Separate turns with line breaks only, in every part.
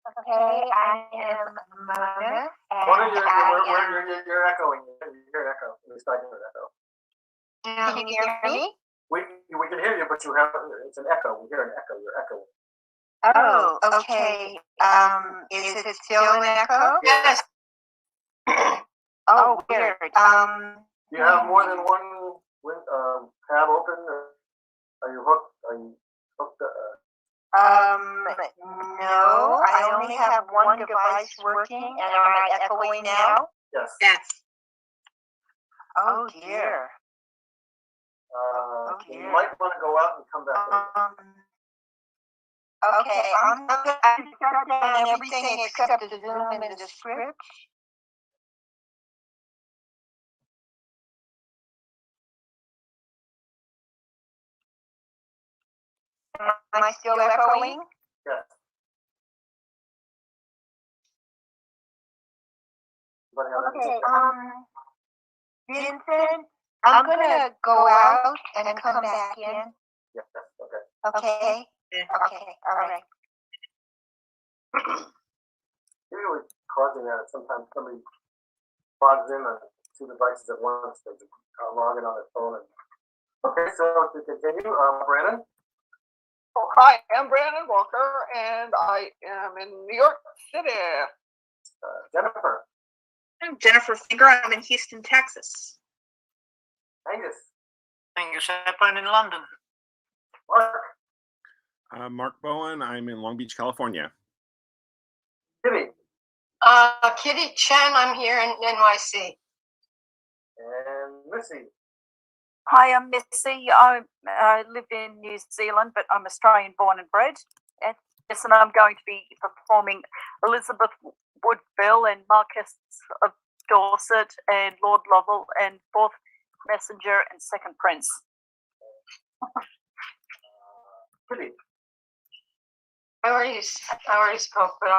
Okay, I am Mona.
Mona, you're echoing. You're echo. You're starting with echo.
Can you hear me?
We can hear you, but it's an echo. We hear an echo. You're echoing.
Oh, okay. Is it still an echo?
Yes.
Oh, weird.
You have more than one tab open? Or are you hooked?
No, I only have one device working, and am I echoing now?
Yes.
Yes. Oh dear.
You might want to go out and come back.
Okay, I'm shut down everything except the Zoom and the script. Am I still echoing?
Yes.
Okay, Vincent, I'm gonna go out and come back in.
Yes, okay.
Okay? Okay, all right.
Maybe we're causing that. Sometimes somebody logs in on two devices at once. They log in on their phone. Okay, so to continue, Brandon?
Oh, hi, I'm Brandon Walker, and I am in New York City.
Jennifer?
I'm Jennifer Finger. I'm in Houston, Texas.
Angus
Hepburn in London.
Mark?
Mark Bowen. I'm in Long Beach, California.
Kitty?
Kitty Chen. I'm here in NYC.
And Missy?
Hi, I'm Missy. I live in New Zealand, but I'm Australian born and bred. And yes, and I'm going to be performing Elizabeth Woodville and Marquess of Dorset and Lord Lovell and Fourth Messenger and Second Prince.
Kitty?
I already spoke, but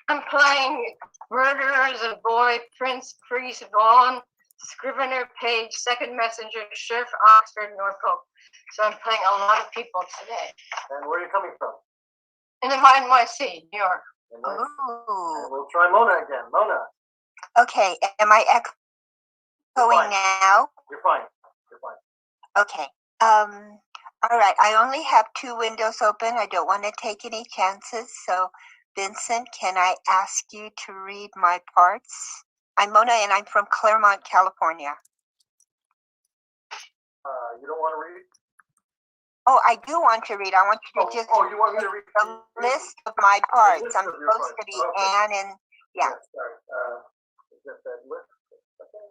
I'm playing Murderers of Boy, Prince, Priest, Vaughan, Scrivener, Page, Second Messenger, Sheriff, Oxford, Norfolk. So I'm playing a lot of people today.
And where are you coming from?
In NYC, New York.
Oh.
We'll try Mona again. Mona.
Okay, am I echoing now?
You're fine.
Okay. All right, I only have two windows open. I don't want to take any chances. So, Vincent, can I ask you to read my parts? I'm Mona, and I'm from Claremont, California.
You don't want to read?
Oh, I do want to read. I want you to just
you want me to read
the list of my parts. I'm
of your
supposed to be
Okay.
Anne and, yeah.
Yes, sorry. Is that list? Okay.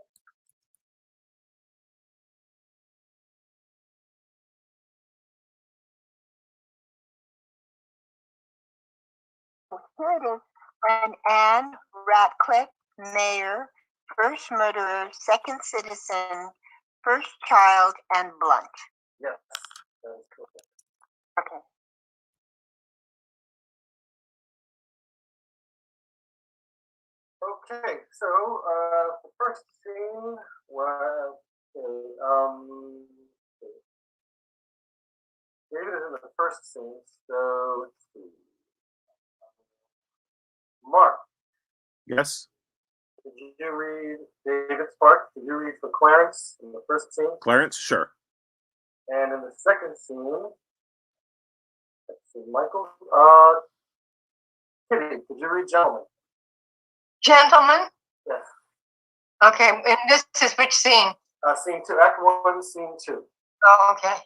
Here it is. And Anne Ratcliffe, Mayor, First Murderer, Second Citizen, First Child, and Blunt.
Yes. That is cool.
Okay.
Okay, so the first scene was David is in the first scene, so let's see. Mark.
Yes.
Did you read David's part? Did you read for Clarence in the first scene?
Clarence, sure.
And in the second scene, let's see, Michael. Kitty, did you read Gentleman?
Gentlemen?
Yes.
Okay, and this is which scene?
Scene 2, Act 1, Scene 2.
Oh, okay.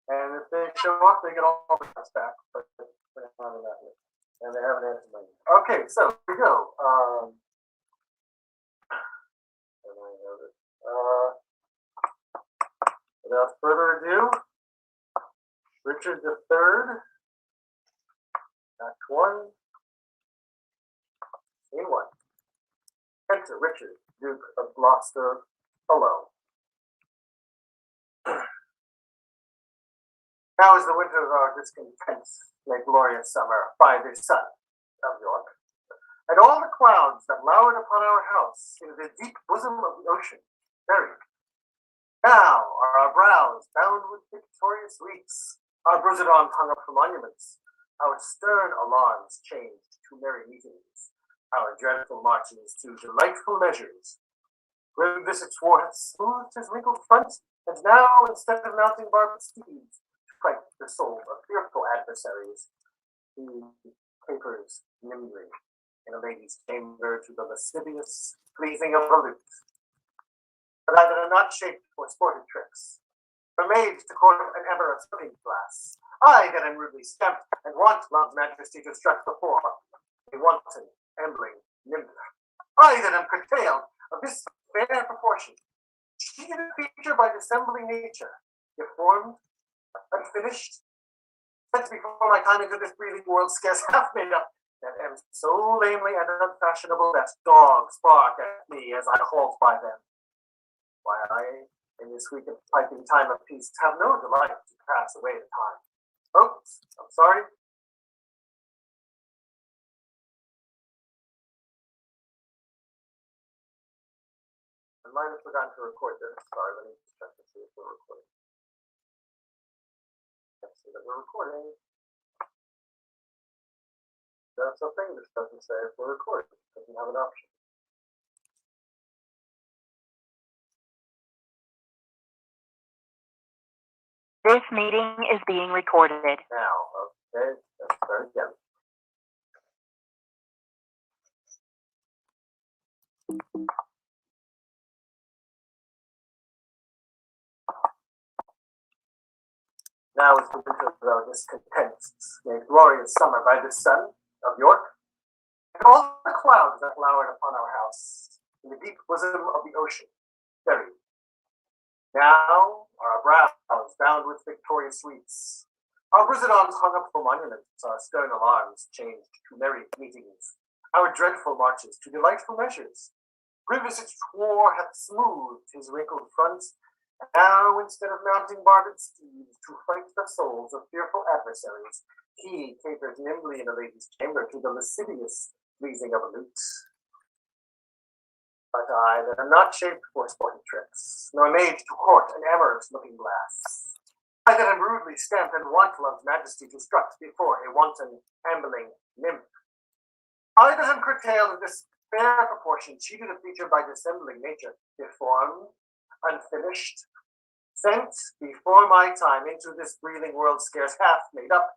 And if they show up, they get all the parts back. But they're not in that way. And they haven't answered my name. Okay, so here we go. Without further ado, Richard III, Act 1, Scene 1. Enter Richard, Duke of Gloucester, alone. Now is the winter of our discontents, make glorious summer, by this son of York. And all the clouds that lowered upon our house in the deep bosom of the ocean, buried. Now are our brows bound with victorious wreaths, our bosom hung up for monuments, Our stern alarms changed to merry meetings, our dreadful marches to delightful measures. Grim Vincent swore hath smoothed his wrinkled front, and now, instead of mounting barbed steeds to fight the souls of fearful adversaries, he capers nimbly in a lady's chamber to the lascivious pleasing of a lute. But I that am not shaped for sportive tricks, for maids to court an amorous looking glass, I that am rudely stamped, and want love's majesty to strut before a wanton, ambling nymph, I that am curtailed of this fair proportion, cheated a creature by dissembling nature, deformed, unfinished, sent before my time into this breathing world scarce half made up, that am so lamely and unfashionable that dogs bark at me as I halt by them. Why I, in this week of piping time of peace, have no delight to pass away the time. Folks, I'm sorry. I might have forgotten to record this. Sorry, let me just check to see if we're recording. Let's see that we're recording. That's a thing this doesn't say if we're recording. It doesn't have an option.
This meeting is being recorded.
Now, okay, let's start again. Now is the winter of our discontents, made glorious summer by the sun of York, and all the clouds that lowered upon our house in the deep bosom of the ocean, buried. Now are our brows bound with victorious sweets, our brizodons hung up for monuments, our stern alarms changed to merry meetings, our dreadful marches to delightful measures. Grim Vincent swore hath smoothed his wrinkled front, and now, instead of mounting barbed steeds to fight the souls of fearful adversaries, he capers nimbly in a lady's chamber to the lascivious pleasing of a lute. But I that am not shaped for sporting tricks, nor made to court an amorous looking glass, I that am rudely stamped and want love's majesty to strut before a wanton, ambling nymph, I that am curtailed of this fair proportion, cheated a feature by dissembling nature, deformed, unfinished, sent before my time into this breathing world scarce half made up,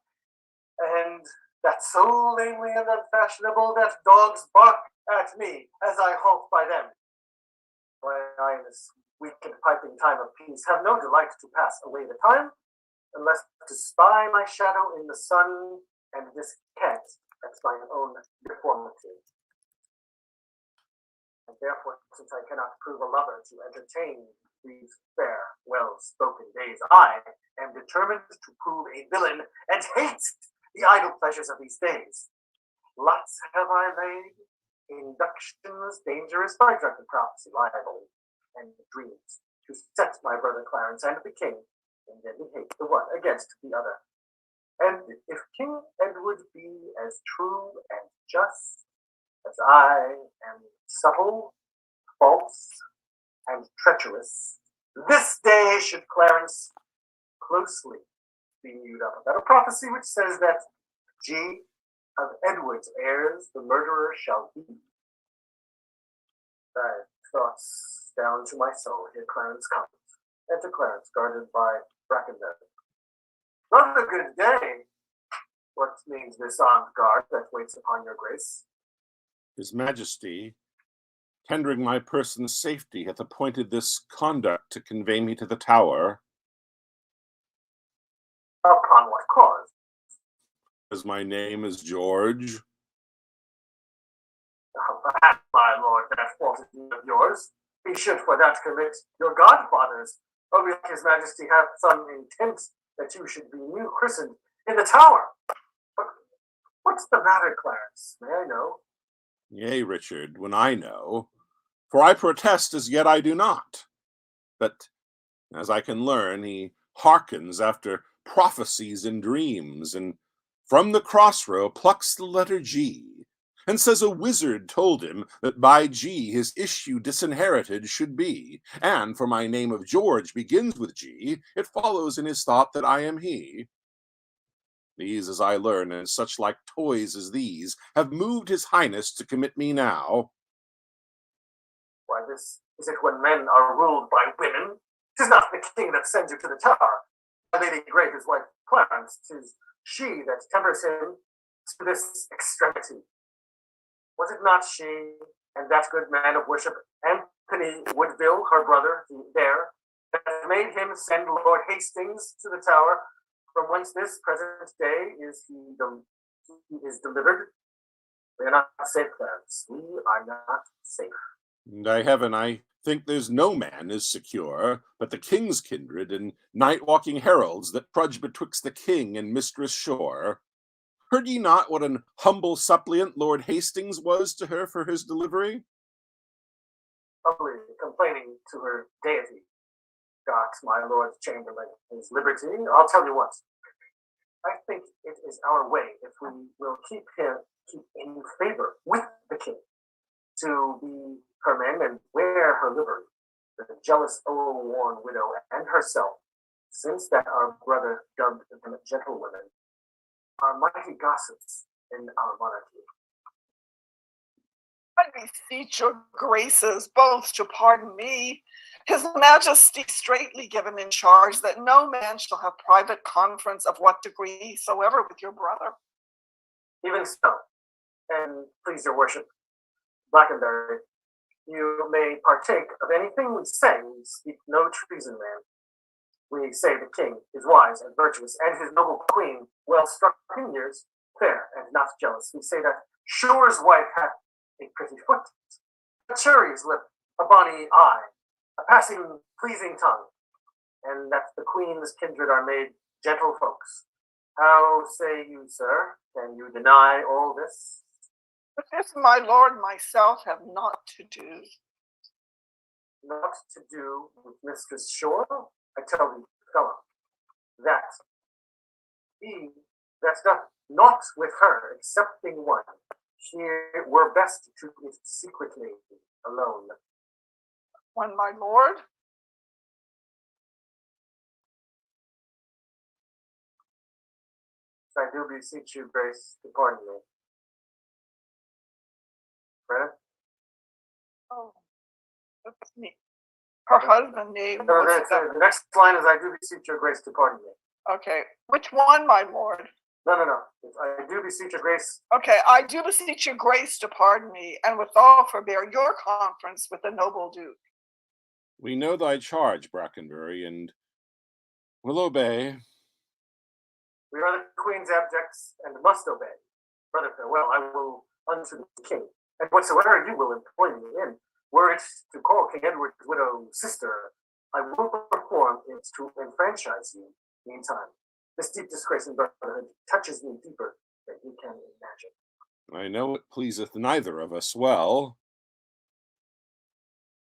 and that so lamely and unfashionable that dogs bark at me as I halt by them. Why I in this weak and piping time of peace have no delight to pass away the time, unless to spy my shadow in the sun and discant at my own deformity. And therefore, since I cannot prove a lover to entertain these fair, well-spoken days, I am determined to prove a villain and hate the idle pleasures of these days. Lots have I laid, inductions dangerous by drunken prophecy, libel, and dreams, to set my brother Clarence and the king in deadly hate the one against the other. And if King Edward be as true and just as I am subtle, false, and treacherous, this day should Clarence closely be mewed up about a prophecy which says that G of Edward's heirs the murderer shall be. Thy thoughts down to my soul, here Clarence comes. Enter Clarence, guarded by Brackenbury. Not a good day. What means this armed guard that waits upon your grace?
His Majesty, tendering my person's safety, hath appointed this conduct to convey me to the Tower.
Upon what cause?
As my name is George.
Perhaps, my lord, that fault is of yours. He should for that commit your godfathers. Only his Majesty hath some intent that you should be new christened in the Tower. But what's the matter, Clarence? May I know?
Yea, Richard, when I know, for I protest as yet I do not. But, as I can learn, he hearkens after prophecies and dreams, and from the crossrow plucks the letter G, and says a wizard told him that by G his issue disinherited should be, and for my name of George begins with G, it follows in his thought that I am he. These, as I learn, and such like toys as these, have moved his highness to commit me now.
Why, this is it when men are ruled by women? 'Tis not the king that sends you to the tower. My lady Great, his wife Clarence, 'tis she that tempers him to this extremity. Was it not she, and that good man of worship, Anthony Woodville, her brother, there, that made him send Lord Hastings to the tower, from whence this present day he is delivered? We are not safe, Clarence. We are not safe.
By heaven, I think there's no man is secure, but the king's kindred and night-walking heralds that trudge betwixt the king and mistress shore. Heard ye not what an humble suppliant Lord Hastings was to her for his delivery?
Humbly complaining to her deity, got my lord chamberlain his liberty. I'll tell you what. I think it is our way, if we will keep in favor with the king, to be her men and wear her livery, the jealous overworn widow and herself, since that our brother dubbed them gentlewomen, are mighty gossips in our monarchy.
I beseech your graces both to pardon me. His Majesty straitly given in charge that no man shall have private conference of what degree soever with your brother.
Even so, and please your worship, Blackenberry, you may partake of anything we say. We speak no treason, man. We say the king is wise and virtuous, and his noble queen, well struck in years, fair and not jealous. We say that Shore's wife hath a pretty foot, a cherry's lip, a bonny eye, a passing pleasing tongue, and that the queen's kindred are made gentle folks. How say you, sir? Can you deny all this?
But this my lord myself have not to do.
Not to do with Mistress Shore? I tell thee, fellow, that that doth not with her, excepting one, here were best to it secretly alone.
When my lord?
I do beseech you, Grace, to pardon me. Brennan?
Oh, that's me. Her husband name.
No, the next line is I do beseech your Grace to pardon me.
Okay, which one, my lord?
No. It's, I do beseech your Grace.
Okay, I do beseech your grace to pardon me, and withal forbear your conference with the noble duke.
We know thy charge, Brackenbury, and will obey.
We are the queen's abjects and must obey. Brother, farewell. I will unto the king, and whatsoever you will employ me in, were it to call King Edward's widow sister, I will perform it to enfranchise you. Meantime, this deep disgrace in brotherhood touches me deeper than you can imagine.
I know it pleaseth neither of us well.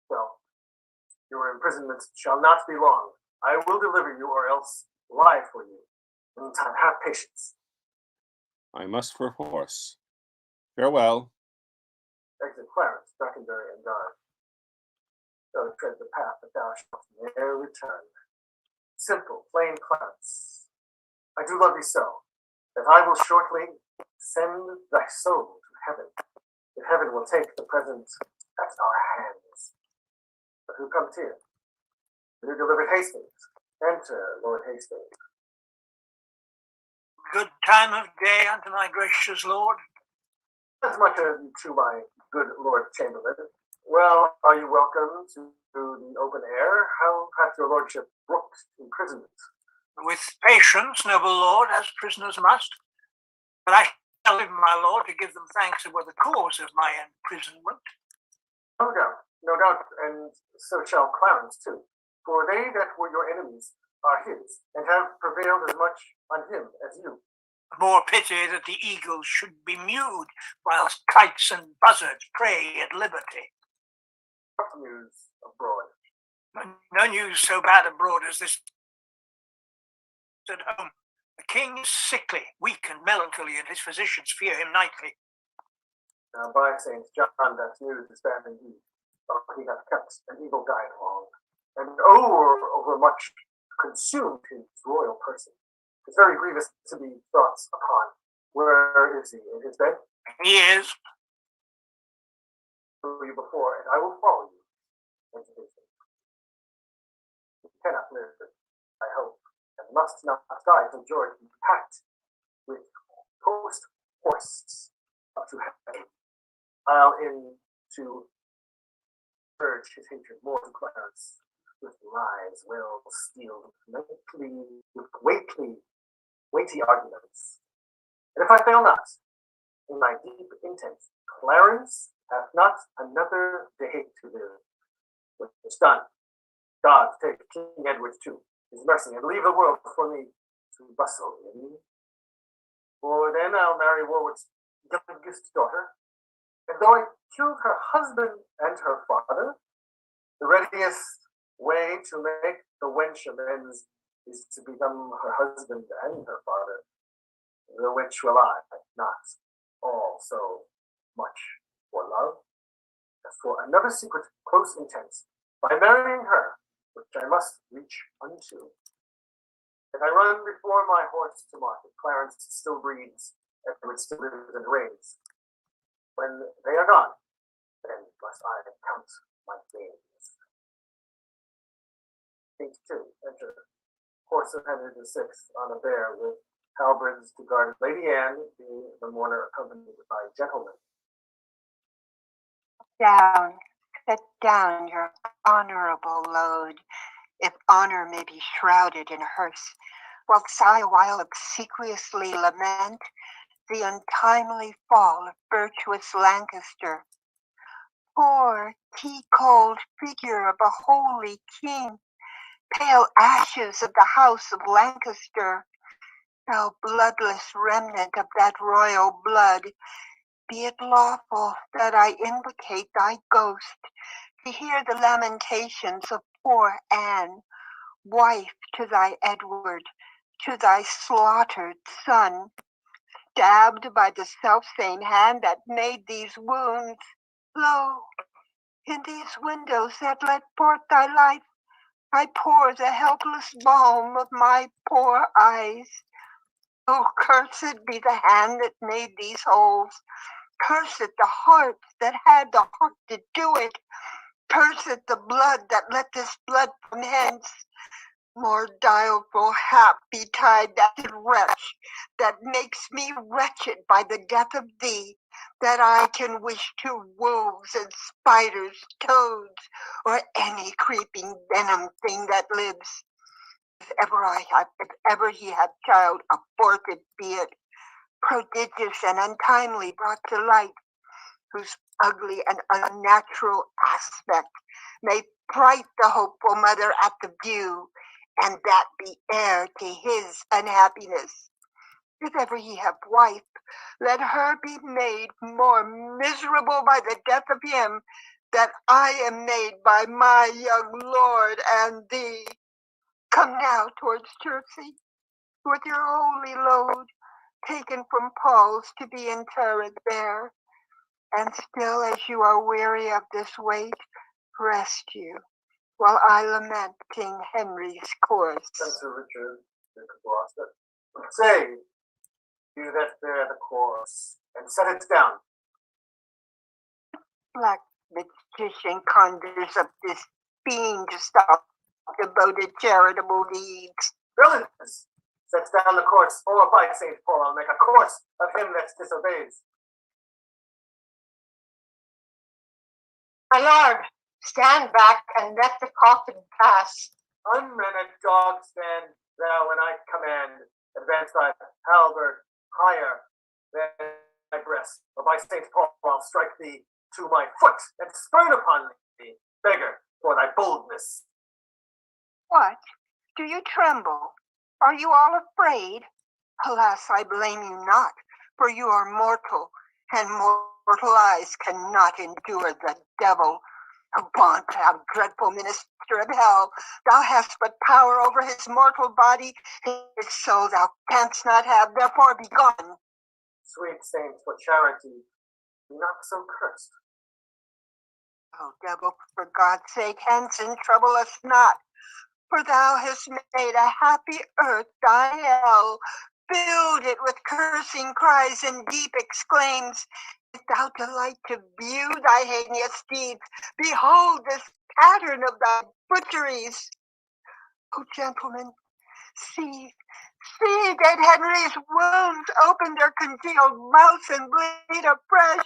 Well, your imprisonment shall not be long. I will deliver you, or else lie for you. Meantime, have patience.
I must perforce. Farewell.
Exit Clarence, Brackenbury, and guard. So tread the path that thou shalt ne'er return. Simple, plain Clarence, I do love thee so, that I will shortly send thy soul to heaven, if heaven will take the present at our hands. But who comes here? Who delivered Hastings? Enter, Lord Hastings.
Good time of day unto my gracious lord.
As much as to my good Lord Chamberlain. Well, are you welcome to the open air? How hath your lordship brooked imprisonment?
With patience, noble lord, as prisoners must. But I shall live, my lord, to give them thanks that were the cause of my imprisonment.
No doubt, and so shall Clarence too. For they that were your enemies are his, and have prevailed as much on him as you.
More pity that the eagles should be mewed, whilst kites and buzzards pray at liberty.
What news abroad?
No news so bad abroad as this at home. The king is sickly, weak, and melancholy, and his physicians fear him nightly.
Now, by St. John, that news is bad indeed. For he hath kept an evil guide long, and overmuch consumed his royal person. It's very grievous to be thought upon. Where is he? In his bed?
He is.
You before, and I will follow you into his bed. He cannot live, I hope, and must not die till George be packed with post horse up to heaven. I'll in to urge his hatred more to Clarence with lies well steeled, with weighty arguments. And if I fail not in my deep intent, Clarence hath not another day to live. When it's done, God take King Edward to his mercy and leave the world for me to bustle in. For then I'll marry Warwick's youngest daughter, and though I killed her husband and her father, the readiest way to make the wench amends is to become her husband and her father. The which will I not all so much for love, as for another secret close intent, by marrying her, which I must reach unto. If I run before my horse to market, Clarence still breeds, Edward still lives and reigns. When they are gone, then must I count my gains. Scene 2, enter horse of Henry VI on a bear with halberds to guard Lady Anne, being the mourner accompanied by gentlemen.
Down, set down your honorable load, if honor may be shrouded in a hearse, while Saia while obsequiously lament the untimely fall of virtuous Lancaster. Poor tea-cold figure of a holy king, pale ashes of the house of Lancaster, thou bloodless remnant of that royal blood, be it lawful that I invocate thy ghost to hear the lamentations of poor Anne, wife to thy Edward, to thy slaughtered son, stabbed by the selfsame hand that made these wounds. Lo, in these windows that let forth thy life, I pour the helpless balm of my poor eyes. Oh, cursed be the hand that made these holes. Cursed the heart that had the heart to do it. Cursed the blood that let this blood from hence. More direful hap betide that wretch that makes me wretched by the death of thee, that I can wish to wolves and spiders, toads, or any creeping venom thing that lives. If ever he have child, aborted be it, prodigious and untimely brought to light, whose ugly and unnatural aspect may fright the hopeful mother at the view, and that be heir to his unhappiness. If ever he have wife, let her be made more miserable by the death of him that I am made by my young lord and thee. Come now towards Chertsey, with your holy load, taken from Paul's to be interred there. And still as you are weary of this weight, rest you, while I lament King Henry's course.
Sir Richard, Duke of Gloucester, say, you that bear the course, and set it down.
Black magician conjures up this fiend to stop devoted charitable deeds.
Villains, sets down the course, or by St. Paul, I'll make a course of him that disobeys.
My lord, stand back and let the coffin pass.
Unmannered dog, stand thou when I command. Advance thy halberd higher than thy breast, or by St. Paul I'll strike thee to my foot and spurn upon thee, beggar, for thy boldness.
What? Do you tremble? Are you all afraid? Alas, I blame you not, for you are mortal, and mortal eyes cannot endure the devil. Avaunt, thou dreadful minister of hell, thou hast but power over his mortal body, his soul thou canst not have, therefore be gone.
Sweet saints, for charity, be not so cursed.
Oh, devil, for God's sake, hence and trouble us not, For thou hast made a happy earth thy hell, filled it with cursing cries and deep exclaims. If thou delight to view thy heinous deeds, behold this pattern of thy butcheries. O gentlemen, see, dead Henry's wounds open their congealed mouths and bleed afresh.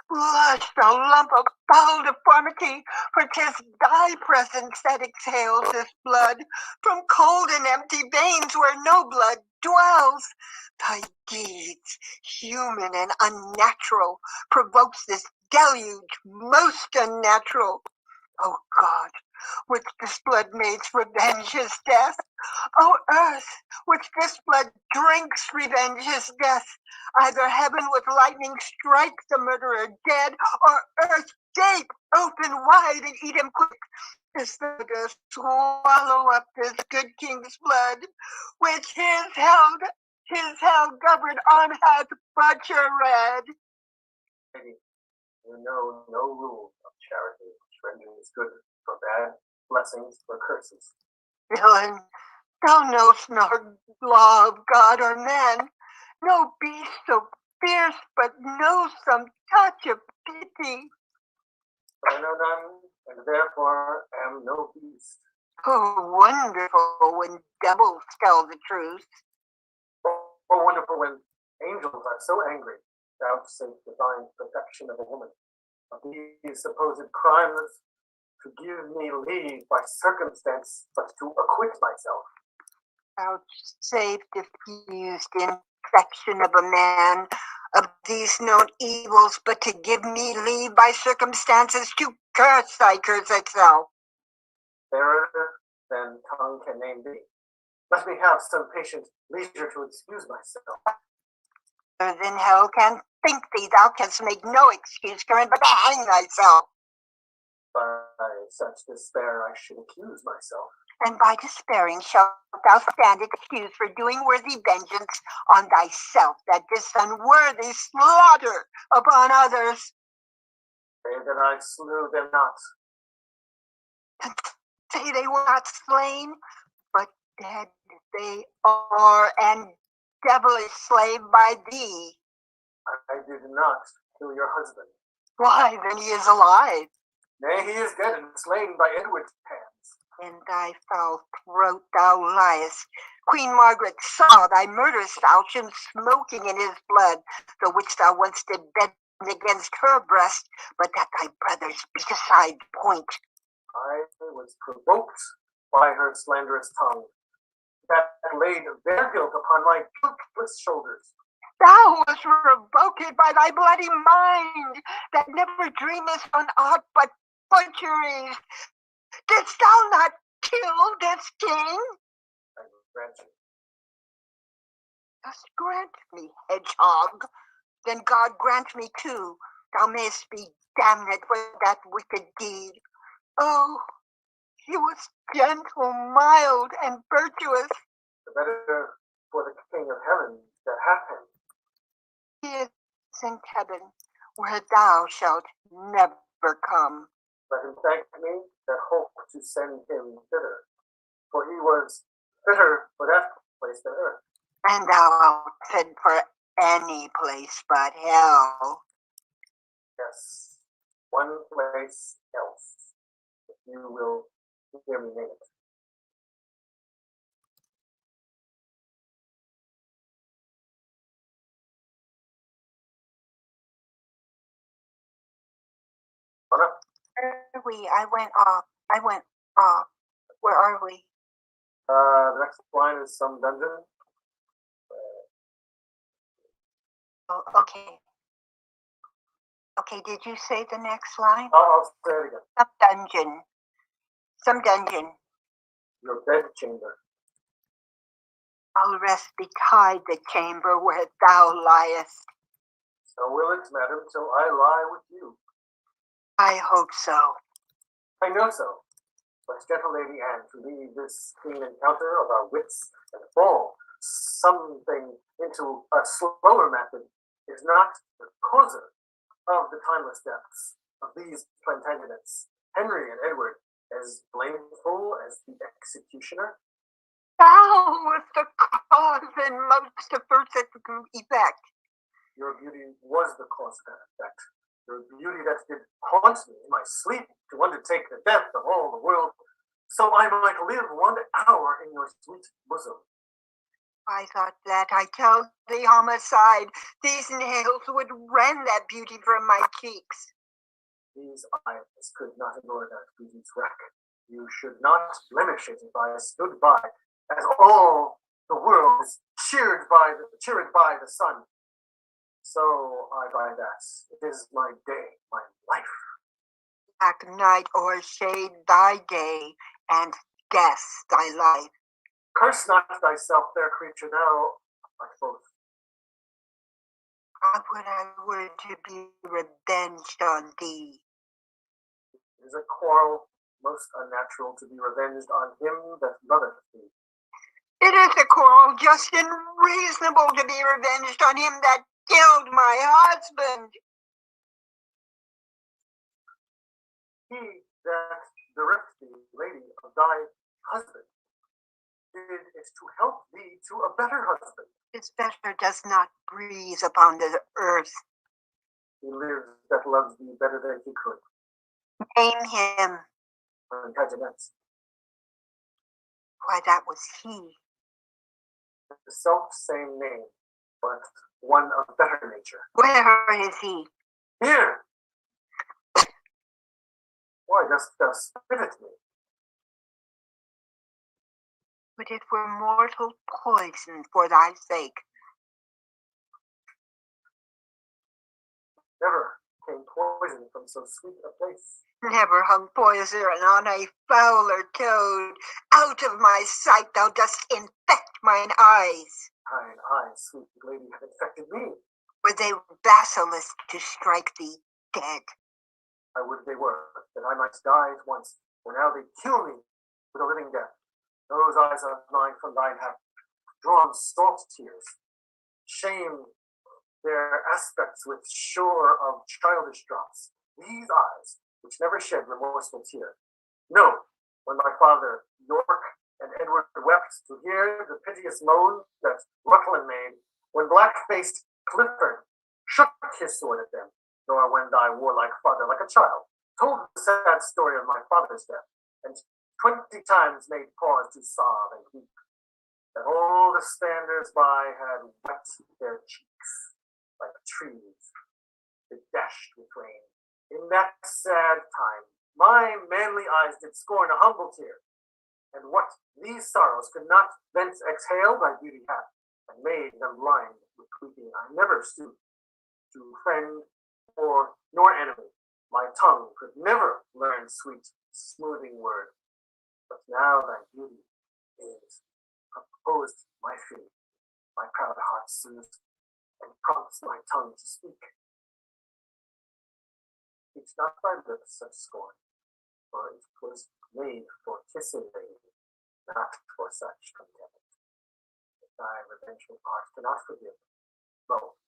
Blush, thou lump of foul deformity, for 'tis thy presence that exhales this blood from cold and empty veins where no blood dwells. Thy deeds, human and unnatural, provokes this deluge most unnatural. O God, which this blood makes revenge his death. O earth, which this blood drinks revenge his death. Either heaven with lightning strike the murderer dead, or earth gape open wide and eat him quick, as thou dost swallow up this good king's blood, which his hell governed arm hath butchered.
You know no rule of charity which renders good for bad, blessings for curses.
Villain, thou know'st no law of God or man, no beast so fierce but knows some touch of pity.
But I know none, and therefore am no beast.
Oh, wonderful when devils tell the truth.
Oh, wonderful when angels are so angry, vouchsafe divine perfection of a woman, of these supposed crimes, to give me leave by circumstance, but to acquit myself.
Vouchsafe diffused infection of a man, of these known evils, but to give me leave by circumstances to curse thy cursed self.
Fairer than tongue can name thee. Let me have some patient leisure to excuse myself.
Than hell can think thee, thou canst make no excuse, Curran, but to hang thyself.
By such despair I should accuse myself.
And by despairing shalt thou stand excused for doing worthy vengeance on thyself, that didst unworthy slaughter upon others.
Say that I slew them not.
Say they were not slain, but dead they are, and devilish slave by thee.
I did not kill your husband.
Why, then he is alive.
Nay, he is dead and slain by Edward's hands.
In thy foul throat thou liest. Queen Margaret saw thy murderous falchion smoking in his blood, the which thou once did bend against her breast, but that thy brothers beat aside the point.
I was provoked by her slanderous tongue, that laid their guilt upon my guiltless shoulders.
Thou wast revoked by thy bloody mind, that never dreamest on aught but butcheries. Didst thou not kill this king?
I grant you.
Dost grant me, hedgehog? Then God grant me too. Thou mayst be damned for that wicked deed. Oh, he was gentle, mild, and virtuous.
The better for the King of Heaven that hath him.
He is in heaven, where thou shalt never come.
Let him thank me that hope to send him thither, for he was fitter for that place than earth.
And thou art fit for any place but hell.
Yes, one place else, if you will hear me name it. Anna?
Where are we? I went off. Where are we?
The next line is some dungeon.
Oh, okay. Okay, did you say the next line?
I'll say it again.
Some dungeon.
Your bed chamber.
I'll rest betide the chamber where thou liest.
So will it, madam, till I lie with you.
I hope so.
I know so. But, gentle Lady Anne, to leave this clean encounter of our wits and fall something into a slower method is not the causer of the timeless deaths of these Plantagenets, Henry and Edward, as blameful as the executioner?
Thou was the cause and most the first effect.
Your beauty was the cause of that effect. Your beauty that did haunt me in my sleep to undertake the death of all the world, so I might live 1 hour in your sweet bosom.
I thought that I told the homicide these nails would rend that beauty from my cheeks.
These eyes could not ignore that beauty's wreck. You should not blemish it if I stood by, as all the world is cheered by the sun. So I by that. It is my day, my life.
Black night o'ershade thy day, and death thy life.
Curse not thyself, fair creature, thou art both.
I would I were to be revenged on thee.
It is a quarrel most unnatural to be revenged on him that loveth thee.
It is a quarrel just and reasonable to be revenged on him that killed my husband.
He that bereft thee, lady, of thy husband, did it to help thee to a better husband.
His better does not breathe upon the earth.
He lives that loves thee better than he could.
Name him.
Plantagenet,
Why, that was he.
the self-same name, but one of better nature.
Where is he?
Here! Why dost thou spit at me?
But it were mortal poison for thy sake.
Never came poison from so sweet a place.
Never hung poison on a fouler toad. Out of my sight thou dost infect mine eyes.
Thine eyes, sweet lady, have infected me.
Were they basilisk to strike thee dead?
I would they were, that I might die at once, for now they kill me with a living death. Those eyes of mine from thine have drawn salt tears. Shame their aspects with shore of childish drops. These eyes, which never shed remorseful tear. No, when my father York and Edward wept to hear the piteous moan that Rutland made, when black-faced Clifford shook his sword at them, nor when thy warlike father, like a child, told the sad story of my father's death, and 20 times made pause to sob and weep, that all the standers by had wet their cheeks like trees that dashed with rain. In that sad time, my manly eyes did scorn a humble tear, and what these sorrows could not thence exhale, thy beauty hath, and made them blind with weeping. I never stooped to friend or nor enemy. My tongue could never learn sweet, smoothing word, but now thy beauty is opposed my feet. My proud heart soothes and prompts my tongue to speak. Teach not thy lips such scorn, for it was made for kissing thee, not for such contempt. If thy revengeful heart cannot forgive, lo,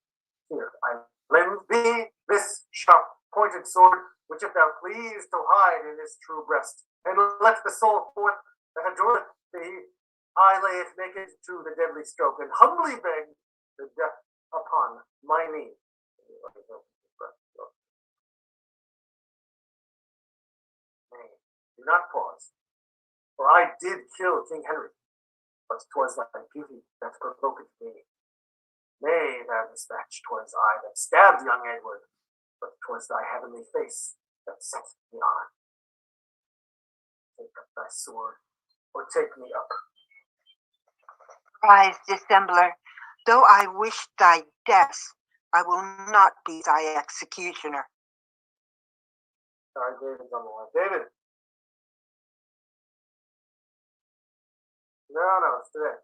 here I lend thee this sharp-pointed sword, which if thou please to hide in this true breast, and let the soul forth that adoreth thee, I lay it naked to the deadly stroke, and humbly beg the death upon my knee. Nay, do not pause, for I did kill King Henry, but 'twas thy beauty that provoked me. Nay, thou dispatch, 'twas I that stabbed young Edward, but 'twas thy heavenly face that set me on. Take up thy sword, or take me up.
Rise, dissembler. Though I wish thy death, I will not be thy executioner.
Sorry, David's on the line. David! No, it's today.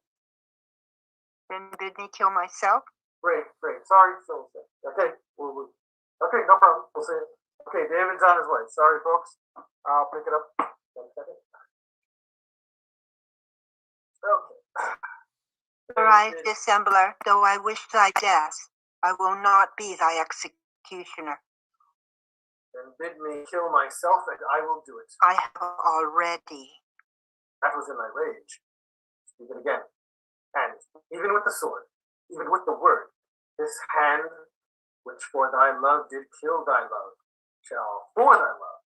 Then bid me kill myself?
Great. Sorry, so okay, okay, no problem. We'll see it. Okay, David's on his way. Sorry, folks. I'll pick it up. 1 second. Okay.
Arise, dissembler. Though I wish thy death, I will not be thy executioner.
Then bid me kill myself, and I will do it.
I have already.
That was in my rage. Speak it again. And even with the sword, even with the word, this hand, which for thy love did kill thy love, shall for thy love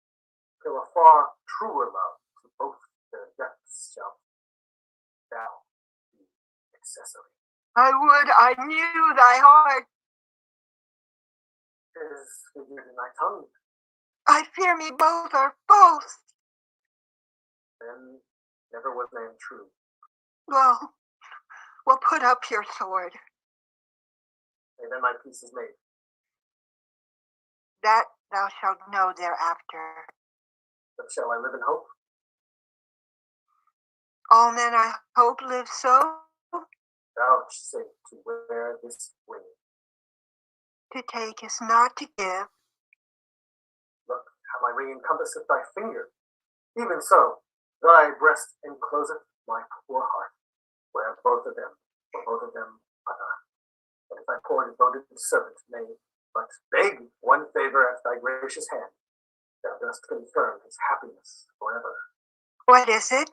kill a far truer love. To both their deaths shall thou be accessory.
I would I knew thy heart.
'Tis figured in thy tongue.
I fear me both are false.
Then never was man true.
Well, put up your sword.
And then my peace is made.
That thou shalt know thereafter.
But shall I live in hope?
All men I hope live so,
Vouchsafe to wear this ring.
to take is not to give.
Look how my ring encompasseth thy finger. Even so, thy breast encloseth my poor heart, where both of them are thine. And if thy poor devoted servant may but beg one favor at thy gracious hand, thou dost confirm his happiness forever.
What is it?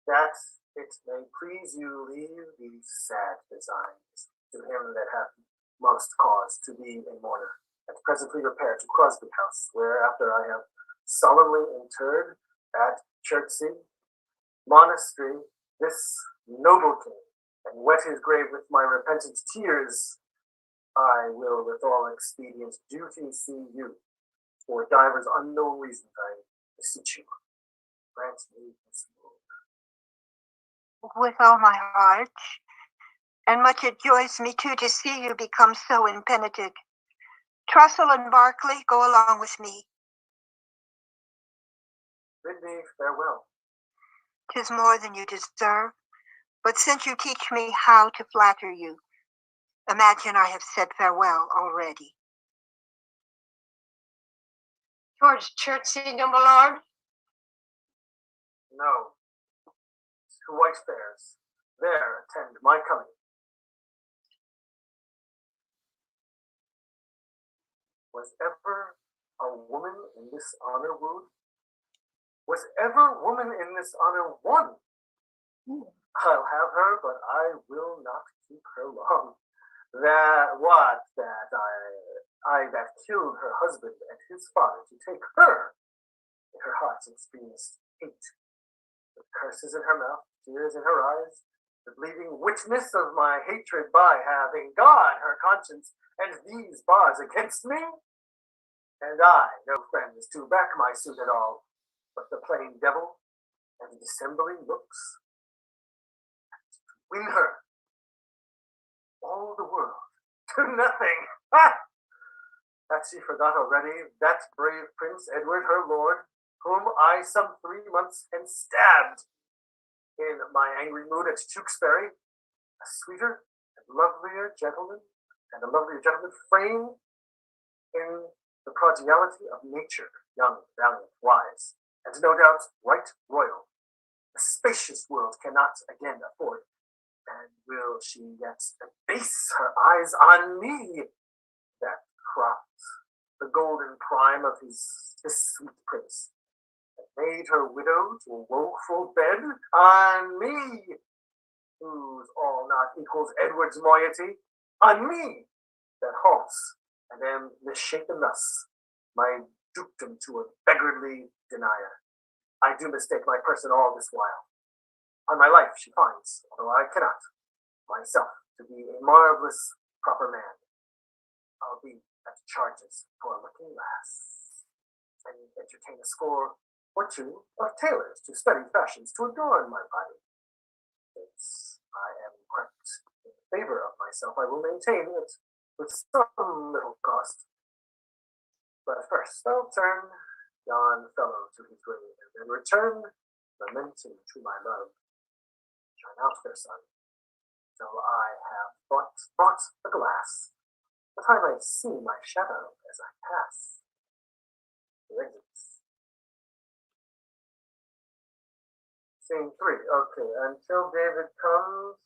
That it may please you leave these sad designs to him that hath most cause to be a mourner, and presently repair to Crosby House, where after I have solemnly interred at Chertsey Monastery this noble king, and wet his grave with my repentant tears, I will with all expedient duty see you. For divers unknown reasons I beseech you, grant me this boon.
With all my heart. And much it joys me too to see you become so impenitent. Trussell and Barclay, go along with me.
Bid me farewell.
'Tis more than you deserve. But since you teach me how to flatter you, imagine I have said farewell already.
Towards Chertsey, noble lord?
No. To Whitefairs. There attend my coming. Was ever a woman in this honor wooed? Was ever woman in this honor won? I'll have her, but I will not keep her long. I that killed her husband and his father to take her, in her heart's extremest hate, with curses in her mouth, tears in her eyes, the bleeding witness of my hatred by having God her conscience, and these bars against me? And I, no friends to back my suit at all, but the plain devil and dissembling looks. To win her, all the world, to nothing. Ha! Hath she forgot already that brave Prince Edward, her lord, whom I some 3 months hence stabbed in my angry mood at Tewkesbury, a sweeter and lovelier gentleman, framed in the prodigality of nature, young, valiant, wise, and no doubt right royal. The spacious world cannot again afford, and will she yet abase her eyes on me, that cropped the golden prime of his sweet prince, and made her widow to a woeful bed on me, whose all not equals Edward's moiety, on me, that halts and am misshapen thus, my dukedom to a beggarly denier. I do mistake my person all this while. On my life she finds, although I cannot, myself to be a marvelous proper man. I'll be at charges for a looking glass, and entertain a score or two of tailors to study fashions to adorn my body. Since I am quite in favor of myself, I will maintain it with some little cost. But first I'll turn yon fellow to his grave, and then return, lamenting to my love. Shine out, fair sun, till I have bought the glass, that I may see my shadow as I pass. The exits. Scene 3. Okay, until David comes,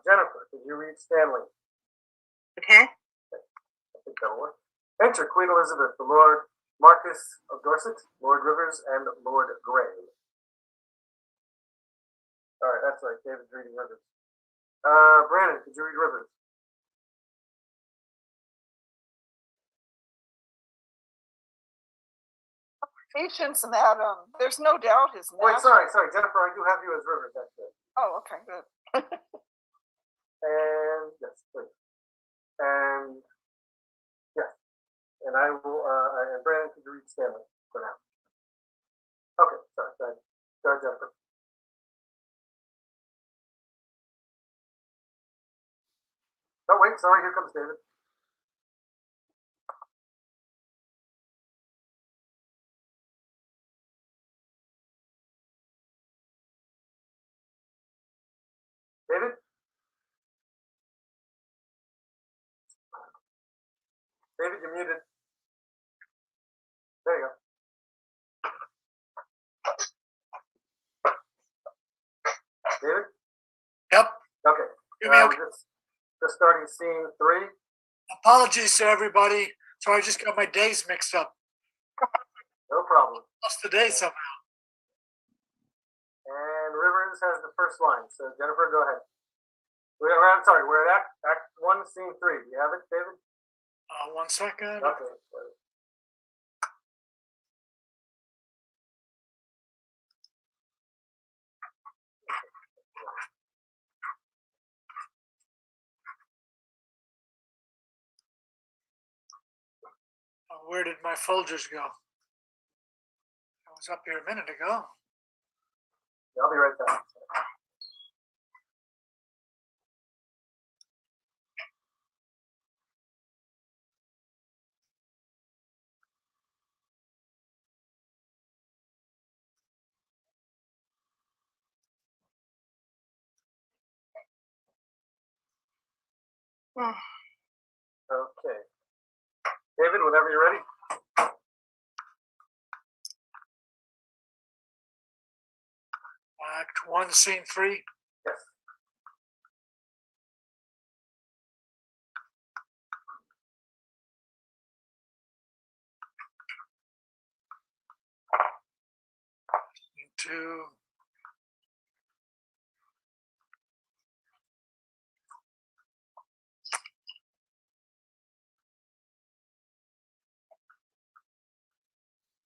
Jennifer, could you read Stanley?
Okay.
I think that'll work. Enter Queen Elizabeth, the Lord Marquis of Dorset, Lord Rivers, and Lord Grey. All right, that's right. David's reading Rivers. Brandon, could you read Rivers?
Patience, madam. There's no doubt his
Wait, sorry, Jennifer, I do have you as Rivers, that's good.
Oh, okay, good.
And yes, please. And yes, and I will. And Brandon, could you read Stanley for now? Okay, sorry. Go ahead, Jennifer. Oh wait, sorry. Here comes David. David? David, you're muted. There you go. David?
Yep.
Okay.
Hear me okay?
Just starting scene 3.
Apologies to everybody. Sorry, I just got my days mixed up.
No problem.
Lost the day somehow.
And Rivers has the first line. So Jennifer, go ahead. I'm sorry, we're at Act 1, Scene 3. Do you have it, David?
1 second.
Okay.
Where did my Folgers go? I was up here a minute ago.
I'll be right back. Okay. David, whenever you're ready.
Act 1, Scene 3.
Yes.
Scene 2.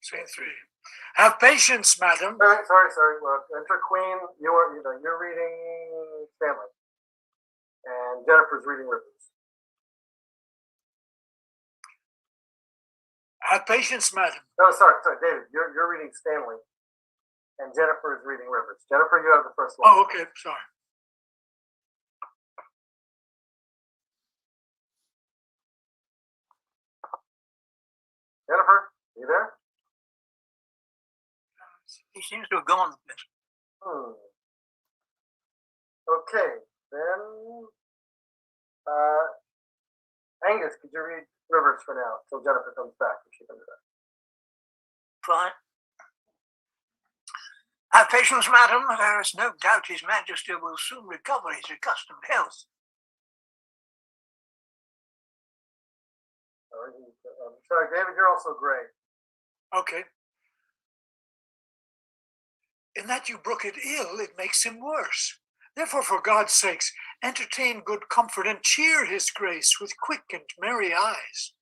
Scene 3. Have patience, madam.
Sorry. Well, enter Queen. You're reading Stanley, and Jennifer's reading Rivers.
Have patience, madam.
No, sorry, David. You're reading Stanley, and Jennifer is reading Rivers. Jennifer, you have the first line.
Oh, okay. Sorry.
Jennifer, you there?
He seems to have gone.
Okay, then. Angus, could you read Rivers for now till Jennifer comes back? If she comes back.
Fine. Have patience, madam. There is no doubt His Majesty will soon recover his accustomed health.
Sorry, David, you're also Grey.
Okay. In that you brook it ill, it makes him worse. Therefore, for God's sakes, entertain good comfort and cheer his grace with quick and merry eyes.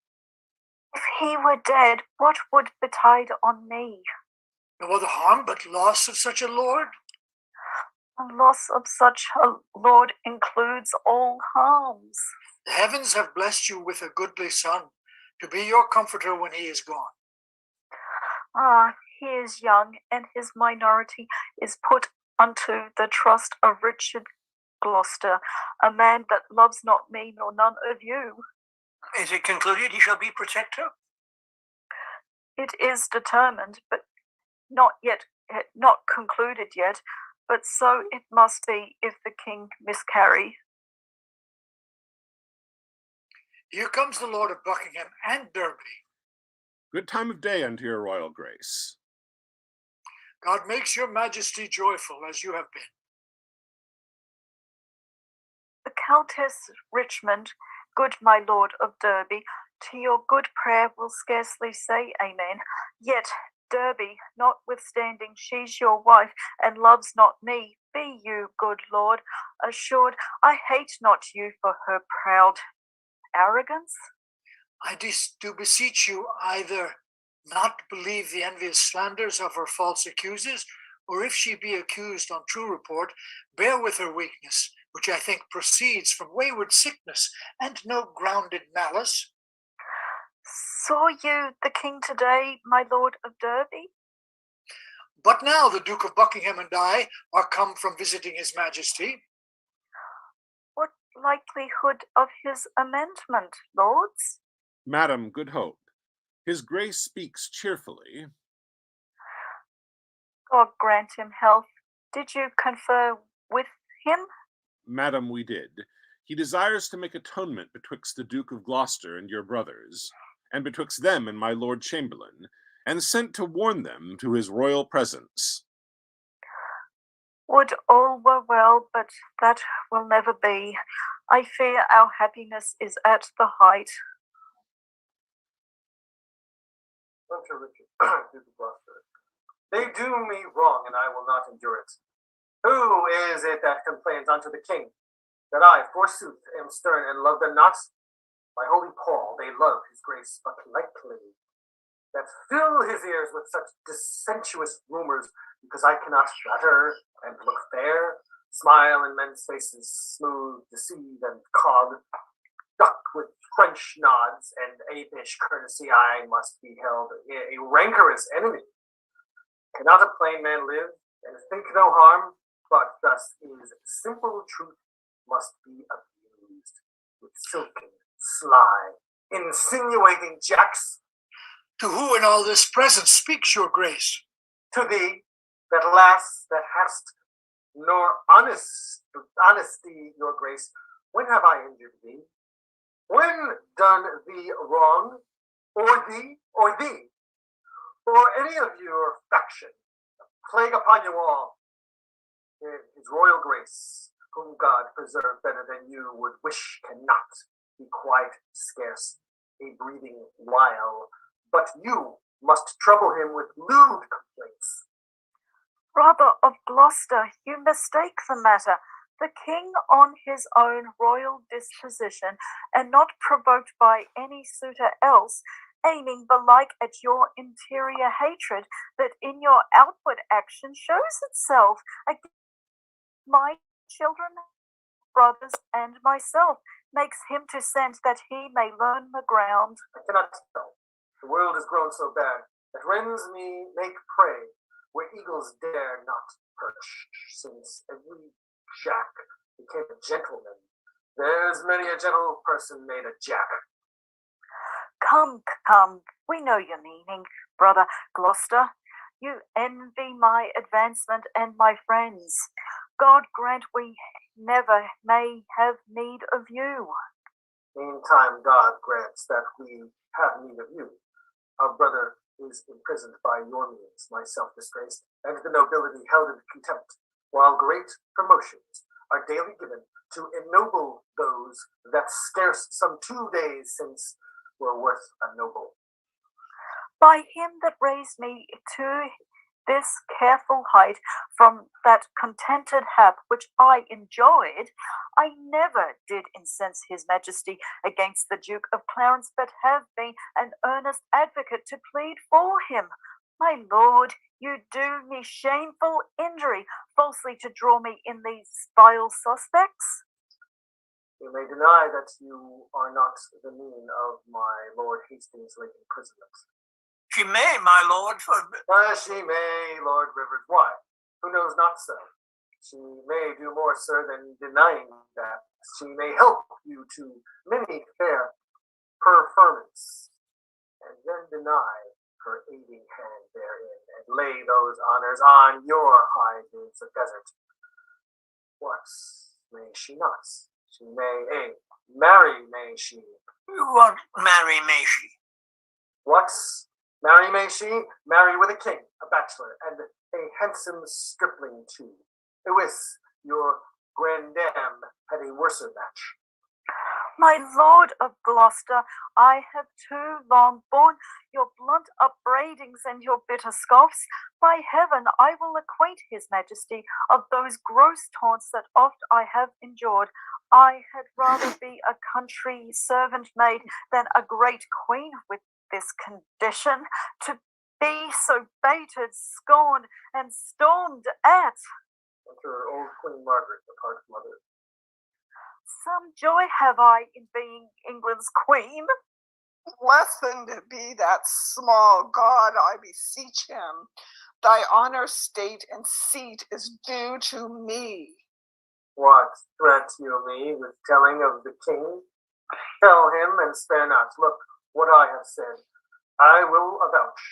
If he were dead, what would betide on me?
No other harm but loss of such a lord?
The loss of such a lord includes all harms.
The heavens have blessed you with a goodly son, to be your comforter when he is gone.
Ah, he is young, and his minority is put unto the trust of Richard Gloucester, a man that loves not me nor none of you.
Is it concluded he shall be protector?
It is determined, but not concluded yet, but so it must be if the king miscarry.
Here comes the Lord of Buckingham and Derby.
Good time of day unto your royal grace.
God makes your majesty joyful as you have been.
The Countess Richmond, good my lord of Derby, to your good prayer will scarcely say amen. Yet Derby, notwithstanding she's your wife and loves not me, be you, good lord, assured I hate not you for her proud arrogance.
I do beseech you either not believe the envious slanders of her false accusers, or if she be accused on true report, bear with her weakness, which I think proceeds from wayward sickness and no grounded malice.
Saw you the king today, my lord of Derby?
But now the Duke of Buckingham and I are come from visiting his majesty.
What likelihood of his amendment, lords?
Madam, good hope. His grace speaks cheerfully.
God grant him health. Did you confer with him?
Madam, we did. He desires to make atonement betwixt the Duke of Gloucester and your brothers, and betwixt them and my Lord Chamberlain, and sent to warn them to his royal presence.
Would all were well, but that will never be. I fear our happiness is at the height.
Unto Richard, Duke of Gloucester. They do me wrong, and I will not endure it. Who is it that complains unto the king, that I, forsooth, am stern and love them not? My holy Paul, they love his grace but lightly, that fill his ears with such dissentious rumors, because I cannot flatter and look fair, smile in men's faces, smooth, deceive, and cog, duck with French nods and apish courtesy, I must be held a rancorous enemy. Cannot a plain man live and think no harm, but thus is simple truth must be abused with silken, sly, insinuating jacks?
To who in all this presence speaks your grace?
To thee, that lass that hast nor honesty, your grace. When have I injured thee? When done thee wrong, or thee, or any of your faction? Plague upon you all. His royal grace, whom God preserve better than you would wish, cannot be quite scarce a breathing while, but you must trouble him with lewd complaints.
Brother of Gloucester, you mistake the matter. The king on his own royal disposition, and not provoked by any suitor else, aiming belike at your interior hatred, that in your outward action shows itself against my children, brothers, and myself, makes him to send that he may learn the ground.
I cannot tell. The world has grown so bad that wrens me make prey where eagles dare not perch, since every jack became a gentleman. There's many a gentle person made a jack.
Come, we know your meaning, brother Gloucester. You envy my advancement and my friends. God grant we never may have need of you.
Meantime, God grants that we have need of you. Our brother is imprisoned by your means, myself disgraced, and the nobility held in contempt, while great promotions are daily given to ennoble those that scarce some 2 days since were worth a noble.
By him that raised me to this careful height from that contented hap which I enjoyed, I never did incense his majesty against the Duke of Clarence, but have been an earnest advocate to plead for him. My lord, you do me shameful injury, falsely to draw me in these vile suspects.
You may deny that you are not the mean of my Lord Hastings' late imprisonment.
She may, my lord, for...
She may, Lord Rivers. Why? Who knows not so? She may do more, sir, than denying that. She may help you to many fair preferments, and then deny her aiding hand therein, and lay those honors on your high gates of desert. What may she not? She may, marry may she.
What marry may she?
What? Marry may she? Marry with a king, a bachelor, and a handsome stripling too. Wis, your grandam had a worser match.
My lord of Gloucester, I have too long borne your blunt upbraidings and your bitter scoffs. By heaven, I will acquaint his majesty of those gross taunts that oft I have endured. I had rather be a country servant maid than a great queen with this condition, to be so baited, scorned, and stormed at.
Enter old Queen Margaret, the park mother.
Some joy have I in being England's queen.
Blessed be that small God, I beseech him. Thy honor, state, and seat is due to me.
What, threat you me with telling of the king? Tell him and spare not. Look, what I have said, I will avouch.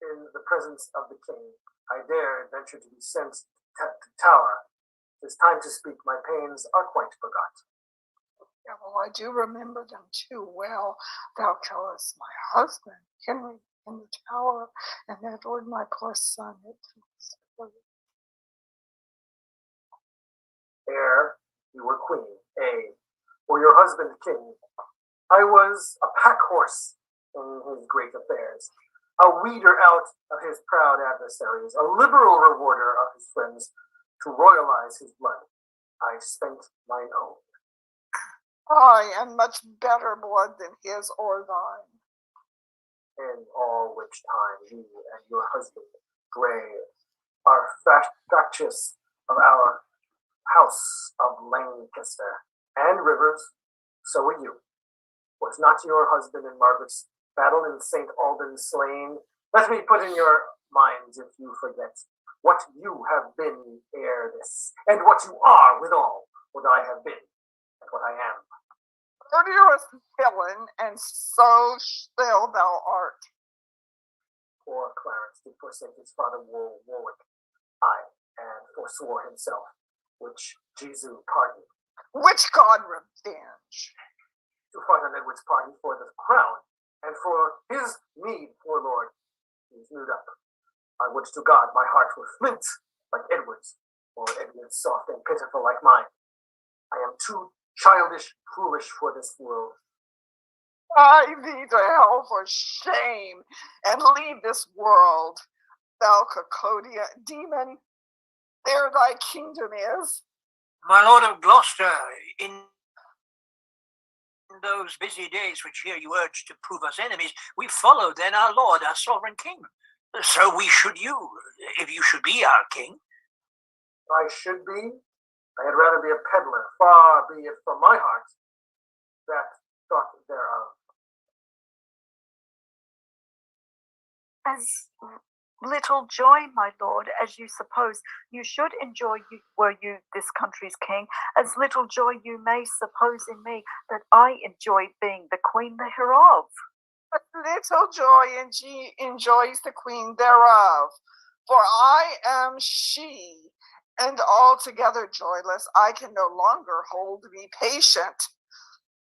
In the presence of the king, I dare venture to be sent to Tower. 'Tis time to speak, my pains are quite forgot.
Yeah, well, I do remember them too well. Thou killest my husband, Henry, in the Tower, and Edward, my poor son.
Ere you were queen, or your husband king, I was a pack horse in his great affairs, a weeder out of his proud adversaries, a liberal rewarder of his friends. To royalize his blood, I spent mine own.
I am much better blood than his or thine.
In all which time you and your husband, Grey, are factious of our house of Lancaster and Rivers, so are you. Was not your husband in Margaret's battle in St. Albans slain? Let me put in your minds, if you forget, what you have been ere this, and what you are withal, what I have been, and what I am.
Murderous villain, and so still thou art.
Poor Clarence did forsake his father Warwick, and forswore himself, which Jesu pardon.
Which God revenge.
To fight on Edward's party for the crown, and for his meed, poor lord, he is nude up. I would to God my heart were flint like Edward's, or Edward's soft and pitiful like mine. I am too childish, foolish for this world.
Fly thee to hell for shame, and leave this world, thou Cacodia demon. There thy kingdom is.
My lord of Gloucester, in those busy days which here you urge to prove us enemies, we followed then our lord, our sovereign king. So we should you, if you should be our king.
I should be? I had rather be a peddler, far be it from my heart that thought thereof.
As little joy, my lord, as you suppose you should enjoy were you this country's king, as little joy you may suppose in me that I enjoy being the queen thereof.
But little joy enjoys the queen thereof, for I am she, and altogether joyless. I can no longer hold me patient.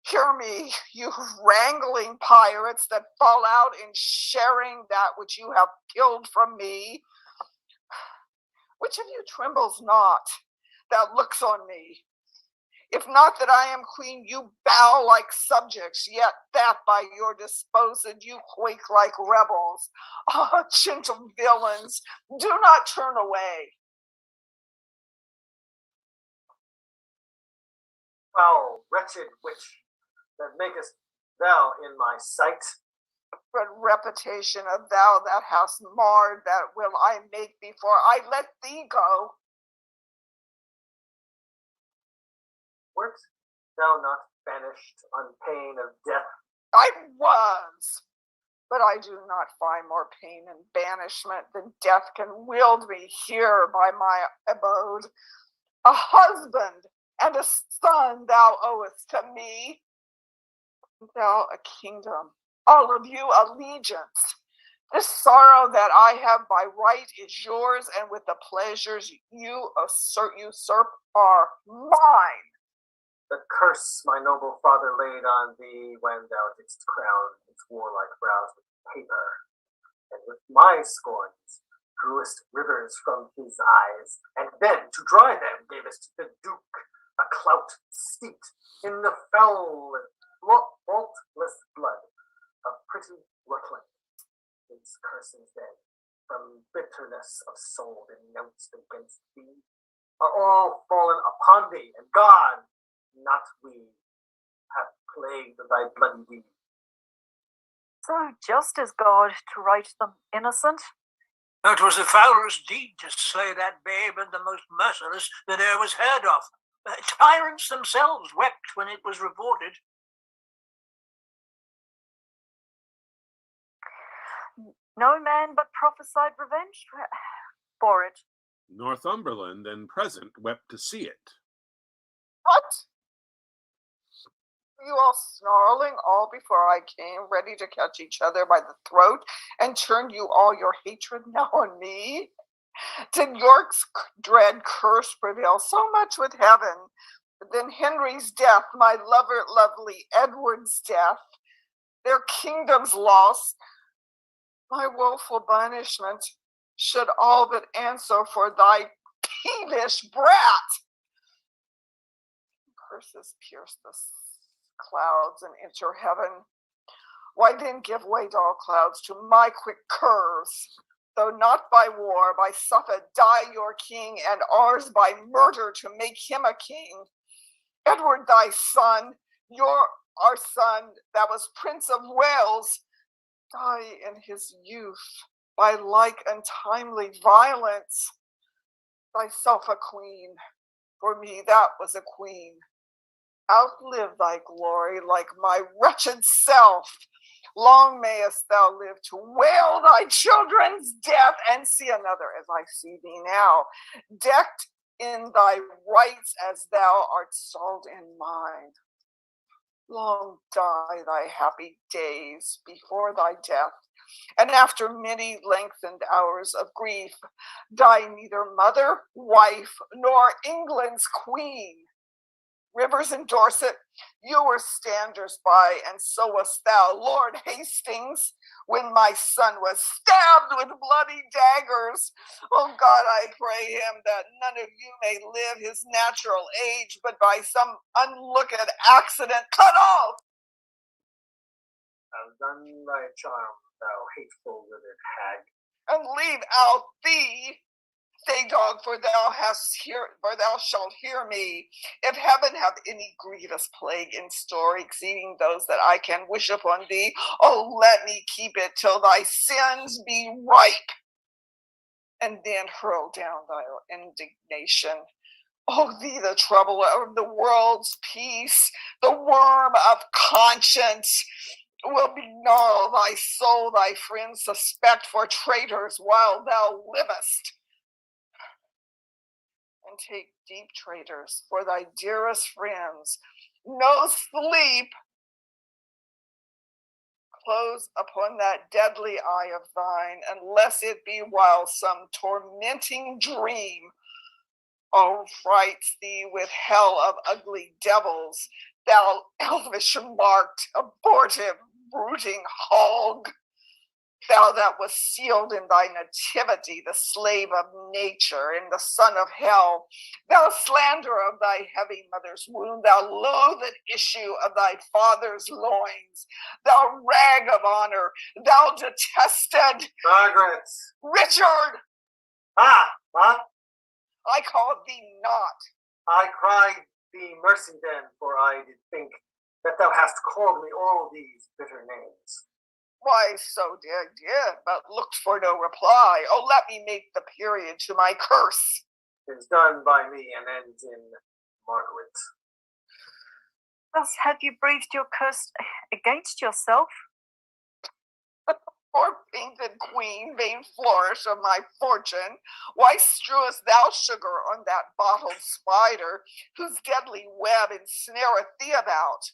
Hear me, you wrangling pirates that fall out in sharing that which you have killed from me. Which of you trembles not, that looks on me? If not that I am queen, you bow like subjects, yet that by your disposed you quake like rebels. Ah, gentle villains, do not turn away.
Foul, wretched witch, that makest thou in my sight.
But reputation of thou that hast marred, that will I make before I let thee go.
Wert thou not banished on pain of death?
I was, but I do not find more pain and banishment than death can wield me here by my abode. A husband and a son thou owest to me, thou a kingdom, all of you allegiance. This sorrow that I have by right is yours, and with the pleasures you usurp are mine.
The curse my noble father laid on thee when thou didst crown his warlike brows with paper, and with my scorns drewest rivers from his eyes, and then to dry them gavest the Duke a clout steeped in the foul and faultless blood of pretty Rutland. His curses then, from bitterness of soul denounced against thee, are all fallen upon thee, and God, not we, have plagued thy bloody deed.
So just as God to write them innocent?
It was the foulest deed to slay that babe, and the most merciless that e'er was heard of. Tyrants themselves wept when it was reported.
No man but prophesied revenge for it.
Northumberland and present wept to see it.
What? You all snarling all before I came, ready to catch each other by the throat and turn you all your hatred now on me? Did York's dread curse prevail so much with heaven, then Henry's death, my lover lovely Edward's death, their kingdom's loss, my woeful banishment, should all but answer for thy peevish brat? Curses pierce the clouds and enter heaven. Why then give way, dull clouds, to my quick curves? Though not by war, by Suffolk die your king, and ours by murder to make him a king. Edward thy son, our son, that was Prince of Wales, die in his youth by like untimely violence. Thyself a queen, for me that was a queen. Outlive thy glory like my wretched self. Long mayest thou live to wail thy children's death, and see another as I see thee now, decked in thy rights as thou art stalled in mine. Long die thy happy days before thy death, and after many lengthened hours of grief, die neither mother, wife, nor England's queen. Rivers and Dorset, you were standers by, and so wast thou, Lord Hastings, when my son was stabbed with bloody daggers. Oh God, I pray him that none of you may live his natural age, but by some unlooked accident cut off.
Have done thy charm, thou hateful withered hag.
And leave out thee, say dog, for thou shalt hear me. If heaven have any grievous plague in store exceeding those that I can wish upon thee, oh, let me keep it till thy sins be ripe, and then hurl down thy indignation. Oh, thee the trouble of the world's peace, the worm of conscience, will begnarl thy soul, thy friends suspect for traitors while thou livest. And take deep traitors for thy dearest friends. No sleep. Close upon that deadly eye of thine, unless it be while some tormenting dream frights thee with hell of ugly devils, thou elvish-marked, abortive, brooding hog. Thou that was sealed in thy nativity, the slave of nature and the son of hell, thou slanderer of thy heavy mother's womb, thou loathed issue of thy father's loins, thou rag of honor, thou detested
Margaret!
Richard!
What?
I call thee not.
I cried thee mercy then, for I did think that thou hast called me all these bitter names.
Why, so did, but looked for no reply. Oh, let me make the period to my curse.
'Tis done by me and ends in Margaret.
Thus have you breathed your curse against yourself?
Poor painted queen, vain flourish of my fortune, why strewest thou sugar on that bottled spider, whose deadly web ensnareth thee about?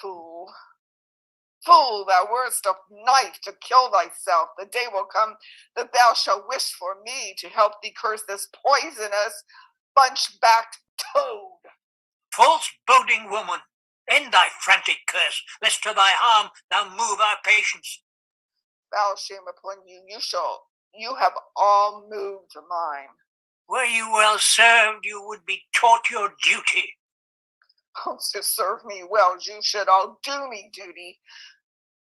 Fool, thou wouldst a knife to kill thyself. The day will come that thou shalt wish for me to help thee curse this poisonous, bunch-backed toad.
False boding woman, end thy frantic curse, lest to thy harm thou move our patience.
Foul shame upon you, you shall You have all moved mine.
Were you well served, you would be taught your duty.
Oh, to serve me well, you should all do me duty.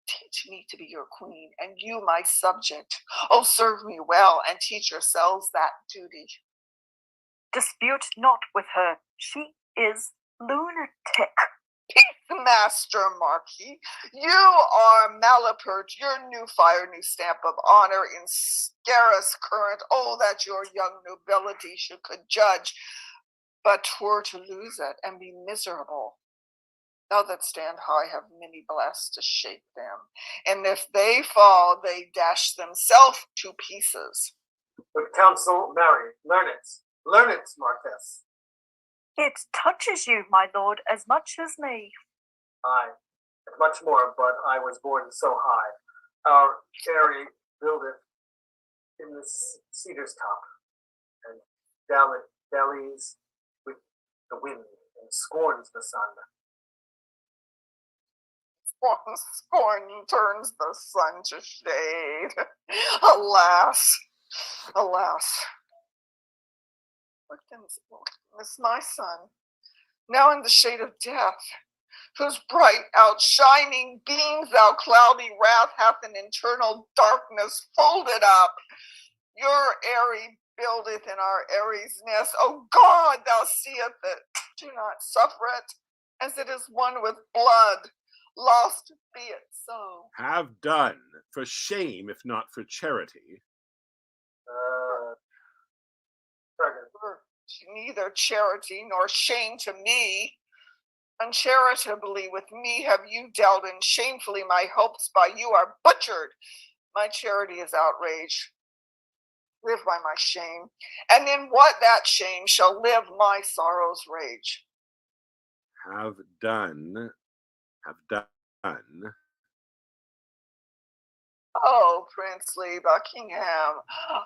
Teach me to be your queen, and you my subject. Oh, serve me well, and teach yourselves that duty.
Dispute not with her. She is lunatic.
Peace, Master Marquis. You are malapert, your new fire, new stamp of honor in scarce current. Oh, that your young nobility could judge, but 'twere to lose it and be miserable. Thou that stand high have many blessed to shape them, and if they fall, they dash themselves to pieces.
Good counsel, Mary, learn it, Marquess.
It touches you, my lord, as much as me.
Aye, and much more, but I was born so high. Our Airy buildeth in the cedar's top, and dallies with the wind, and scorns the sun.
Scorn turns the sun to shade. Alas, alas. Look, this my son, now in the shade of death, whose bright outshining beams thou cloudy wrath hath in internal darkness folded up. Your airy buildeth in our Aries nest. O God, thou seest it. Do not suffer it, as it is one with blood. Lost be it so.
Have done, for shame, if not for charity.
Neither charity nor shame to me. Uncharitably with me have you dealt, and shamefully my hopes by you are butchered. My charity is outraged. Live by my shame, and in what that shame shall live my sorrow's rage.
Have done.
Oh, princely Buckingham,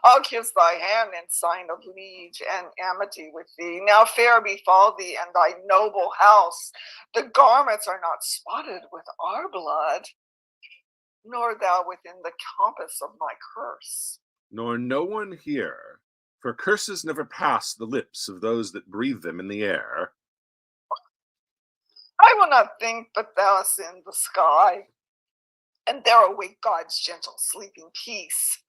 I'll kiss thy hand in sign of liege and amity with thee. Now fair befall thee and thy noble house. The garments are not spotted with our blood, nor thou within the compass of my curse.
Nor no one here, for curses never pass the lips of those that breathe them in the air.
I will not think but thou ascend the sky, and there await God's gentle sleeping peace.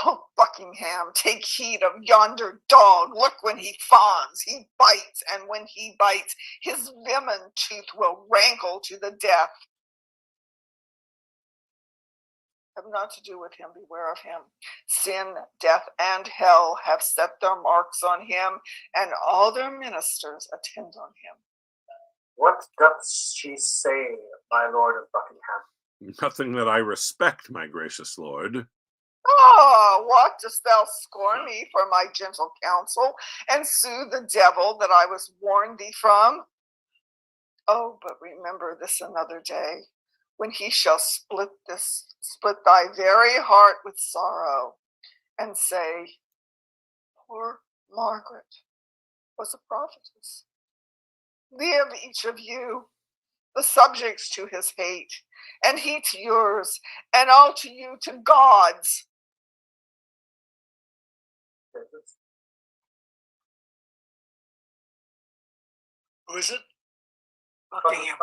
Oh, Buckingham, take heed of yonder dog. Look, when he fawns, he bites, and when he bites, his venom tooth will rankle to the death. Have not to do with him, beware of him. Sin, death, and hell have set their marks on him, and all their ministers attend on him.
What doth she say, my lord of Buckingham?
Nothing that I respect, my gracious lord.
Ah, what, dost thou scorn me for my gentle counsel, and sue the devil that I was warned thee from? Oh, but remember this another day, when he shall split thy very heart with sorrow, and say, poor Margaret was a prophetess. Live each of you, the subjects to his hate, and he to yours, and all to you to God's.
Who is it?
Buckingham.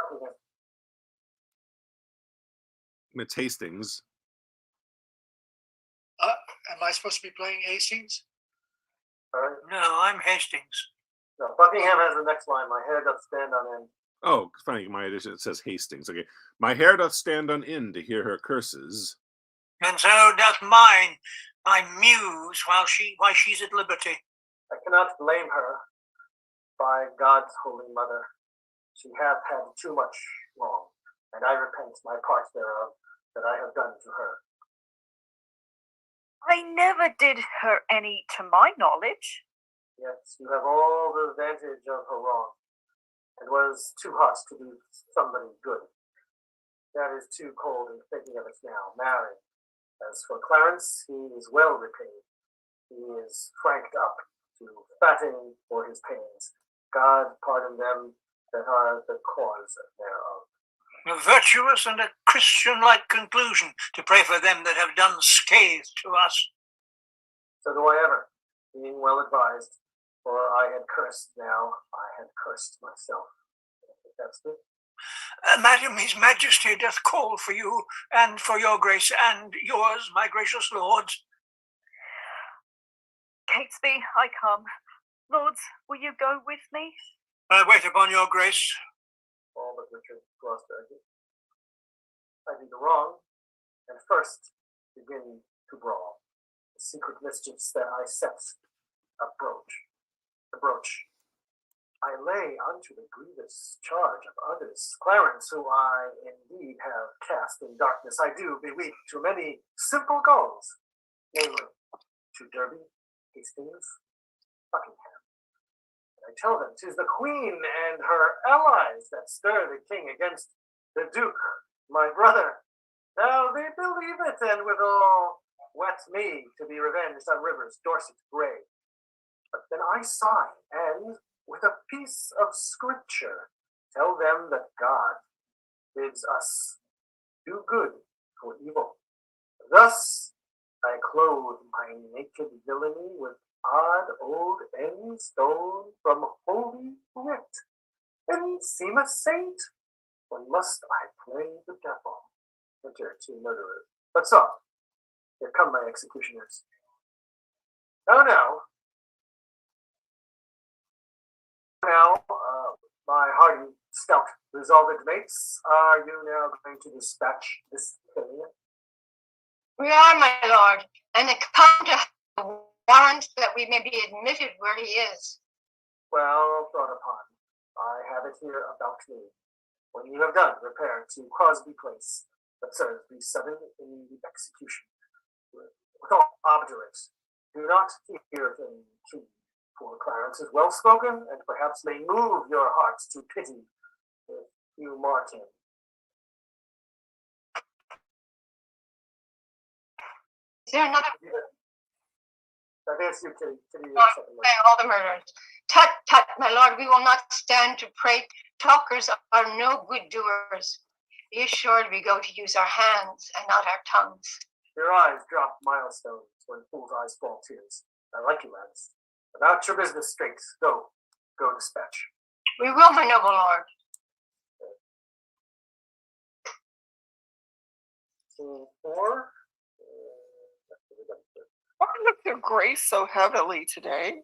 It's Hastings.
Am I supposed to be playing Hastings?
No, I'm Hastings.
No, Buckingham has the next line. My hair doth stand on end.
Oh, funny, my edition, it says Hastings. Okay. My hair doth stand on end to hear her curses.
And so doth mine. I muse while she's at liberty.
I cannot blame her, by God's holy mother. She hath had too much wrong, and I repent my part thereof that I have done to her.
I never did her any to my knowledge.
Yes, you have all the advantage of her wrong. It was too hot to do somebody good. That is too cold in thinking of it now. Marry. As for Clarence, he is well repaid. He is franked up to fatten for his pains. God pardon them that are the cause thereof.
A virtuous and a Christian-like conclusion to pray for them that have done scathe to us.
So do I ever, being well advised, for I had cursed now, I had cursed myself. I think that's good.
Madam, his majesty doth call for you, and for your grace, and yours, my gracious lords.
Catesby, I come. Lords, will you go with me?
I wait upon your grace.
All but Richard Gloucester. I do the wrong, and first begin to brawl. The secret mischiefs that I set the brooch. I lay unto the grievous charge of others, Clarence, who I indeed have cast in darkness. I do beweep to many simple goals, namely, to Derby, Hastings, Buckingham. And I tell them 'tis the Queen and her allies that stir the king against the Duke, my brother. Now they believe it, and withal wet me to be revenged on rivers Dorset grey. But then I sigh, and with a piece of scripture tell them that God bids us do good for evil. Thus I clothe my naked villainy with odd old ends stolen from holy writ, and seem a saint when must I play the devil. Enter two murderers. But so, here come my executioners. Now, my hardy, stout, resolved mates, are you now going to dispatch this villain?
We are, my lord, and it come to have a warrant that we may be admitted where he is.
Well thought upon. I have it here about me. When you have done, repair to Crosby Place, but serve be sudden in the execution. With all obdurate, do not hear him too. For Clarence is well spoken, and perhaps may move your hearts to pity if you mark him.
Is there another?
That is you, Kitty.
All the murderers. Tut, tut, my lord, we will not stand to prate. Talkers are no good doers. Be assured we go to use our hands and not our tongues.
Your eyes drop milestones when fools' eyes fall tears. I like you, lads. About your business straight. Go dispatch.
We will, my noble lord.
Scene 4.
Why look your grace so heavily today?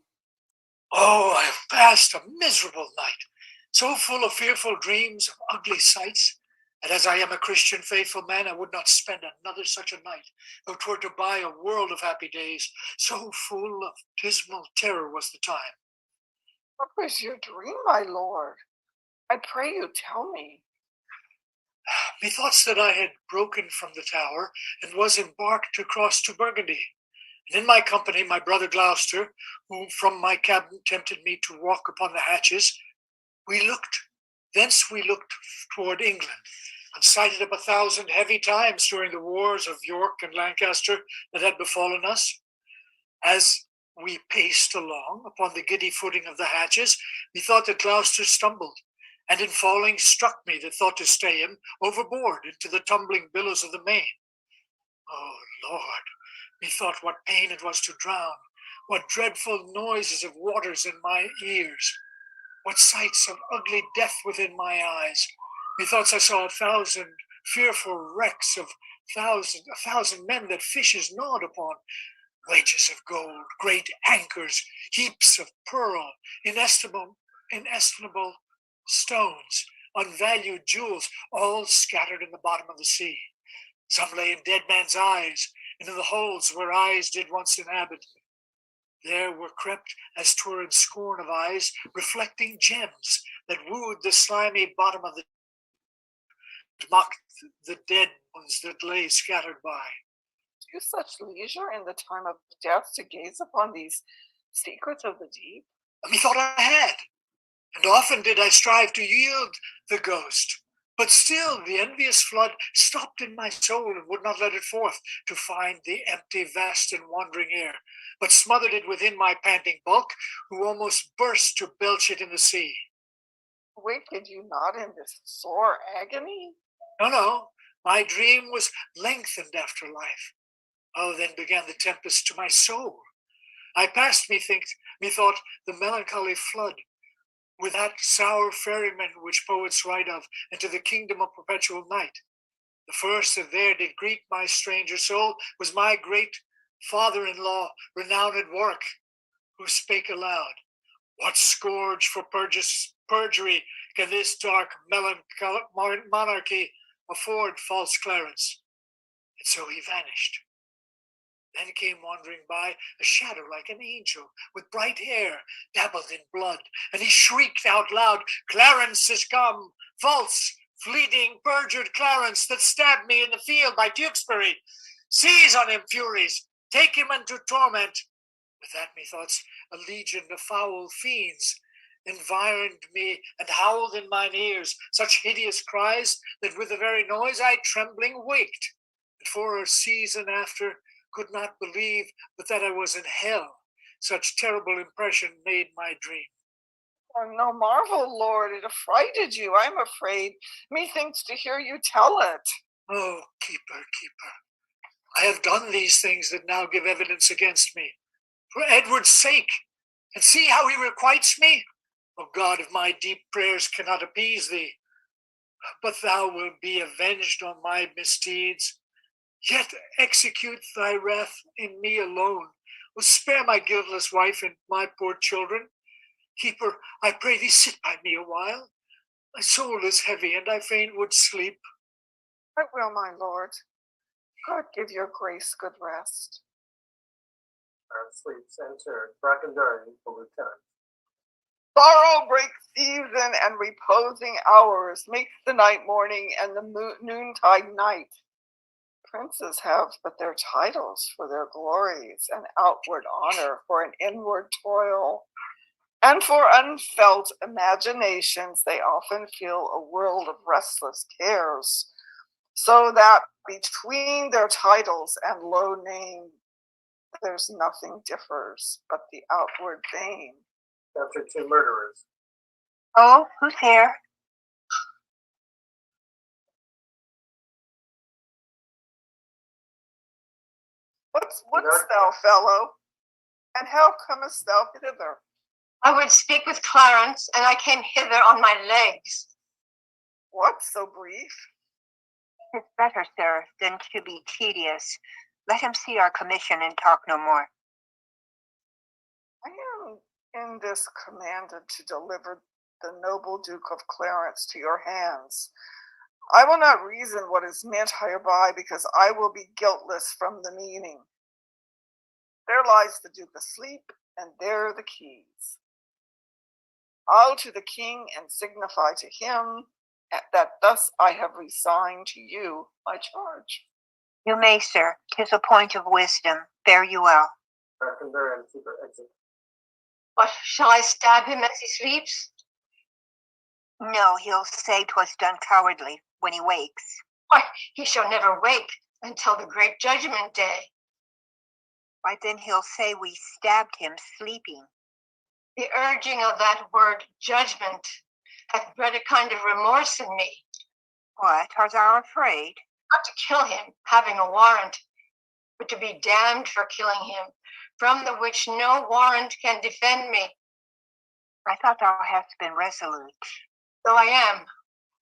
Oh, I have passed a miserable night, so full of fearful dreams, of ugly sights, that as I am a Christian faithful man, I would not spend another such a night, though 'twere to buy a world of happy days. So full of dismal terror was the time.
What was your dream, my lord? I pray you tell me.
Methoughts that I had broken from the tower, and was embarked to cross to Burgundy. And in my company, my brother Gloucester, who from my cabin tempted me to walk upon the hatches, thence we looked toward England, and sighted up 1,000 heavy times during the wars of York and Lancaster that had befallen us. As we paced along upon the giddy footing of the hatches, methought that Gloucester stumbled, and in falling struck me that thought to stay him overboard into the tumbling billows of the main. Oh, Lord, methought what pain it was to drown, what dreadful noises of waters in my ears, what sights of ugly death within my eyes. Methought I saw 1,000 fearful wrecks of a thousand men that fishes gnawed upon, wedges of gold, great anchors, heaps of pearl, inestimable stones, unvalued jewels, all scattered in the bottom of the sea. Some lay in dead men's eyes, and in the holes where eyes did once inhabit. There were crept, as 'twere in scorn of eyes, reflecting gems that wooed the slimy bottom of the mocked the dead ones that lay scattered by.
You such leisure in the time of death to gaze upon these secrets of the deep?
Methought I had, and often did I strive to yield the ghost. But still the envious flood stopped in my soul and would not let it forth to find the empty, vast, and wandering air, but smothered it within my panting bulk, who almost burst to belch it in the sea.
Wakened you not in this sore agony?
No, my dream was lengthened after life. Oh, then began the tempest to my soul. I passed, methought, the melancholy flood, with that sour ferryman which poets write of, into the kingdom of perpetual night. The first that there did greet my stranger soul was my great father-in-law, renowned Warwick, who spake aloud, "What scourge for perjury can this dark monarchy afford false Clarence?" And so he vanished. Then came wandering by a shadow like an angel, with bright hair dabbled in blood, and he shrieked out loud, "Clarence is come, false, fleeting, perjured Clarence, that stabbed me in the field by Tewkesbury. Seize on him, furies, take him into torment." With that, methoughts, a legion of foul fiends environed me and howled in mine ears such hideous cries that with the very noise I trembling waked, and for a season after could not believe but that I was in hell. Such terrible impression made my dream.
Oh, no marvel, Lord, it affrighted you. I am afraid, methinks, to hear you tell it.
Oh, keeper, I have done these things that now give evidence against me, for Edward's sake, and see how he requites me. O God, if my deep prayers cannot appease thee, but thou wilt be avenged on my misdeeds, yet execute thy wrath in me alone. O spare my guiltless wife and my poor children. Keeper, I pray thee sit by me a while. My soul is heavy, and I fain would sleep.
I will, my lord. God give your grace good rest.
Sleeps enter Brackenbury, the lieutenant.
Sorrow breaks season, and reposing hours makes the night morning and the noontide night. Princes have but their titles for their glories, and outward honor for an inward toil. And for unfelt imaginations, they often feel a world of restless cares, so that between their titles and low name, there's nothing differs but the outward fame.
After 2 murderers.
Oh, who's here?
What's thou, fellow? And how comest thou hither?
I would speak with Clarence, and I came hither on my legs.
What, so brief?
It's better, sir, than to be tedious. Let him see our commission and talk no more.
I am in this commanded to deliver the noble Duke of Clarence to your hands. I will not reason what is meant hereby, because I will be guiltless from the meaning. There lies the Duke asleep, and there the keys. I'll to the king and signify to him that thus I have resigned to you my charge.
You may, sir. 'Tis a point of wisdom. Fare you well.
Brackenbury and keeper exit.
What, shall I stab him as he sleeps?
No, he'll say 'twas done cowardly when he wakes.
Why, he shall never wake until the great judgment day.
Why, then he'll say we stabbed him sleeping.
The urging of that word judgment hath bred a kind of remorse in me.
What, art thou afraid?
Not to kill him, having a warrant, but to be damned for killing him, from the which no warrant can defend me.
I thought thou hadst been resolute.
Though I am,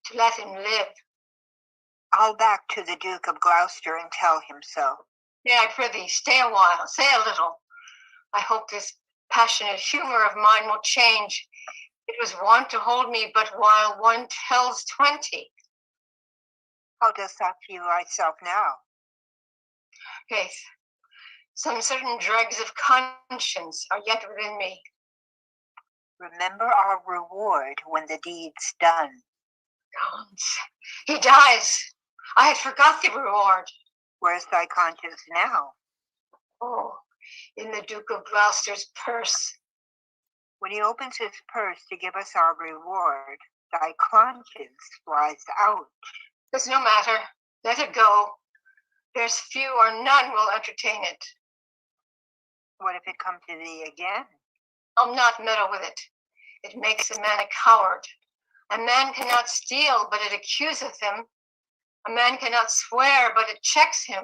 to let him live.
I'll back to the Duke of Gloucester and tell him so.
Nay, I prithee, stay a while, say a little. I hope this passionate humor of mine will change. It was wont to hold me but while one tells 20.
How dost thou feel thyself now?
Faith, some certain dregs of conscience are yet within me.
Remember our reward when the deed's done.
Gods, he dies. I had forgot the reward.
Where's thy conscience now?
Oh, in the Duke of Gloucester's purse.
When he opens his purse to give us our reward, thy conscience flies out.
It's no matter. Let it go. There's few or none will entertain it.
What if it come to thee again?
I'll not meddle with it. It makes a man a coward. A man cannot steal, but it accuseth him. A man cannot swear, but it checks him.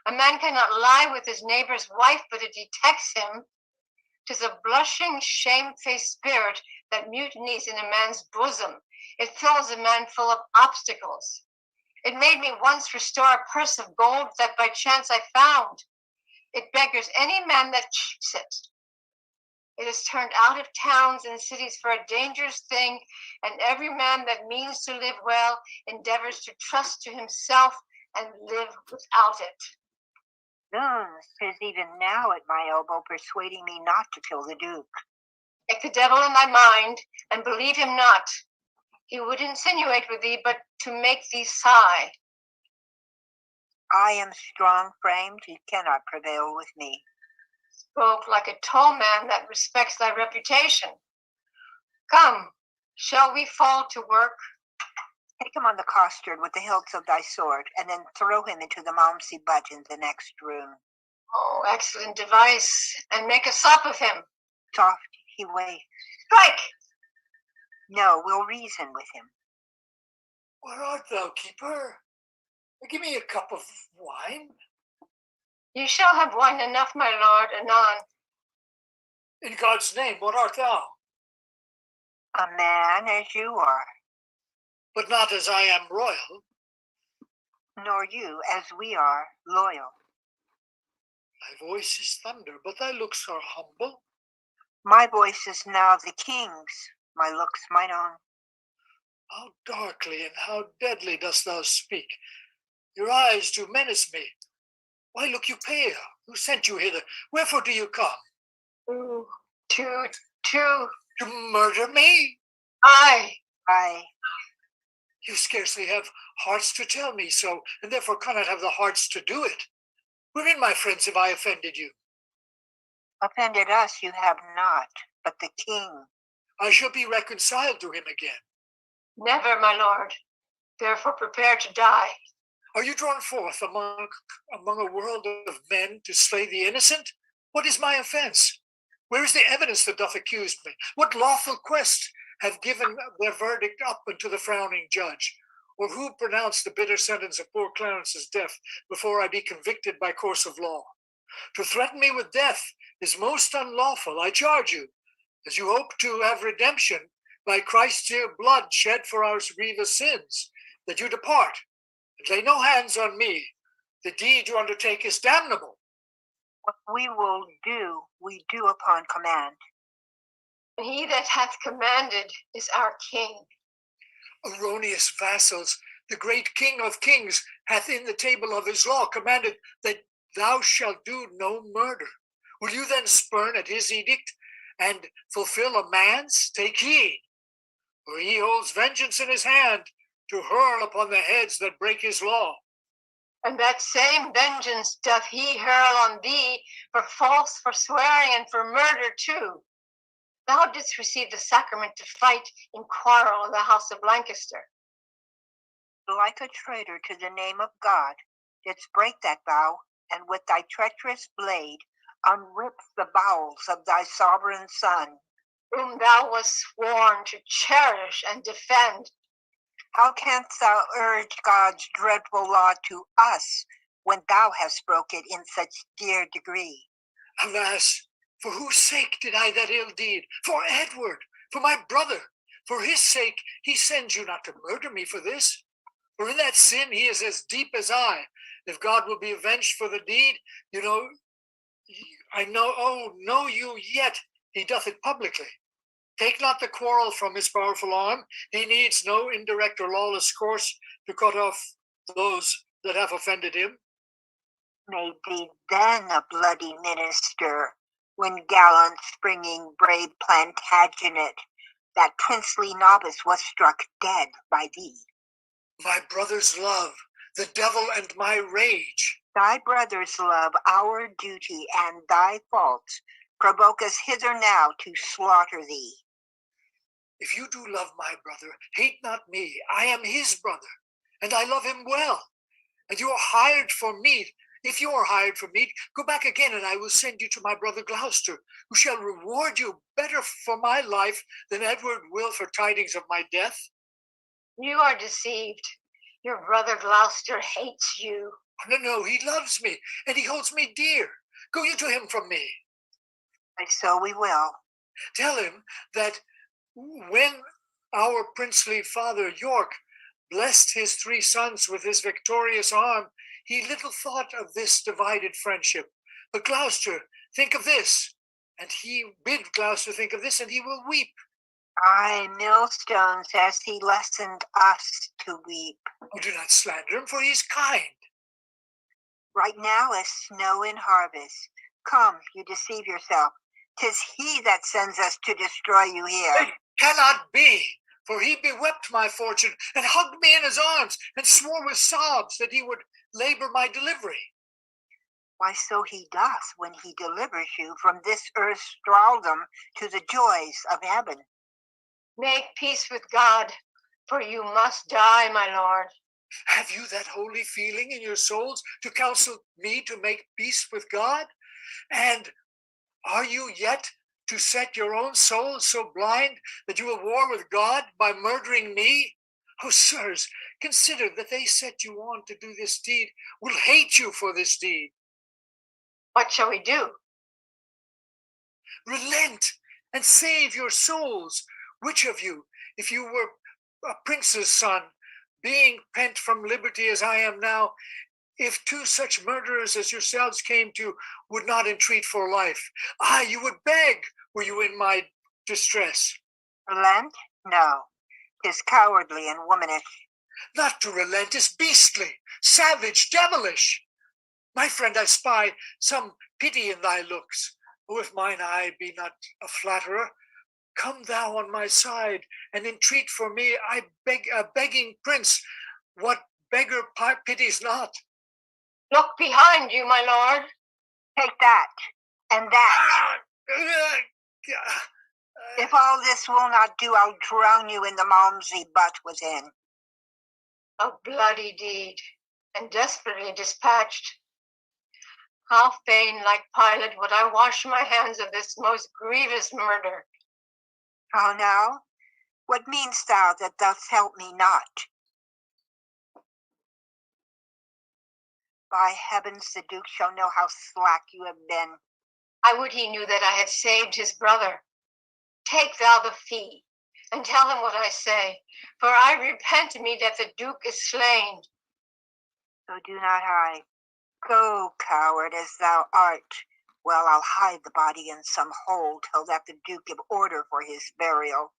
A man cannot lie with his neighbor's wife, but it detects him. 'Tis a blushing, shamefaced spirit that mutinies in a man's bosom. It fills a man full of obstacles. It made me once restore a purse of gold that by chance I found. It beggars any man that keeps it. It is turned out of towns and cities for a dangerous thing, and every man that means to live well endeavors to trust to himself and live without it.
Tis even now at my elbow, persuading me not to kill the Duke.
Take the devil in thy mind, and believe him not. He would insinuate with thee, but to make thee sigh.
I am strong-framed, he cannot prevail with me.
Spoke like a tall man that respects thy reputation. Come, shall we fall to work?
Take him on the costard with the hilts of thy sword, and then throw him into the Malmsey butt in the next room.
Oh, excellent device, and make a sop of him.
Soft he wakes.
Strike!
No, we'll reason with him.
Where art thou, keeper? Give me a cup of wine.
You shall have wine enough, my lord, anon.
In God's name, what art thou?
A man as you are,
But not as I am royal.
nor you as we are loyal.
Thy voice is thunder, but thy looks are humble.
My voice is now the king's, my looks mine own.
How darkly and how deadly dost thou speak. Your eyes do menace me. Why look you pale? Who sent you hither? Wherefore do you come? To murder me?
I.
You scarcely have hearts to tell me so, and therefore cannot have the hearts to do it. Wherein, my friends, have I offended you?
Offended us you have not, but the king.
I shall be reconciled to him again.
Never, my lord. Therefore prepare to die.
Are you drawn forth among a world of men to slay the innocent? What is my offense? Where is the evidence that doth accuse me? What lawful quest have given their verdict up unto the frowning judge? Or who pronounced the bitter sentence of poor Clarence's death before I be convicted by course of law? To threaten me with death is most unlawful, I charge you, as you hope to have redemption by Christ's dear blood shed for our grievous sins, that you depart and lay no hands on me. The deed you undertake is damnable.
What we will do, we do upon command.
He that hath commanded is our king.
Erroneous vassals, the great King of kings hath in the table of his law commanded that thou shalt do no murder. Will you then spurn at his edict and fulfill a man's? Take heed, for he holds vengeance in his hand to hurl upon the heads that break his law.
And that same vengeance doth he hurl on thee for false forswearing and for murder too. Thou didst receive the sacrament to fight in quarrel in the house of Lancaster.
Like a traitor to the name of God, didst break that vow, and with thy treacherous blade unrips the bowels of thy sovereign son,
whom thou wast sworn to cherish and defend.
How canst thou urge God's dreadful law to us when thou hast broke it in such dear degree?
Alas, for whose sake did I that ill deed? For Edward, for my brother. For his sake he sends you not to murder me for this. For in that sin he is as deep as I. If God will be avenged for the deed, know you yet he doth it publicly. Take not the quarrel from his powerful arm. He needs no indirect or lawless course to cut off those that have offended him.
Made thee then a bloody minister, when gallant springing brave Plantagenet, that princely novice, was struck dead by thee.
My brother's love, the devil and my rage.
Thy brother's love, our duty, and thy faults provoke us hither now to slaughter thee.
If you do love my brother, hate not me. I am his brother, and I love him well. And you are hired for meat. If you are hired for meat, go back again, and I will send you to my brother Gloucester, who shall reward you better for my life than Edward will for tidings of my death.
You are deceived. Your brother Gloucester hates you.
No, he loves me, and he holds me dear. Go you to him from me.
And so we will.
Tell him that when our princely father York blessed his 3 sons with his victorious arm, he little thought of this divided friendship. But Gloucester, think of this. And he bid Gloucester think of this, and he will weep.
Aye, millstones as he lessoned us to weep.
Oh, do not slander him, for he is kind.
Right now as snow in harvest. Come, you deceive yourself. 'Tis he that sends us to destroy you here.
It cannot be, for he bewept my fortune and hugged me in his arms and swore with sobs that he would labor my delivery.
Why, so he doth when he delivers you from this earth's thraldom to the joys of heaven.
Make peace with God, for you must die, my lord.
Have you that holy feeling in your souls to counsel me to make peace with God? And are you yet to set your own souls so blind that you will war with God by murdering me? Oh, sirs, consider that they set you on to do this deed will hate you for this deed.
What shall we do?
Relent and save your souls. Which of you, if you were a prince's son, being pent from liberty as I am now, if 2 such murderers as yourselves came to, would not entreat for life? Aye, you would beg, were you in my distress.
Relent? No, 'tis cowardly and womanish.
Not to relent is beastly, savage, devilish. My friend, I spy some pity in thy looks. Oh, if mine eye be not a flatterer, come thou on my side and entreat for me. I beg a begging prince. What beggar pities not?
Look behind you, my lord.
Take that and that. If all this will not do, I'll drown you in the Malmsey butt within.
A bloody deed, and desperately dispatched. How fain, like Pilate, would I wash my hands of this most grievous murder.
How now? What meanst thou that thus help me not? By heavens, the Duke shall know how slack you have been.
I would he knew that I had saved his brother. Take thou the fee, and tell him what I say, for I repent me that the Duke is slain.
So do not I. Go, coward, as thou art. Well, I'll hide the body in some hole till that the Duke give order for his burial.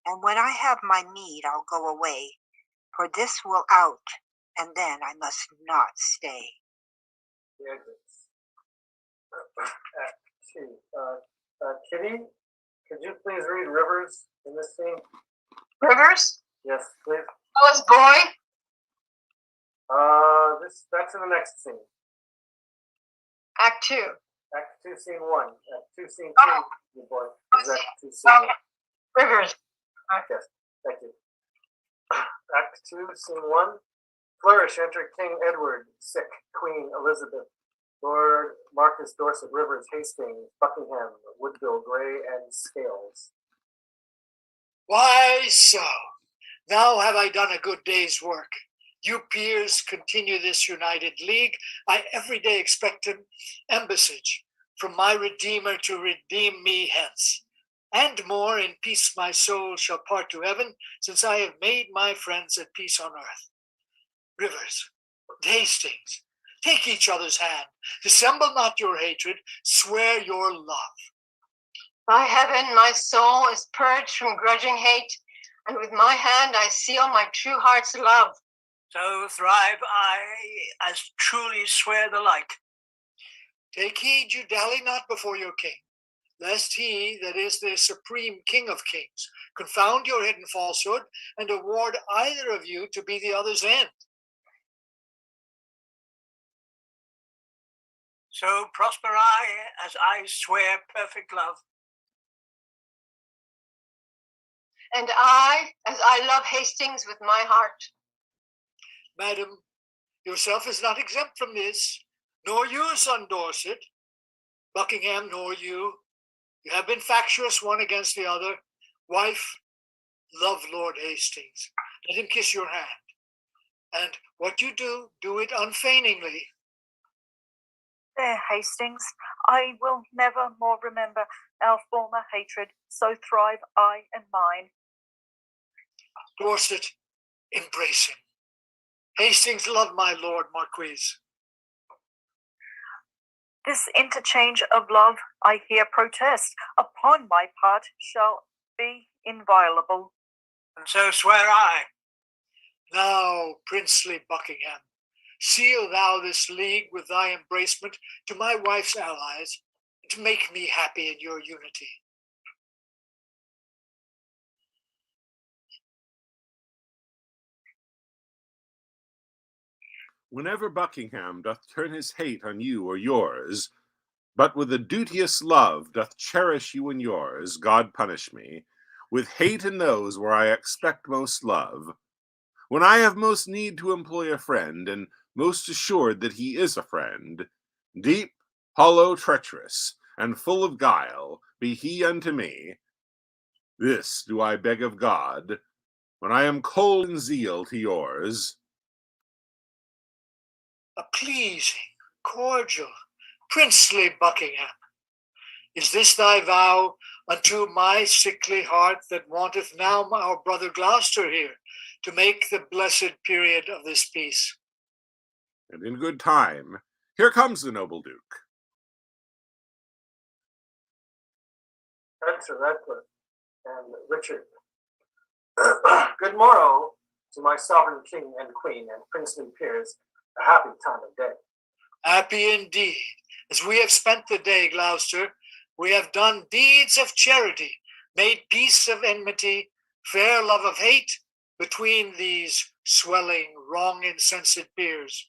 And when I have my meed, I'll go away. For this will out, and then I must not stay.
The exits. Kitty, could you please read Rivers in this scene?
Rivers?
Yes, please.
Alice boy?
That's in the next scene.
Act 2.
Act 2, scene 1. Act 2, scene 2.
Oh.
You boy. Is Act 2, scene 1?
Rivers.
Yes, thank you. Act 2, scene 1. Flourish, enter King Edward, sick, Queen Elizabeth, Lord Marcus Dorset, Rivers, Hastings, Buckingham, Woodville, Grey, and Scales.
Why so? Now have I done a good day's work. You peers continue this united league. I every day expect an embassage from my Redeemer to redeem me hence. And more, in peace my soul shall part to heaven, since I have made my friends at peace on earth. Rivers, Hastings, take each other's hand. Dissemble not your hatred, swear your love.
By heaven, my soul is purged from grudging hate, and with my hand I seal my true heart's love.
So thrive I, as truly swear the like.
Take heed you dally not before your king, lest he that is the supreme king of kings confound your hidden falsehood and award either of you to be the other's end.
So prosper I, as I swear perfect love.
And I, as I love Hastings with my heart.
Madam, yourself is not exempt from this, nor you, son Dorset, Buckingham, nor you. You have been factious one against the other. Wife, love Lord Hastings. Let him kiss your hand. And what you do, do it unfeigningly.
There, Hastings, I will never more remember our former hatred, so thrive I and mine.
Dorset, embrace him. Hastings, love my lord Marquis.
This interchange of love, I here protest, upon my part shall be inviolable.
And so swear I.
Now, princely Buckingham, seal thou this league with thy embracement to my wife's allies, to make me happy in your unity.
Whenever Buckingham doth turn his hate on you or yours, but with a duteous love doth cherish you and yours, God punish me, with hate in those where I expect most love, when I have most need to employ a friend, and most assured that he is a friend, deep, hollow, treacherous, and full of guile be he unto me. This do I beg of God, when I am cold in zeal to yours.
A pleasing, cordial, princely Buckingham, is this thy vow unto my sickly heart that wanteth now our brother Gloucester here, to make the blessed period of this peace?
And in good time, here comes the noble Duke.
Enter Redcliffe and Richard. Good morrow to my sovereign king and queen and princely peers. A happy time of day.
Happy indeed. As we have spent the day, Gloucester, we have done deeds of charity, made peace of enmity, fair love of hate, between these swelling, wrong insensate peers.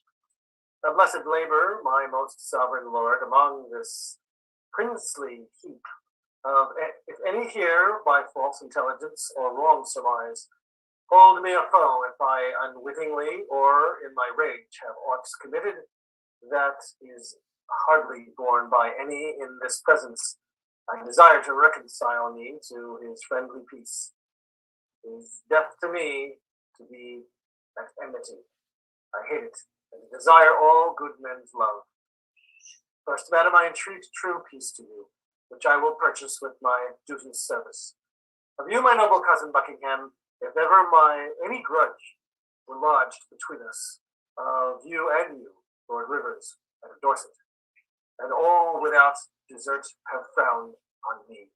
A blessed labor, my most sovereign lord, among this princely heap of, if any here by false intelligence or wrong surmise, hold me a foe if I unwittingly or in my rage have aught committed that is hardly borne by any in this presence. I desire to reconcile me to his friendly peace. It is death to me to be at enmity. I hate it, and desire all good men's love. First, madam, I entreat true peace to you, which I will purchase with my duteous service. Of you, my noble cousin Buckingham, if ever any grudge were lodged between us, of you and you, Lord Rivers and of Dorset, and all without desert have frowned on me.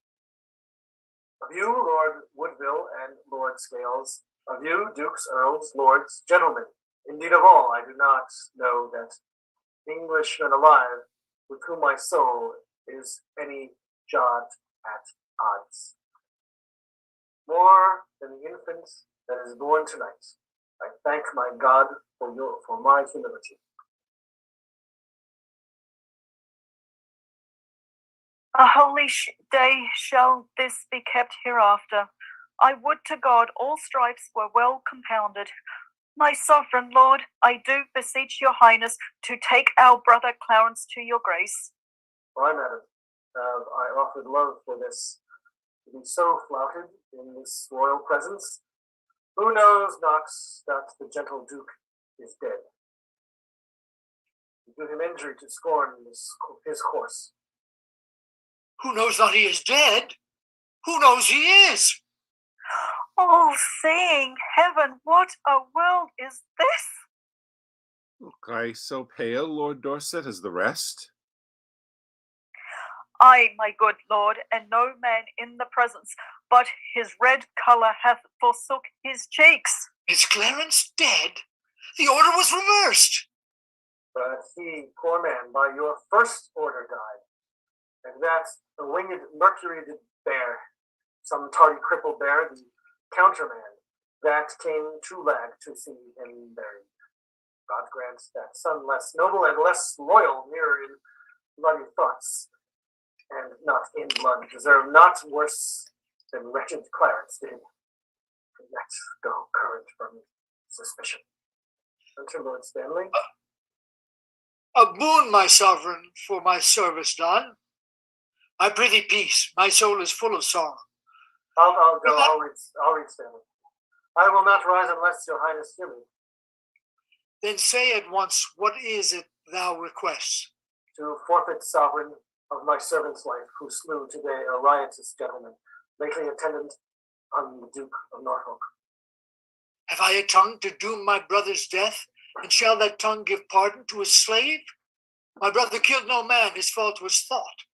Of you, Lord Woodville and Lord Scales, of you, dukes, earls, lords, gentlemen, indeed of all, I do not know that Englishman alive with whom my soul is any jot at odds. More than the infant that is born tonight, I thank my God for my humility.
A holy day shall this be kept hereafter. I would to God all strifes were well compounded. My sovereign lord, I do beseech your highness to take our brother Clarence to your grace.
Why, madam, have I offered love for this, to be so flouted in this royal presence? Who knows not that the gentle Duke is dead? You do him injury to scorn his course.
Who knows not he is dead? Who knows he is?
Oh, seeing heaven, what a world is this?
Look I so pale, Lord Dorset, as the rest?
Ay, my good lord, and no man in the presence, but his red colour hath forsook his cheeks.
Is Clarence dead? The order was reversed.
But he, poor man, by your first order died, and that the winged Mercury did bear, some tardy cripple bear, the counterman, that came too lag to see him buried. God grant that son less noble and less loyal, nearer in bloody thoughts, and not in blood, deserve not worse than wretched Clarence did. Let go current from suspicion. Enter Lord Stanley.
A boon, my sovereign, for my service done. I prithee peace, my soul is full of sorrow.
I'll go, I'll read Stanley. I will not rise unless your highness hear me.
Then say at once, what is it thou requests?
To forfeit sovereign of my servant's wife, who slew today a riotous gentleman, lately attendant on the Duke of Norfolk.
Have I a tongue to doom my brother's death? And shall that tongue give pardon to a slave? My brother killed no man, his fault was thought,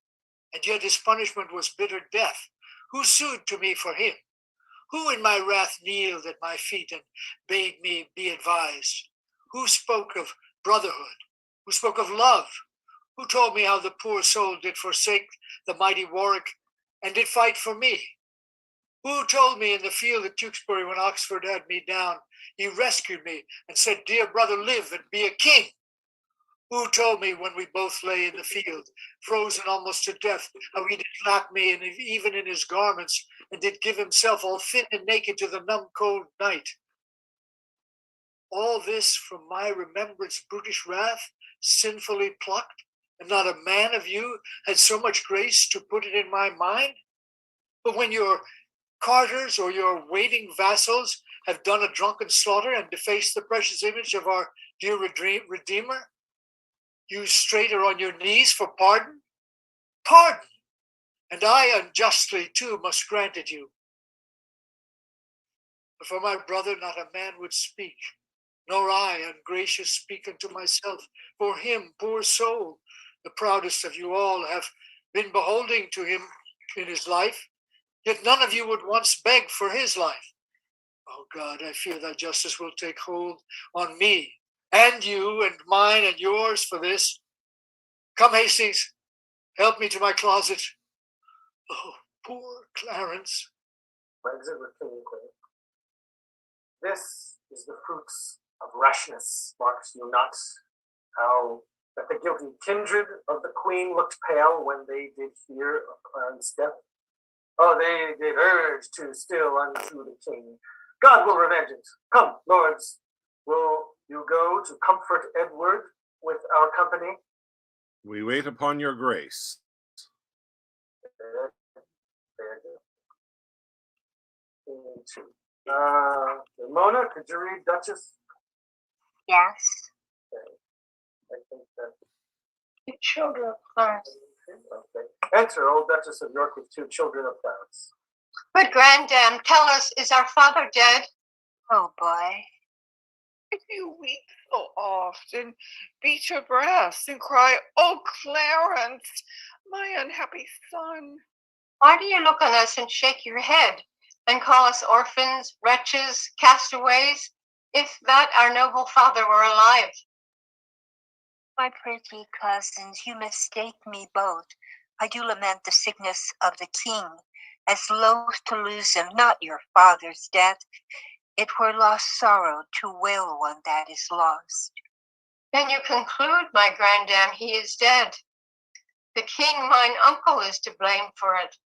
and yet his punishment was bitter death. Who sued to me for him? Who in my wrath kneeled at my feet and bade me be advised? Who spoke of brotherhood? Who spoke of love? Who told me how the poor soul did forsake the mighty Warwick and did fight for me? Who told me in the field at Tewkesbury when Oxford had me down, he rescued me and said, "Dear brother, live and be a king"? Who told me when we both lay in the field, frozen almost to death, how he did lap me and even in his garments, and did give himself all thin and naked to the numb cold night? All this from my remembrance brutish wrath, sinfully plucked, and not a man of you had so much grace to put it in my mind? But when your carters or your waiting vassals have done a drunken slaughter and defaced the precious image of our dear Redeemer, you straight are on your knees for pardon? Pardon! And I unjustly too must grant it you. But for my brother not a man would speak, nor I ungracious speak unto myself. For him, poor soul, the proudest of you all, have been beholding to him in his life, yet none of you would once beg for his life. Oh God, I fear thy justice will take hold on me, and you, and mine, and yours for this. Come, Hastings, help me to my closet. Oh, poor Clarence.
Exit with King and Queen. This is the fruits of rashness, marks you not? How that the guilty kindred of the Queen looked pale when they did hear of Clarence's death. Oh, they did urge to still unto the King. God will revenge it. Come, lords, will you go to comfort Edward with our company?
We wait upon your grace.
Mona, could you read Duchess?
Yes.
I think that.
The children of Clarence.
Okay. Enter, old Duchess of York with 2 children of Clarence.
Good grandam, tell us, is our father dead?
Oh boy.
You weep so often, beat your breast, and cry, "Oh, Clarence, my unhappy son."
Why do you look on us and shake your head, and call us orphans, wretches, castaways, if that our noble father were alive?
My pretty cousins, you mistake me both. I do lament the sickness of the king, as loath to lose him, not your father's death. It were lost sorrow to wail one that is lost.
Then you conclude, my grandam, he is dead. The king, mine uncle, is to blame for it.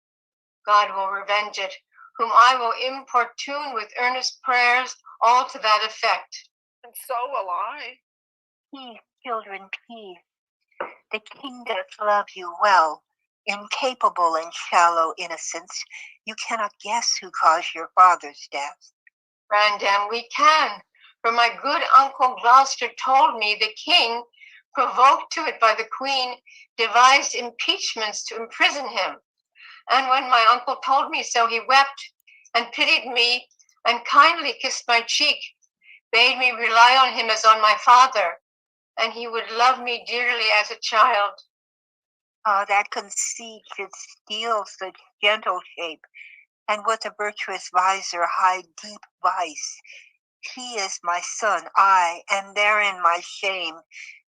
God will revenge it, whom I will importune with earnest prayers, all to that effect.
And so will I.
Peace, children, peace. The king doth love you well. Incapable and shallow innocence, you cannot guess who caused your father's death.
Grandam, we can, for my good uncle Gloucester told me the king, provoked to it by the queen, devised impeachments to imprison him. And when my uncle told me so, he wept and pitied me and kindly kissed my cheek, bade me rely on him as on my father, and he would love me dearly as a child.
Oh, that conceit should steal such gentle shape, and with a virtuous visor hide deep vice. He is my son, I, and therein my shame,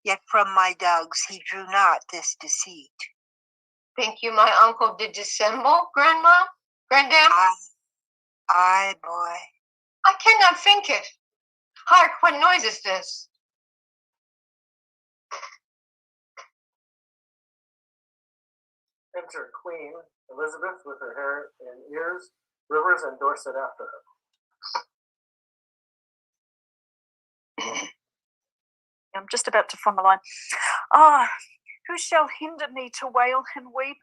yet from my dogs he drew not this deceit.
Think you my uncle did dissemble, grandma? Grandam?
Aye, boy.
I cannot think it. Hark, what noise is this?
Enter Queen Elizabeth with her hair in ears, Rivers and Dorset after her.
I'm just about to form a line. Ah, who shall hinder me to wail and weep,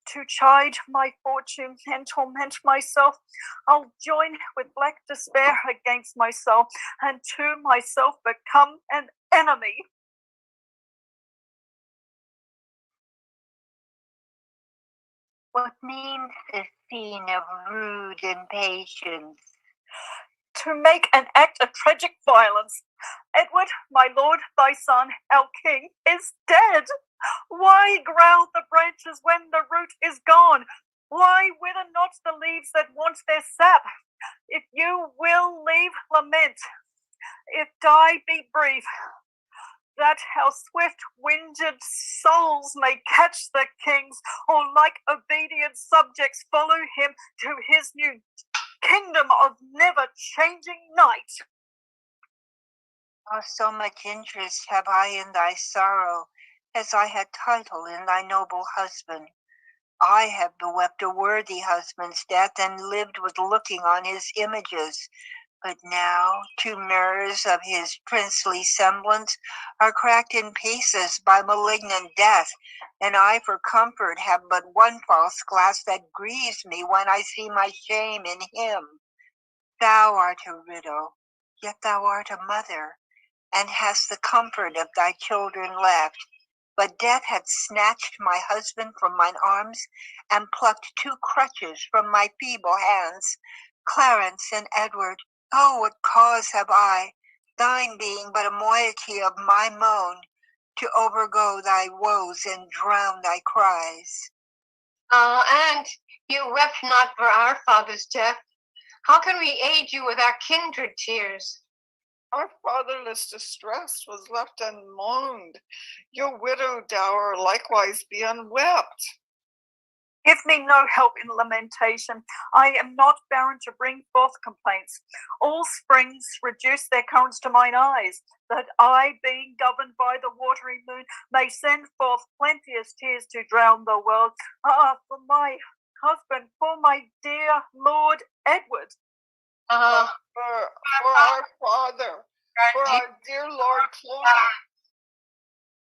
to chide my fortune and torment myself? I'll join with black despair against my soul, and to myself become an enemy.
What means this scene of rude impatience?
To make an act of tragic violence. Edward, my lord, thy son, our king, is dead. Why growl the branches when the root is gone? Why wither not the leaves that want their sap? If you will leave, lament. If die, be brief, that our swift-winged souls may catch the kings, or like obedient subjects follow him to his new kingdom of never-changing night.
Oh, so much interest have I in thy sorrow, as I had title in thy noble husband. I have bewept a worthy husband's death, and lived with looking on his images. But now 2 mirrors of his princely semblance are cracked in pieces by malignant death, and I for comfort have but one false glass that grieves me when I see my shame in him. Thou art a widow, yet thou art a mother, and hast the comfort of thy children left. But death had snatched my husband from mine arms, and plucked 2 crutches from my feeble hands. Clarence and Edward, oh, what cause have I, thine being but a moiety of my moan, to overgo thy woes and drown thy cries?
And you wept not for our father's death. How can we aid you with our kindred tears?
Our fatherless distress was left unmoaned. Your widow dower likewise be unwept.
Give me no help in lamentation. I am not bound to bring forth complaints. All springs reduce their currents to mine eyes, that I, being governed by the watery moon, may send forth plenteous tears to drown the world. Ah, for my husband, for my dear Lord Edward.
For our father, for our dear Lord Clarence.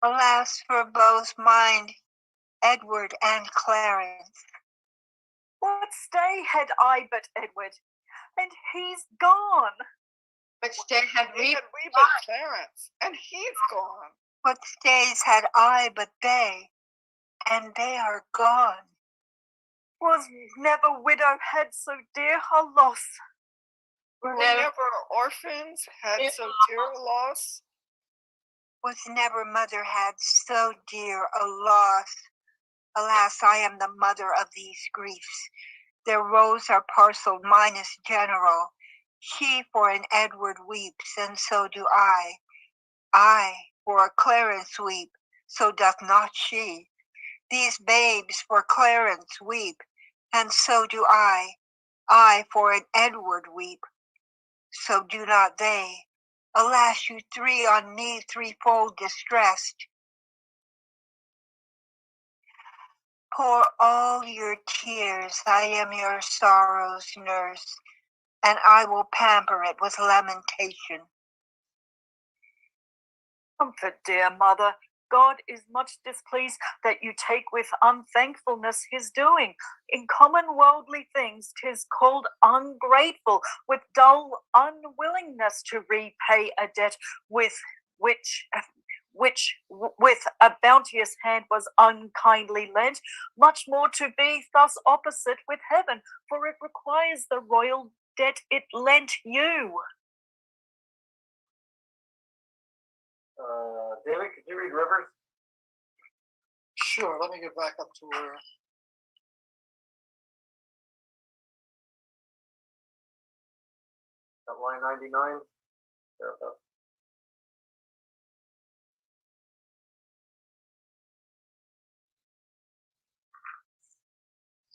Alas for both mine, Edward and Clarence.
What stay had I but Edward? And he's gone.
What stay had we
but Clarence? And he's gone.
What stays had I but they? And they are gone.
Was never widow had so dear a loss.
Were never orphans had so dear a loss.
Was never mother had so dear a loss. Alas, I am the mother of these griefs. Their woes are parcelled, mine is general. She for an Edward weeps, and so do I. I for a Clarence weep, so doth not she. These babes for Clarence weep, and so do I. I for an Edward weep, so do not they. Alas, you 3 on me 3-fold distressed. Pour all your tears, I am your sorrow's nurse, and I will pamper it with lamentation.
Comfort, dear mother. God is much displeased that you take with unthankfulness his doing. In common worldly things 'tis called ungrateful, with dull unwillingness to repay a debt with which with a bounteous hand was unkindly lent, much more to be thus opposite with heaven, for it requires the royal debt it lent you.
David, could you read Rivers?
Sure, let me get back up to where.
At line 99. Thereabouts.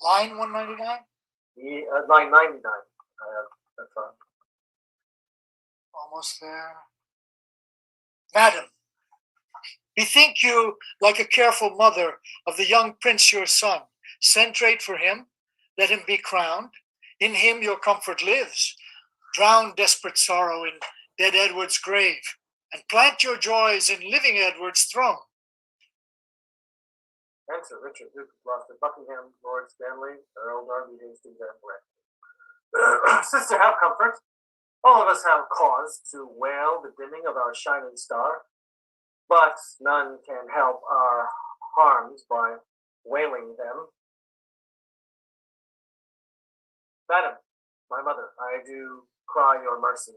Line 199?
Line 99. That's fine.
Almost there. Madam, bethink you, like a careful mother, of the young prince your son. Centrate for him, let him be crowned. In him your comfort lives. Drown desperate sorrow in dead Edward's grave, and plant your joys in living Edward's throne.
Answer: Richard, Duke of Gloucester, Buckingham, Lord Stanley, Earl Darby, Hastings, and Brett. Sister, have comfort. All of us have cause to wail the dimming of our shining star, but none can help our harms by wailing them. Madam, my mother, I do cry your mercy.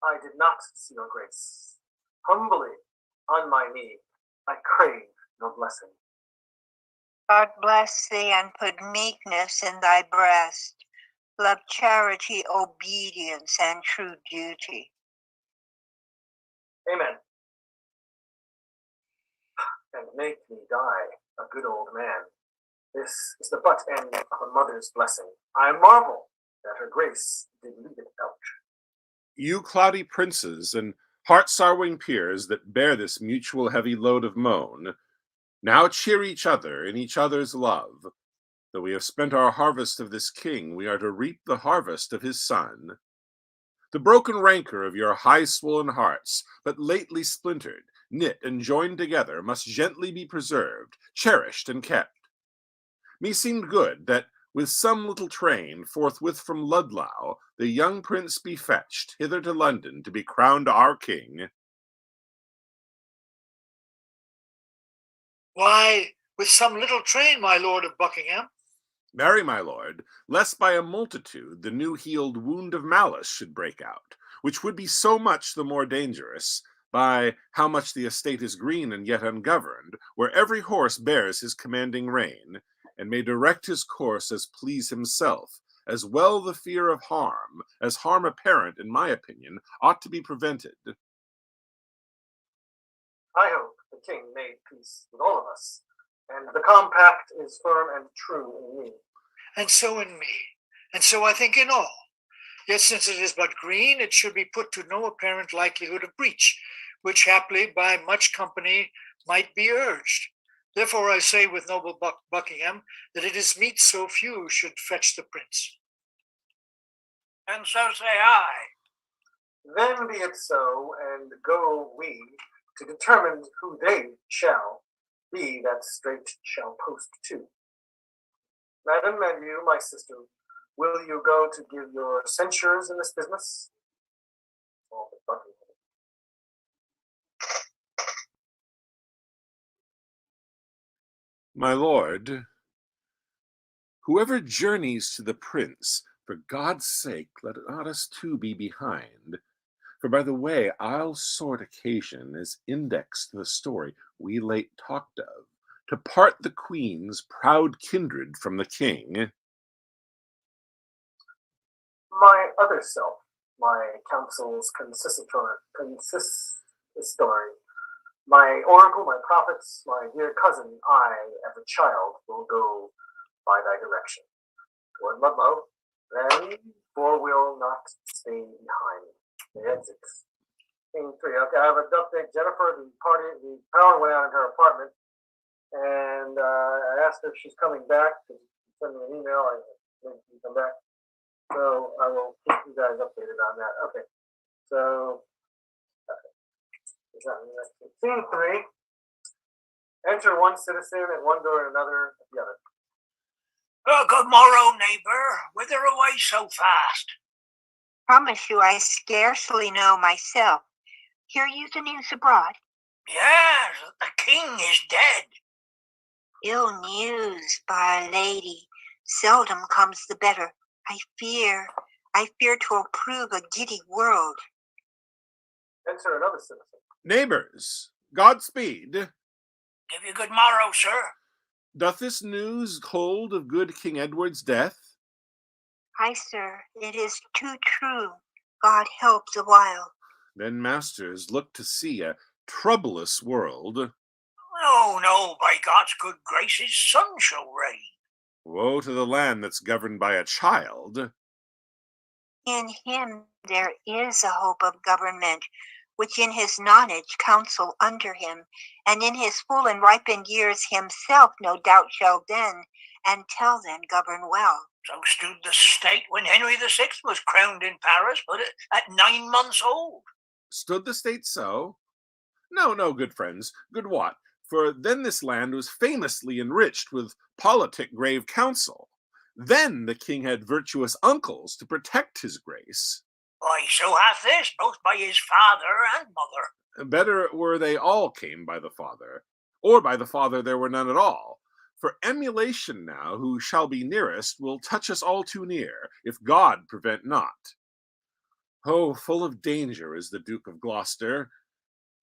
I did not see your grace. Humbly, on my knee, I crave your blessing.
God bless thee and put meekness in thy breast, love, charity, obedience, and true duty.
Amen. And make me die a good old man. This is the butt end of a mother's blessing. I marvel that her grace did leave it out.
You cloudy princes and heart-sorrowing peers that bear this mutual heavy load of moan, now cheer each other in each other's love. Though we have spent our harvest of this king, we are to reap the harvest of his son. The broken rancor of your high-swollen hearts, but lately splintered, knit and joined together, must gently be preserved, cherished and kept. Meseemed good that with some little train forthwith from Ludlow the young prince be fetched hither to London to be crowned our king.
Why, with some little train, my lord of Buckingham.
Marry, my lord, lest by a multitude the new-healed wound of malice should break out, which would be so much the more dangerous, by how much the estate is green and yet ungoverned, where every horse bears his commanding rein, and may direct his course as please himself, as well the fear of harm, as harm apparent, in my opinion, ought to be prevented.
I hope the king made peace with all of us, and the compact is firm and true in me.
And so in me, and so I think in all. Yet since it is but green, it should be put to no apparent likelihood of breach, which haply by much company might be urged. Therefore I say with noble Buckingham, that it is meet so few should fetch the prince.
And so say I.
Then be it so, and go we to determine who they shall be that straight shall post to. Madam, and you, my sister, will you go to give your censures in this business? Oh, Buckingham.
My lord, whoever journeys to the prince, for God's sake, let not us too be behind. For by the way, I'll sort occasion as index to the story we late talked of, to part the queen's proud kindred from the king.
My other self, my counsel's consistory, my oracle, my prophets, my dear cousin, I, as a child, will go by thy direction. Toward Ludlow, then, for will not stay behind. The exits. King 3. Okay, I have an update. Jennifer, the power went out in her apartment, and I asked her if she's coming back. She sent me an email. I think she can come back. So I will keep you guys updated on that. Okay. So, Scene 3. Enter one citizen and one door and another at the other.
Oh, good morrow, neighbor. Whither away so fast?
Promise you I scarcely know myself. Hear you the news abroad?
Yes, the king is dead.
Ill news, by lady, seldom comes the better. I fear to approve a giddy world.
Enter another citizen.
Neighbors, Godspeed.
Give you good morrow, sir.
Doth this news hold of good King Edward's death?
Aye, sir, it is too true. God help the while.
Then, masters, look to see a troublous world.
No, by God's good grace, his son shall reign.
Woe to the land that's governed by a child.
In him there is a hope of government, which in his nonage counsel under him, and in his full and ripened years himself no doubt shall then, and till then govern well.
So stood the state when Henry VI was crowned in Paris, but at 9 months old.
Stood the state so? No, good friends, good what? For then this land was famously enriched with politic grave counsel. Then the king had virtuous uncles to protect his grace.
Why, so hath this, both by his father and mother.
Better were they all came by the father, or by the father there were none at all. For emulation now, who shall be nearest, will touch us all too near, if God prevent not. Oh, full of danger is the Duke of Gloucester,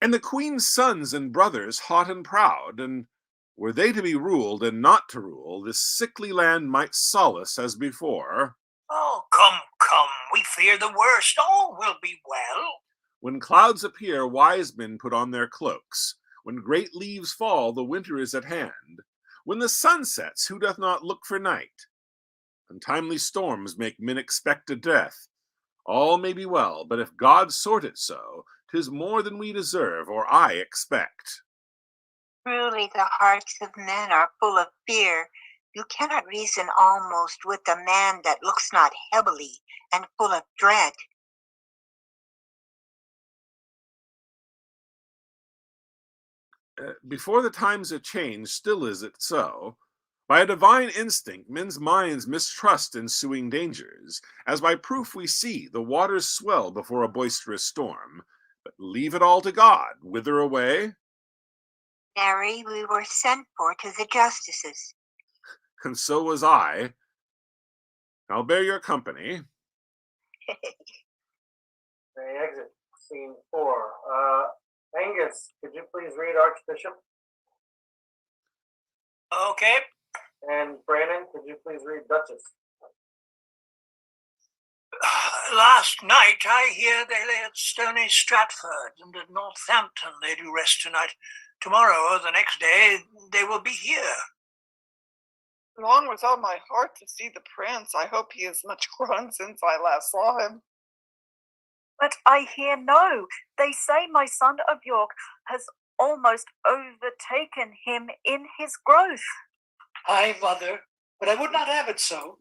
and the Queen's sons and brothers hot and proud, and were they to be ruled and not to rule, this sickly land might solace as before.
Oh, come, come, we fear the worst. All will be well.
When clouds appear, wise men put on their cloaks. When great leaves fall, the winter is at hand. When the sun sets, who doth not look for night? Untimely storms make men expect a death. All may be well, but if God sort it so, 'tis more than we deserve, or I expect.
Truly the hearts of men are full of fear. You cannot reason almost with a man that looks not heavily and full of dread.
Before the times are changed, still is it so. By a divine instinct, men's minds mistrust ensuing dangers, as by proof we see the waters swell before a boisterous storm. But leave it all to God. Whither away?
Mary, we were sent for to the justices.
And so was I. I'll bear your company.
They exit. Scene 4. Angus, could you please read Archbishop?
Okay.
And Brandon, could you please read Duchess?
Last night I hear they lay at Stony Stratford, and at Northampton they do rest tonight. Tomorrow or the next day they will be here.
Long with all my heart to see the prince. I hope he is much grown since I last saw him.
But I hear no. They say my son of York has almost overtaken him in his growth.
Aye, mother, but I would not have it so.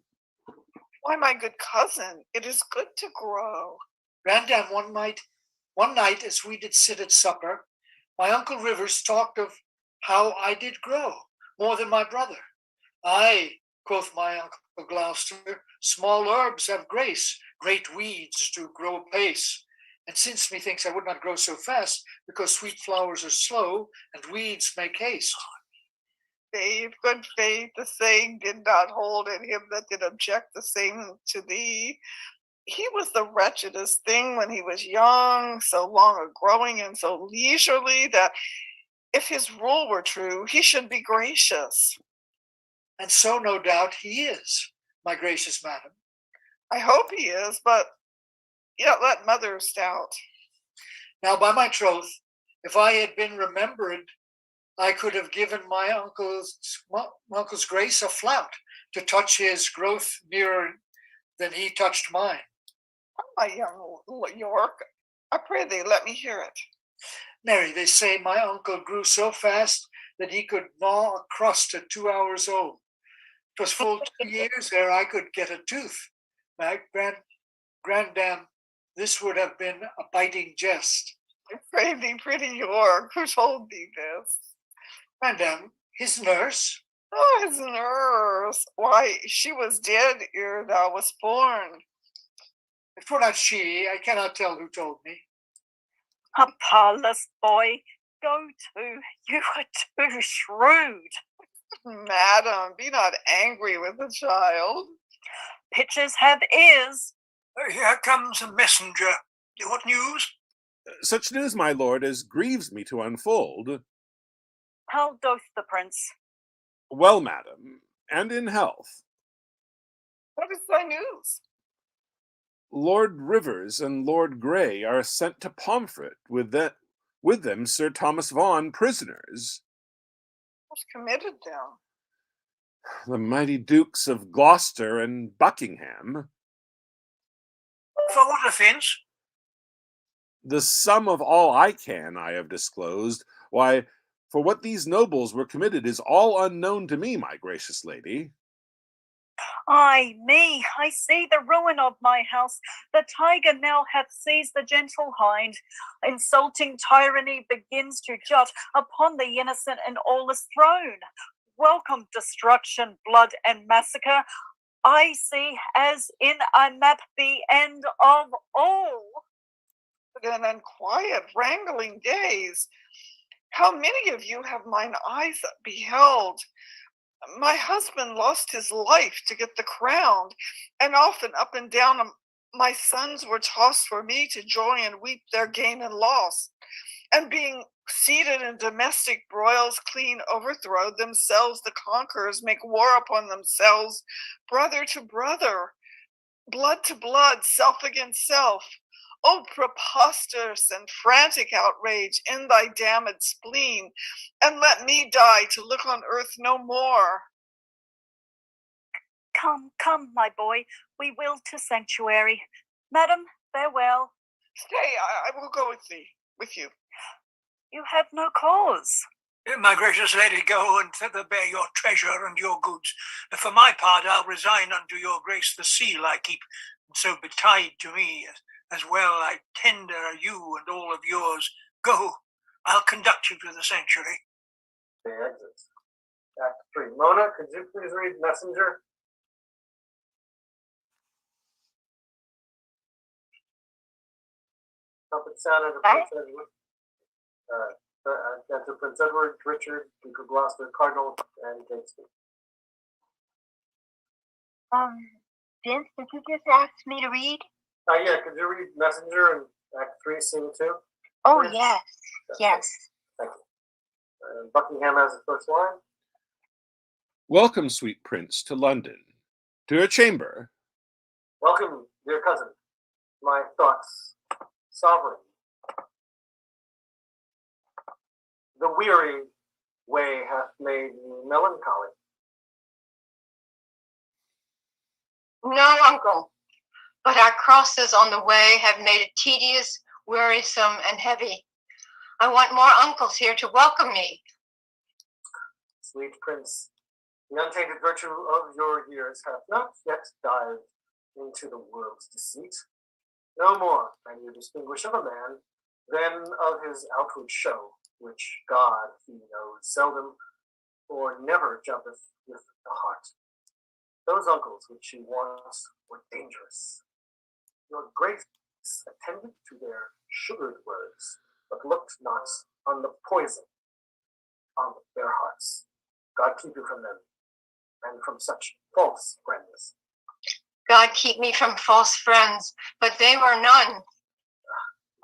Why, my good cousin, it is good to grow.
Grandam, one night as we did sit at supper, my uncle Rivers talked of how I did grow more than my brother. Aye, quoth my uncle Gloucester, small herbs have grace, great weeds do grow apace. And since methinks I would not grow so fast, because sweet flowers are slow and weeds make haste.
Faith, good faith, the saying did not hold, and him that did object the same to thee. He was the wretchedest thing when he was young, so long a growing and so leisurely that if his rule were true, he should be gracious.
And so no doubt he is, my gracious madam.
I hope he is, but yet let mother's doubt.
Now by my troth, if I had been remembered, I could have given my uncle's grace a flout to touch his growth nearer than he touched mine.
My young York, I pray thee let me hear it.
Mary, they say my uncle grew so fast that he could gnaw a crust at 2 hours old. 'Twas full 2 years ere I could get a tooth. My grandam, this would have been a biting jest.
I pray thee, pretty York, who told thee this?
Grandam, his nurse.
Oh, his nurse. Why, she was dead ere thou was born.
If 'twere not she, I cannot tell who told me.
A parlous boy, go to. You are too shrewd.
Madam, be not angry with the child.
Pitchers have ears.
Here comes a messenger. What news?
Such news, my lord, as grieves me to unfold.
How doth the prince?
Well, madam, and in health.
What is thy news?
Lord Rivers and Lord Grey are sent to Pomfret, with them Sir Thomas Vaughan prisoners.
What's committed them?
The mighty Dukes of Gloucester and Buckingham.
For what offence?
The sum of all I have disclosed. Why, for what these nobles were committed is all unknown to me, my gracious lady.
Ay me, I see the ruin of my house. The tiger now hath seized the gentle hind. Insulting tyranny begins to jut upon the innocent, and all is thrown. Welcome destruction, blood, and massacre. I see as in a map the end of all.
An unquiet, wrangling days. How many of you have mine eyes beheld? My husband lost his life to get the crown, and often up and down my sons were tossed for me to joy and weep their gain and loss. And being seated in domestic broils, clean overthrow themselves, the conquerors make war upon themselves, brother to brother, blood to blood, self against self. O preposterous and frantic outrage in thy damned spleen, and let me die to look on earth no more.
Come, come, my boy, we will to sanctuary. Madam, farewell.
Stay, I will go with you.
You have no cause.
My gracious lady, go and thither bear your treasure and your goods. For my part, I'll resign unto your grace the seal I keep, and so betide to me, as well I tender you and all of yours. Go, I'll conduct you to the sanctuary.
They exit. Act 3. Mona, could you please read Messenger? Trumpet sounded to Prince Edward. To Prince Edward, Richard, Duke of Gloucester, Cardinal, and Shakespeare.
Vince, did you just ask me to read?
Yeah, could you read Messenger and Act 3, Scene 2?
Oh,
Please?
yes, yes.
Thank you. Buckingham has the first line.
Welcome, sweet prince, to London. To your chamber.
Welcome, dear cousin. My thoughts, sovereign. The weary way hath made me melancholy.
No, uncle, but our crosses on the way have made it tedious, wearisome, and heavy. I want more uncles here to welcome me.
Sweet prince, the untainted virtue of your years hath not yet dived into the world's deceit. No more can you distinguish of a man than of his outward show, which God he knows seldom or never jumpeth with the heart. Those uncles which he wants were dangerous. Your grace attended to their sugared words, but looked not on the poison on their hearts. God keep you from them, and from such false friends.
God keep me from false friends, but they were none.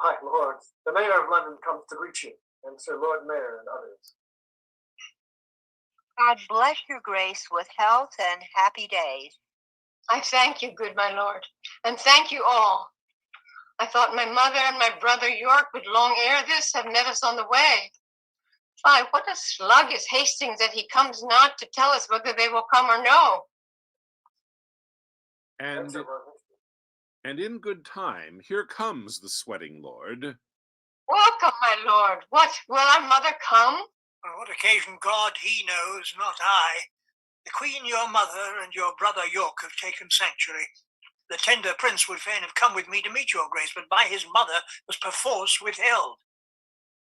My lord, the mayor of London comes to greet you, and Sir Lord Mayor and others.
God bless your grace with health and happy days.
I thank you, good my lord, and thank you all. I thought my mother and my brother York would long ere this have met us on the way. Why, what a slug is Hastings that he comes not to tell us whether they will come or no.
And in good time, here comes the sweating lord.
Welcome, my lord. What, will our mother come?
On what occasion God he knows, not I. The queen your mother and your brother York have taken sanctuary. The tender prince would fain have come with me to meet your grace, but by his mother was perforce withheld.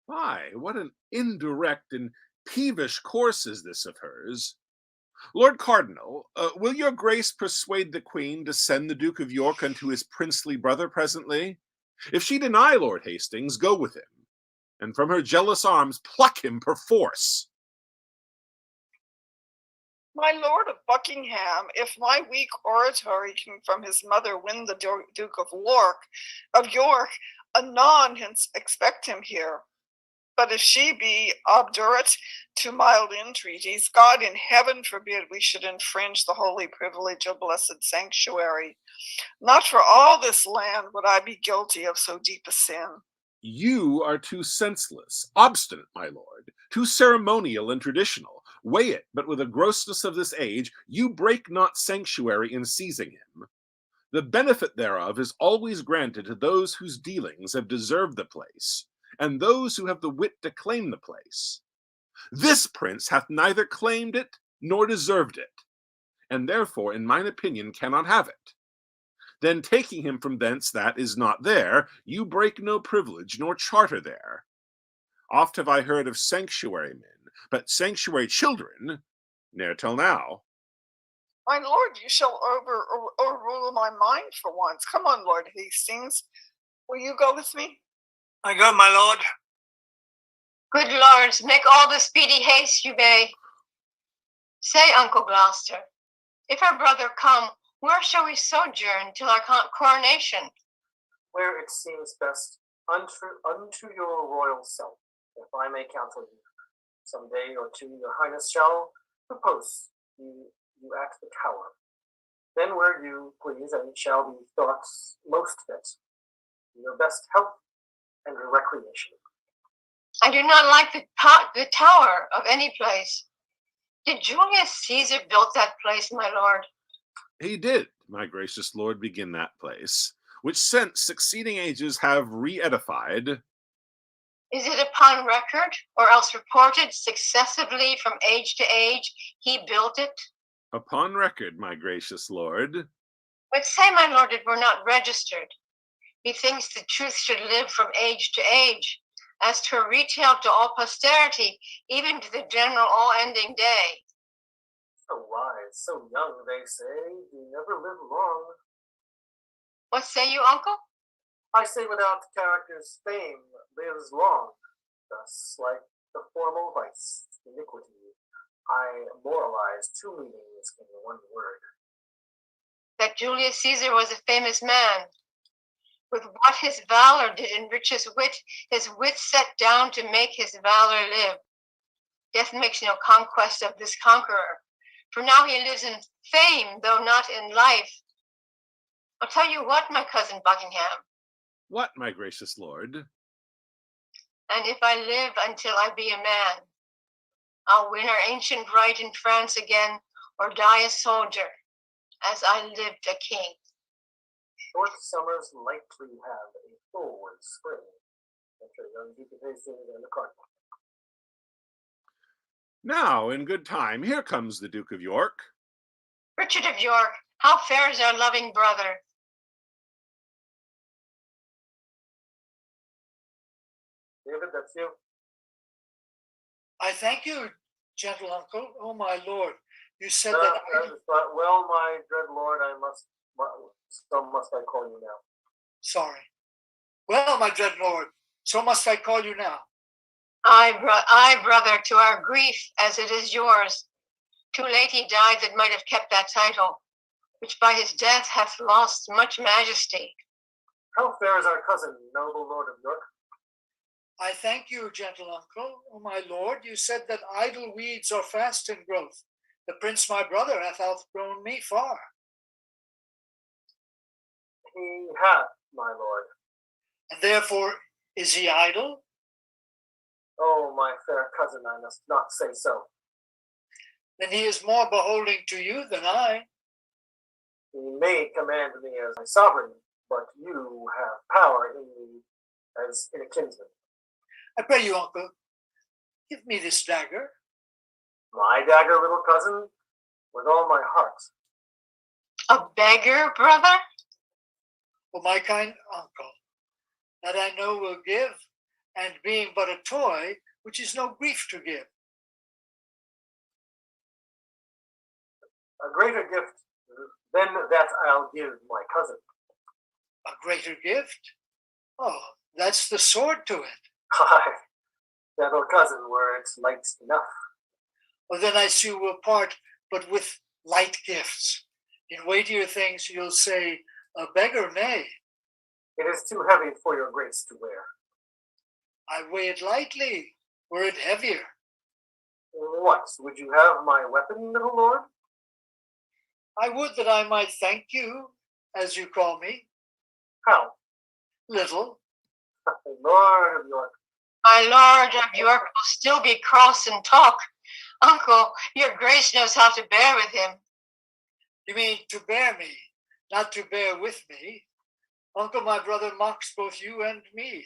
Why, what an indirect and peevish course is this of hers. Lord Cardinal, will your grace persuade the queen to send the Duke of York unto his princely brother presently? If she deny Lord Hastings, go with him, and from her jealous arms pluck him perforce.
My lord of Buckingham, if my weak oratory can from his mother win the Duke of York, anon hence expect him here. But if she be obdurate to mild entreaties, God in heaven forbid we should infringe the holy privilege of blessed sanctuary. Not for all this land would I be guilty of so deep a sin.
You are too senseless, obstinate, my lord, too ceremonial and traditional. Weigh it, but with the grossness of this age, you break not sanctuary in seizing him. The benefit thereof is always granted to those whose dealings have deserved the place, and those who have the wit to claim the place. This prince hath neither claimed it nor deserved it, and therefore, in mine opinion, cannot have it. Then taking him from thence that is not there, you break no privilege nor charter there. Oft have I heard of sanctuary men, but sanctuary children, ne'er till now.
My lord, you shall overrule my mind for once. Come on, Lord Hastings. Will you go with me?
I go, my lord.
Good lords, make all the speedy haste you may. Say, Uncle Gloucester, if our brother come, where shall we sojourn till our coronation?
Where it seems best unto your royal self, if I may counsel you. Some day or two your highness shall propose you at the tower. Then where you please, and shall be thought most fit, your best health and recreation.
I do not like the tower of any place. Did Julius Caesar build that place, my lord?
He did, my gracious lord, begin that place, which since succeeding ages have re-edified.
Is it upon record, or else reported successively from age to age, he built it?
Upon record, my gracious lord.
But say, my lord, it were not registered. Methinks the truth should live from age to age, as 'twere retailed to all posterity, even to the general all-ending day.
So wise, so young, they say, you never live long.
What say you, uncle?
I say without character's fame lives long. Thus, like the formal vice, iniquity, I moralize two meanings in one word.
That Julius Caesar was a famous man. With what his valor did enrich his wit set down to make his valor live. Death makes no conquest of this conqueror, for now he lives in fame, though not in life. I'll tell you what, my cousin Buckingham.
What, my gracious lord?
And if I live until I be a man, I'll win our ancient right in France again, or die a soldier, as I lived a king.
Short summers lightly have a forward spring. Enter young Duke of Hastings and the Cardinal.
Now, in good time, here comes the Duke of York.
Richard of York, how fares our loving brother?
David, that's you.
I thank you, gentle uncle. Oh, my lord, you said that
well, my dread lord, so must I call you now.
Sorry. Well, my dread lord, so must I call you now.
Aye, brother, to our grief, as it is yours. Too late he died that might have kept that title, which by his death hath lost much majesty.
How fares our cousin, noble lord of York?
I thank you, gentle uncle. Oh, my lord, you said that idle weeds are fast in growth. The prince, my brother, hath outgrown me far.
He hath, my lord.
And therefore, is he idle?
Oh, my fair cousin, I must not say so.
Then he is more beholding to you than I.
He may command me as my sovereign, but you have power in me as in a kinsman.
I pray you, uncle, give me this dagger.
My dagger, little cousin, with all my heart.
A beggar, brother?
Oh, my kind uncle, that I know will give, and being but a toy, which is no grief to give.
A greater gift than that I'll give my cousin.
A greater gift? Oh, that's the sword to it.
Aye, gentle cousin, were it light enough.
Well, then I see we'll part, but with light gifts. In weightier things you'll say, a beggar may.
It is too heavy for your grace to wear.
I weigh it lightly, were it heavier.
What, would you have my weapon, little lord?
I would that I might thank you, as you call me.
How?
Little.
Lord of York.
My lord of York will still be cross and talk. Uncle, your grace knows how to bear with him.
You mean to bear me, not to bear with me. Uncle, my brother mocks both you and me,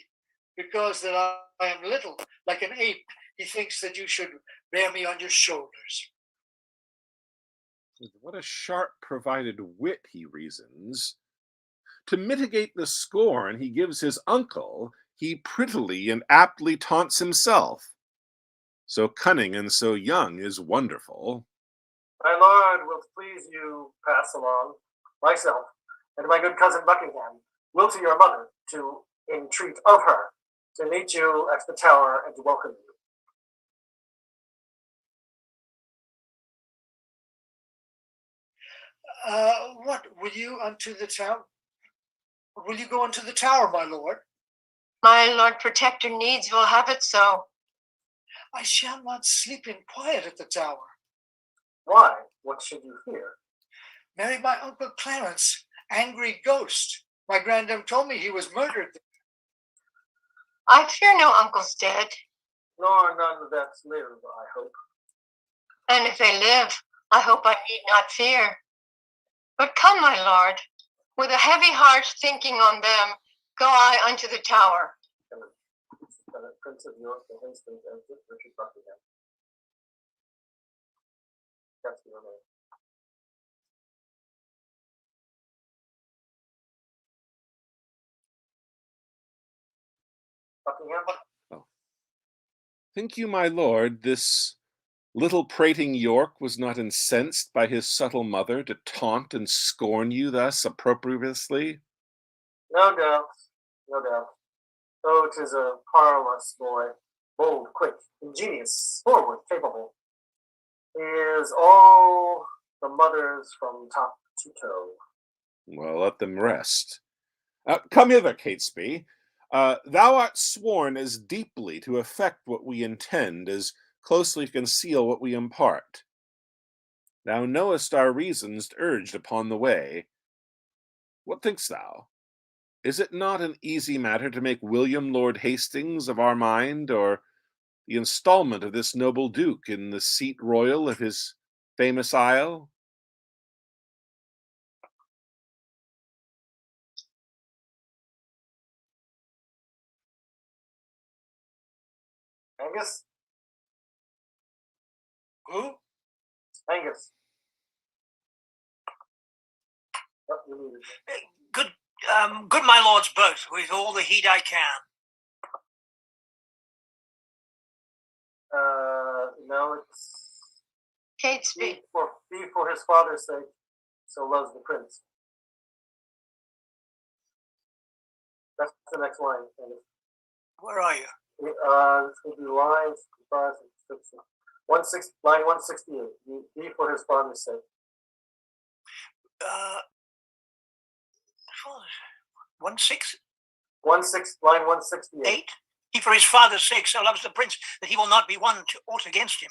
because that I am little, like an ape. He thinks that you should bear me on your shoulders.
With what a sharp provided wit, he reasons. To mitigate the scorn he gives his uncle, he prettily and aptly taunts himself. So cunning and so young is wonderful.
My lord, will please you pass along, myself, and my good cousin Buckingham, will to your mother, to entreat of her, to meet you at the tower and to welcome you.
What will you unto the tower? Will you go unto the tower, my lord?
My Lord Protector needs will have it so.
I shall not sleep in quiet at the tower.
Why? What should you fear?
Marry my Uncle Clarence, angry ghost. My granddam told me he was murdered.
I fear no uncle's dead,
Nor none that live, I hope.
and if they live, I hope I need not fear. But come, my lord, with a heavy heart thinking on them, go I unto the tower.
Prince of York, the Hastings, and Richard Buckingham. That's your name. Buckingham?
Think you, my lord, this little prating York was not incensed by his subtle mother to taunt and scorn you thus opprobriously?
No doubt, no doubt. Oh, 'tis a parlous boy, bold, quick, ingenious, forward, capable. He is all the mother's from top to toe.
Well, let them rest. Come hither, Catesby. Thou art sworn as deeply to effect what we intend as closely to conceal what we impart. Thou knowest our reasons urged upon the way. What thinkst thou? Is it not an easy matter to make William Lord Hastings of our mind, or the installment of this noble duke in the seat royal of his famous isle?
Angus?
Who?
Angus. What you need?
Good my lords both, with all the heed I can.
No, it's
Catesby.
be for his father's sake, so loves the prince. That's the next line.
Where are you?
This will be line 65, line 168. Be for his father's sake.
Line
168.
He for his father's sake so loves the prince that he will not be won to aught against him.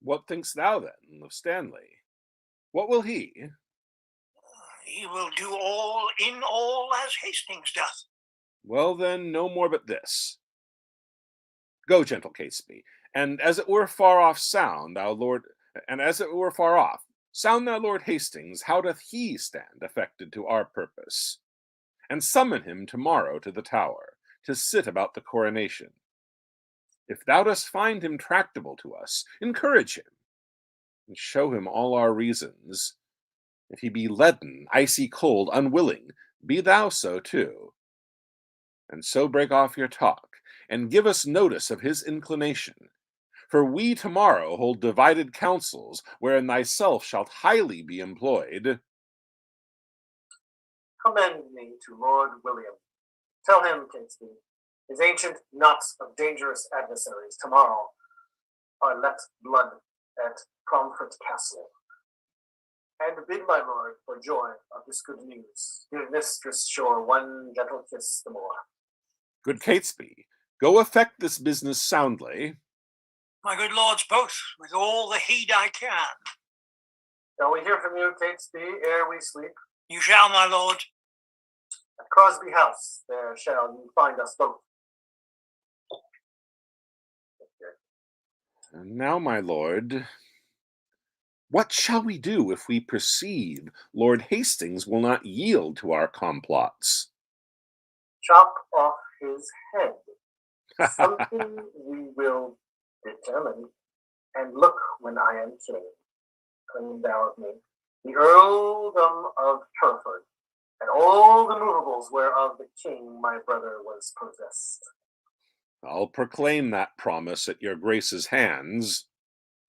What thinkst thou, then, of Stanley? What will he?
He will do all in all as Hastings doth.
Well, then, no more but this. Go, gentle Catesby, and as it were far off sound, thou Lord, and as it were far off, sound thou Lord Hastings, how doth he stand affected to our purpose? And summon him tomorrow to the tower, to sit about the coronation. If thou dost find him tractable to us, encourage him, and show him all our reasons. If he be leaden, icy cold, unwilling, be thou so too. And so break off your talk, and give us notice of his inclination. For we tomorrow hold divided councils, wherein thyself shalt highly be employed.
Commend me to Lord William. Tell him, Catesby, his ancient knots of dangerous adversaries tomorrow are let blood at Cromford Castle. And bid my lord, for joy of this good news, give Mistress Shore one gentle kiss the more.
Good Catesby, go effect this business soundly.
My good lords both, with all the heed I can.
Shall we hear from you, Catesby, ere we sleep?
You shall, my lord.
At Crosby House, there shall you find us both.
And now, my lord, what shall we do if we perceive Lord Hastings will not yield to our complots?
Chop off his head. Something we will determine. And look when I am king, claim thou of me, the earldom of Hereford, and all the movables whereof the king my brother was possessed.
I'll proclaim that promise at your grace's hands.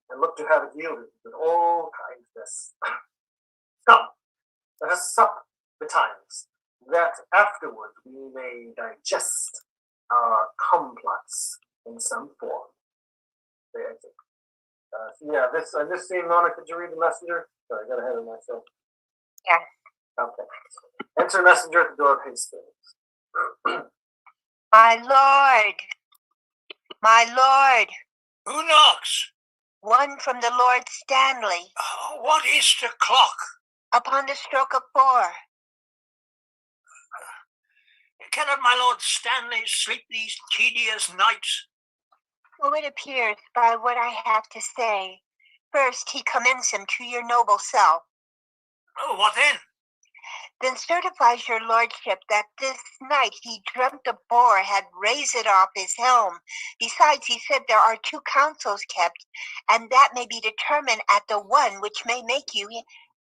And look to have it yielded with all kindness. Come, let us sup betimes, that afterward we may digest our complots in some form. Yeah, this scene, Mona, could you read the messenger? Sorry, I got ahead of myself.
Yeah.
Okay. Enter messenger at the door of Hastings.
My lord, my lord,
Who knocks?
one from the Lord Stanley,
Oh, what is the clock?
upon the stroke of 4.
Cannot my Lord Stanley sleep these tedious nights?
So it appears by what I have to say. First, he commends him to your noble self,
Oh, what then?
then certifies your lordship that this night he dreamt a boar had raised it off his helm. Besides, he said there are 2 councils kept, and that may be determined at the one which may make you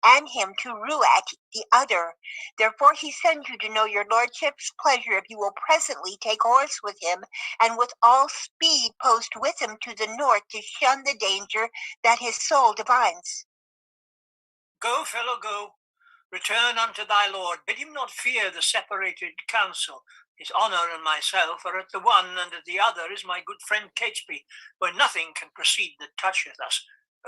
and him to rue at the other. Therefore he sends you to know your lordship's pleasure if you will presently take horse with him, and with all speed post with him to the north to shun the danger that his soul divines.
Go, fellow, go. Return unto thy lord. Bid him not fear the separated council. His honour and myself are at the one, and at the other is my good friend Catesby, where nothing can proceed that toucheth us,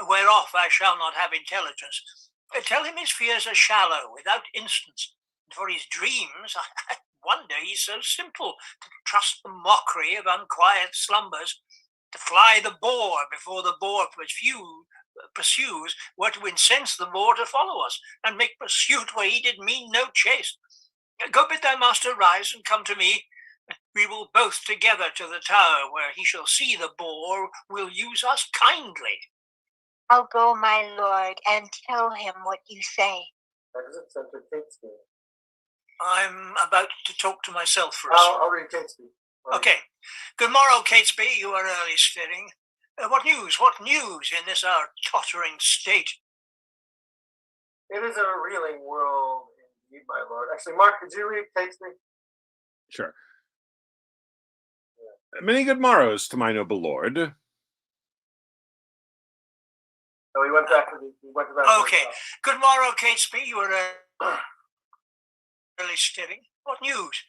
whereof I shall not have intelligence. Tell him his fears are shallow, without instance, and for his dreams, I wonder he's so simple, to trust the mockery of unquiet slumbers, to fly the boar before the boar pursues, were to incense the boar to follow us, and make pursuit where he did mean no chase. Go bid thy master rise and come to me. We will both together to the tower, where he shall see the boar will use us kindly.
I'll go, my lord, and tell him what you say.
Exit Center Catesby.
I'm about to talk to myself for a
I'll read Catesby.
Okay. Good morrow, Catesby. You are early stirring. What news in this our tottering state?
It is a reeling world indeed, my lord. Actually, Mark, could you read Catesby?
Sure. Many good morrows to my noble lord.
No, he went back to the.
Okay. Good morrow, Catesby. You are early stirring. What news?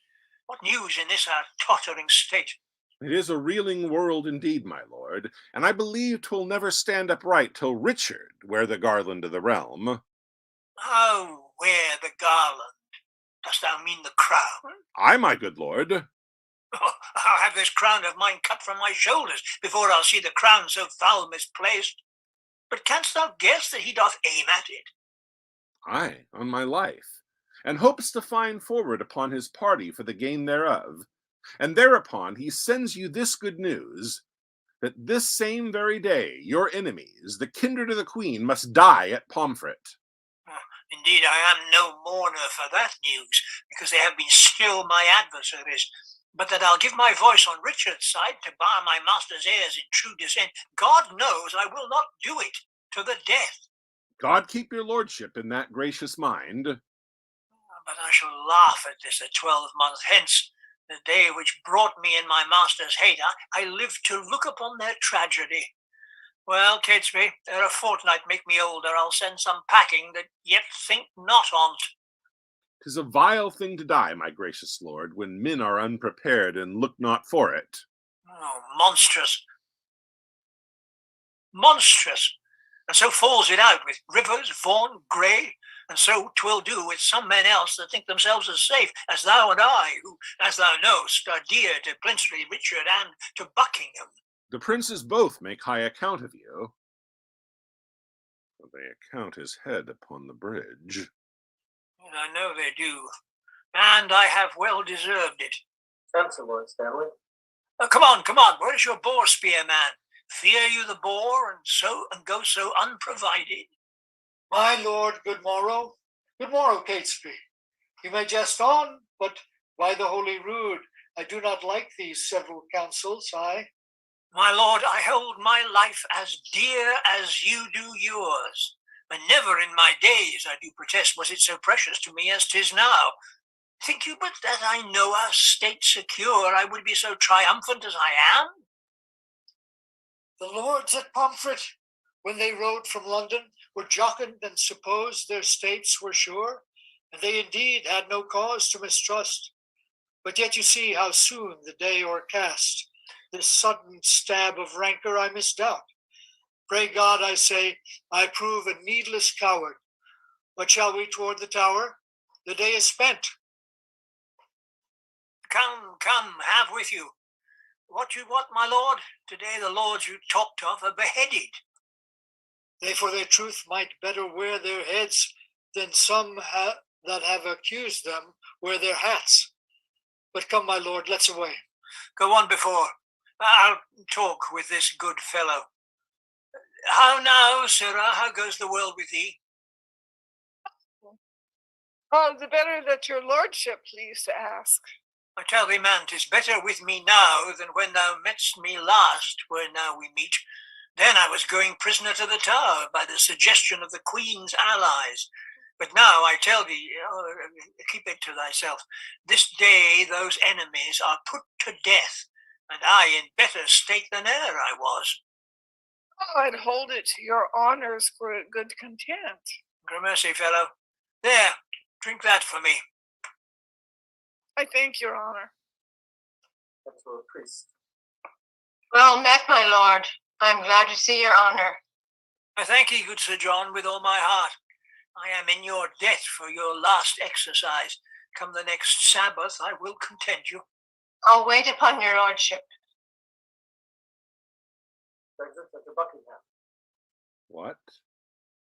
What news in this our tottering state?
It is a reeling world indeed, my lord, and I believe 'twill never stand upright till Richard wear the garland of the realm.
Oh, wear the garland. Dost thou mean the crown?
Aye, my good lord.
Oh, I'll have this crown of mine cut from my shoulders before I'll see the crown so foul misplaced. But canst thou guess that he doth aim at it?
Aye, on my life, and hopes to find forward upon his party for the gain thereof. And thereupon he sends you this good news, that this same very day your enemies, the kindred of the queen, must die at Pomfret.
Indeed, I am no mourner for that news, because they have been still my adversaries. But that I'll give my voice on Richard's side to bar my master's heirs in true descent, God knows I will not do it to the death.
God keep your lordship in that gracious mind.
But I shall laugh at this a 12-month hence, the day which brought me in my master's hate. I live to look upon their tragedy. Well, Catesby, ere a fortnight make me older, I'll send some packing that yet think not on't.
'Tis a vile thing to die, my gracious lord, when men are unprepared and look not for it.
Oh, monstrous. Monstrous. And so falls it out with Rivers, Vaughan, Grey, and so 'twill do with some men else that think themselves as safe as thou and I, who, as thou knowst, are dear to princely Richard and to Buckingham.
The princes both make high account of you. They account his head upon the bridge.
And I know they do, and I have well deserved it.
Answer, Lord Stanley.
Come on, where's your boar spear, man? Fear you the boar, and go so unprovided?
My lord, good morrow. Good morrow, Catesby. You may jest on, but by the holy rood, I do not like these several councils,
My lord, I hold my life as dear as you do yours, and never in my days, I do protest, was it so precious to me as 'tis now. Think you but that I know our state secure, I would be so triumphant as I am?
The lords at Pomfret, when they rode from London, were jocund and supposed their states were sure, and they indeed had no cause to mistrust. But yet you see how soon the day o'ercast this sudden stab of rancor I misdoubt. Pray God, I say, I prove a needless coward. But shall we toward the tower? The day is spent.
Come, have with you. What you want, my lord? Today the lords you talked of are beheaded.
They for their truth might better wear their heads than some that have accused them wear their hats. But come, my lord, let's away.
Go on before. I'll talk with this good fellow. How now, sirrah, how goes the world with thee?
The better that your lordship please to ask.
I tell thee, man, 'tis better with me now than when thou metst me last, where now we meet. Then I was going prisoner to the Tower by the suggestion of the Queen's allies. But now I tell thee, keep it to thyself, this day those enemies are put to death, and I in better state than e'er I was.
I'd hold it to your honor's good content.
Gramercy, fellow. There, drink that for me.
I thank your honor.
That's for a priest.
Well met, my lord. I'm glad to see your honor.
I thank ye, good Sir John, with all my heart. I am in your debt for your last exercise. Come the next Sabbath, I will content you.
I'll wait upon your lordship.
Exit to Buckingham.
What?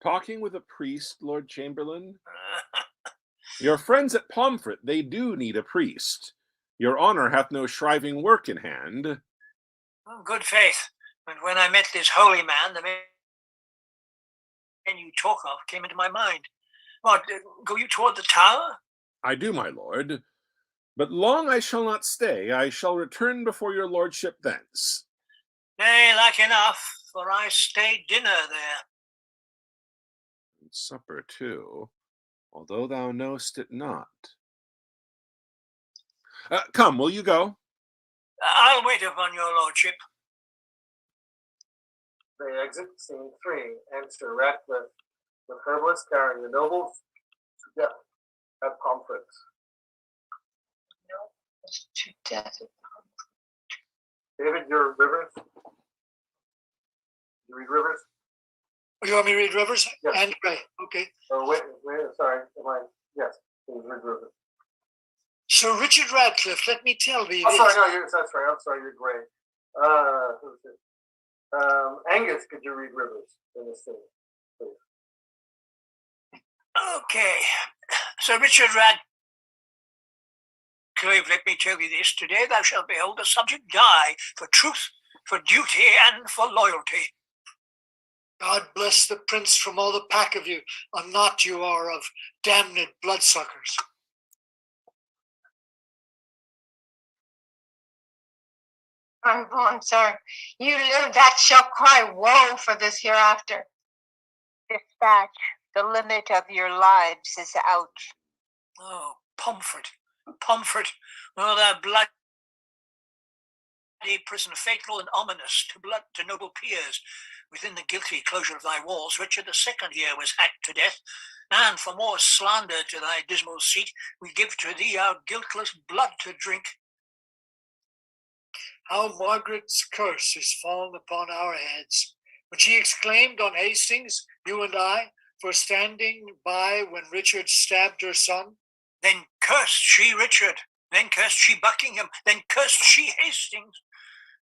Talking with a priest, Lord Chamberlain? Your friends at Pomfret, they do need a priest. Your honor hath no shriving work in hand.
Oh, good faith. And when I met this holy man, the man you talk of came into my mind. What, go you toward the Tower?
I do, my lord. But long I shall not stay. I shall return before your lordship thence.
Nay, like enough, for I stay dinner there.
And supper too, although thou know'st it not. Come, will you go?
I'll wait upon your lordship.
They exit scene 3. Enter Ratcliffe with Herbalist carrying the nobles to death at Pomfret.
To death.
David, your Rivers? You read Rivers?
You want me to read Rivers?
Yes.
And Gray. Okay.
Oh, wait, sorry. Yes, please read Rivers.
Sir Richard Radcliffe, let me tell thee.
Oh, sorry, no, that's right. I'm sorry, you're Gray. Who's it? Angus, could you read Rivers in this scene, please?
Okay. Sir Richard Radcliffe, let me tell thee this. Today thou shalt behold a subject die for truth, for duty, and for loyalty.
God bless the prince from all the pack of you. A knot you are of damned bloodsuckers.
I'm born, sir. You live that shall cry woe for this hereafter.
Dispatch. The limit of your lives is out.
Oh, Pomfret. Oh, that bloody prison, fatal and ominous to noble peers. Within the guilty closure of thy walls, Richard II here was hacked to death, and for more slander to thy dismal seat, we give to thee our guiltless blood to drink.
How Margaret's curse is fallen upon our heads, when she exclaimed on Hastings, you and I, for standing by when Richard stabbed her son.
Then cursed she Richard, then cursed she Buckingham, then cursed she Hastings.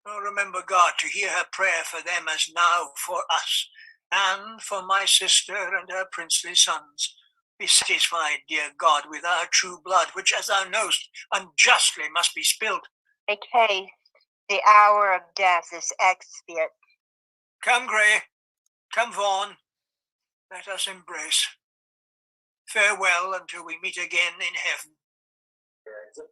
Oh, remember, God, to hear her prayer for them as now for us, and for my sister and her princely sons. Be satisfied, dear God, with our true blood, which, as thou knowest, unjustly must be spilt.
Make haste. The hour of death is expiate.
Come, Gray. Come, Vaughan. Let us embrace. Farewell until we meet again in heaven.
Exit.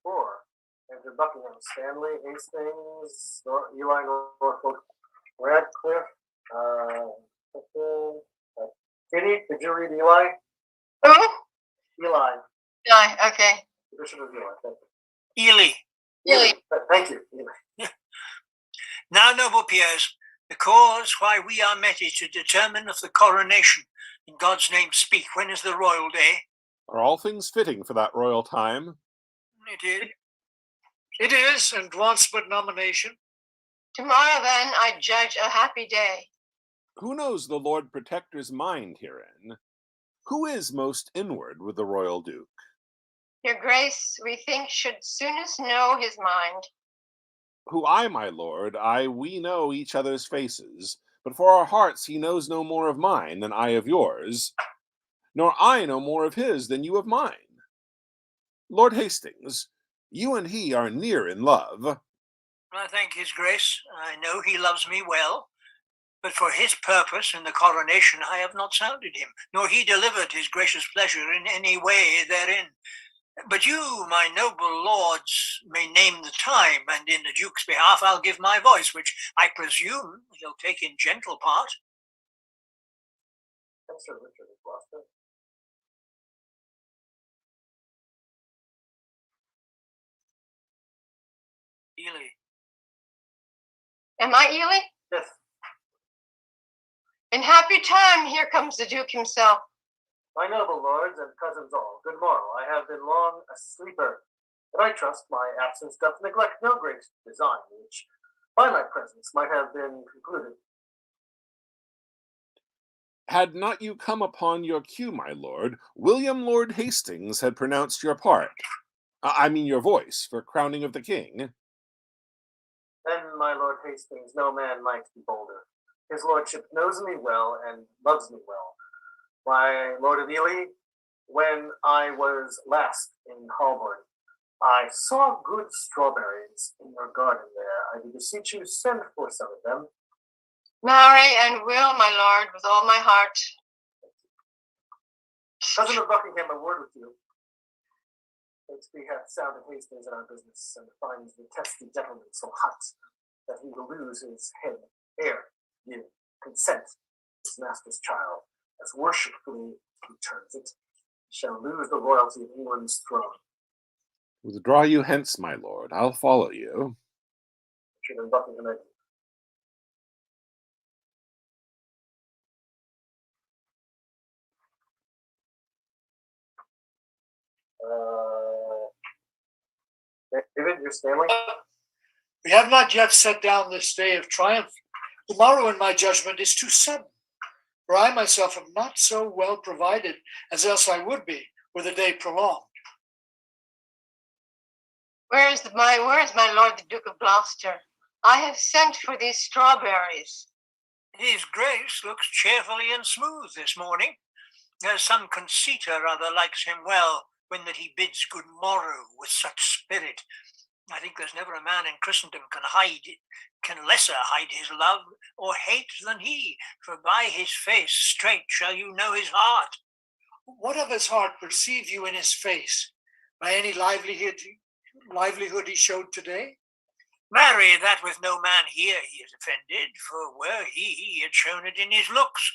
4. Enter Buckingham. Stanley, Hastings, Eli, Norfolk, Radcliffe. Katie, could you read Eli?
Who?
Eli.
Eli, okay.
Bishop of Eli, thank you.
Ely.
Eli.
Thank you, Eli.
Now, noble peers, the cause why we are met is to determine of the coronation. In God's name speak, when is the royal day?
Are all things fitting for that royal time?
It is.
It is, and wants but nomination.
Tomorrow, then, I judge a happy day.
Who knows the Lord Protector's mind herein? Who is most inward with the royal duke?
Your grace, we think, should soonest know his mind.
Who I, my lord, we know each other's faces, but for our hearts he knows no more of mine than I of yours, nor I no more of his than you of mine. Lord Hastings, you and he are near in love.
I thank his grace. I know he loves me well, but for his purpose in the coronation I have not sounded him, nor he delivered his gracious pleasure in any way therein. But you, my noble lords, may name the time, and in the Duke's behalf I'll give my voice, which I presume he'll take in gentle part.
And Sir Richard of Gloucester.
Ely.
Am I Ely?
Yes.
In happy time, here comes the Duke himself.
My noble lords and cousins all, good morrow. I have been long a sleeper, but I trust my absence doth neglect no great design, which by my presence might have been concluded.
Had not you come upon your cue, my lord, William Lord Hastings had pronounced your part. I mean your voice, for crowning of the king.
Then, my Lord Hastings, no man might be bolder. His lordship knows me well and loves me well. My Lord of Ely, when I was last in Holborn, I saw good strawberries in your garden there. I do beseech you, send for some of them.
Marry and will, my lord, with all my heart.
Cousin of Buckingham, a word with you. Shakespeare hath sounded Hastings in our business, and finds the testy gentleman so hot that he will lose his head ere you consent, his master's child, as worshipfully he terms it, shall lose the royalty of England's throne.
Withdraw you hence, my lord. I'll follow you.
Richard and Buckingham. David, you're Stanley?
We have not yet set down this day of triumph. Tomorrow, in my judgment, is too sudden, for I myself am not so well provided as else I would be were the day prolonged.
Where is my lord the Duke of Gloucester? I have sent for these strawberries.
His grace looks cheerfully and smooth this morning. There's some conceit or other likes him well, when that he bids good morrow with such spirit. I think there's never a man in Christendom can lesser hide his love or hate than he, for by his face straight shall you know his heart.
What of his heart perceive you in his face? By any livelihood he showed today?
Marry, that with no man here he is offended, for were he had shown it in his looks.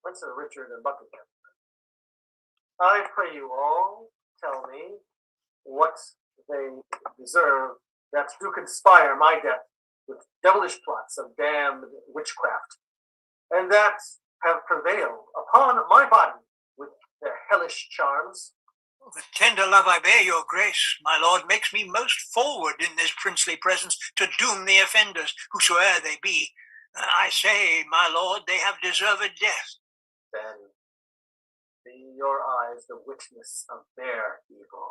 When Sir Richard and Buckingham. I pray you all tell me what they deserve that do conspire my death with devilish plots of damned witchcraft, and that have prevailed upon my body with their hellish charms.
The tender love I bear your grace, my lord, makes me most forward in this princely presence to doom the offenders, whosoe'er they be. I say, my lord, they have deserved death.
Then be your eyes the witness of their evil.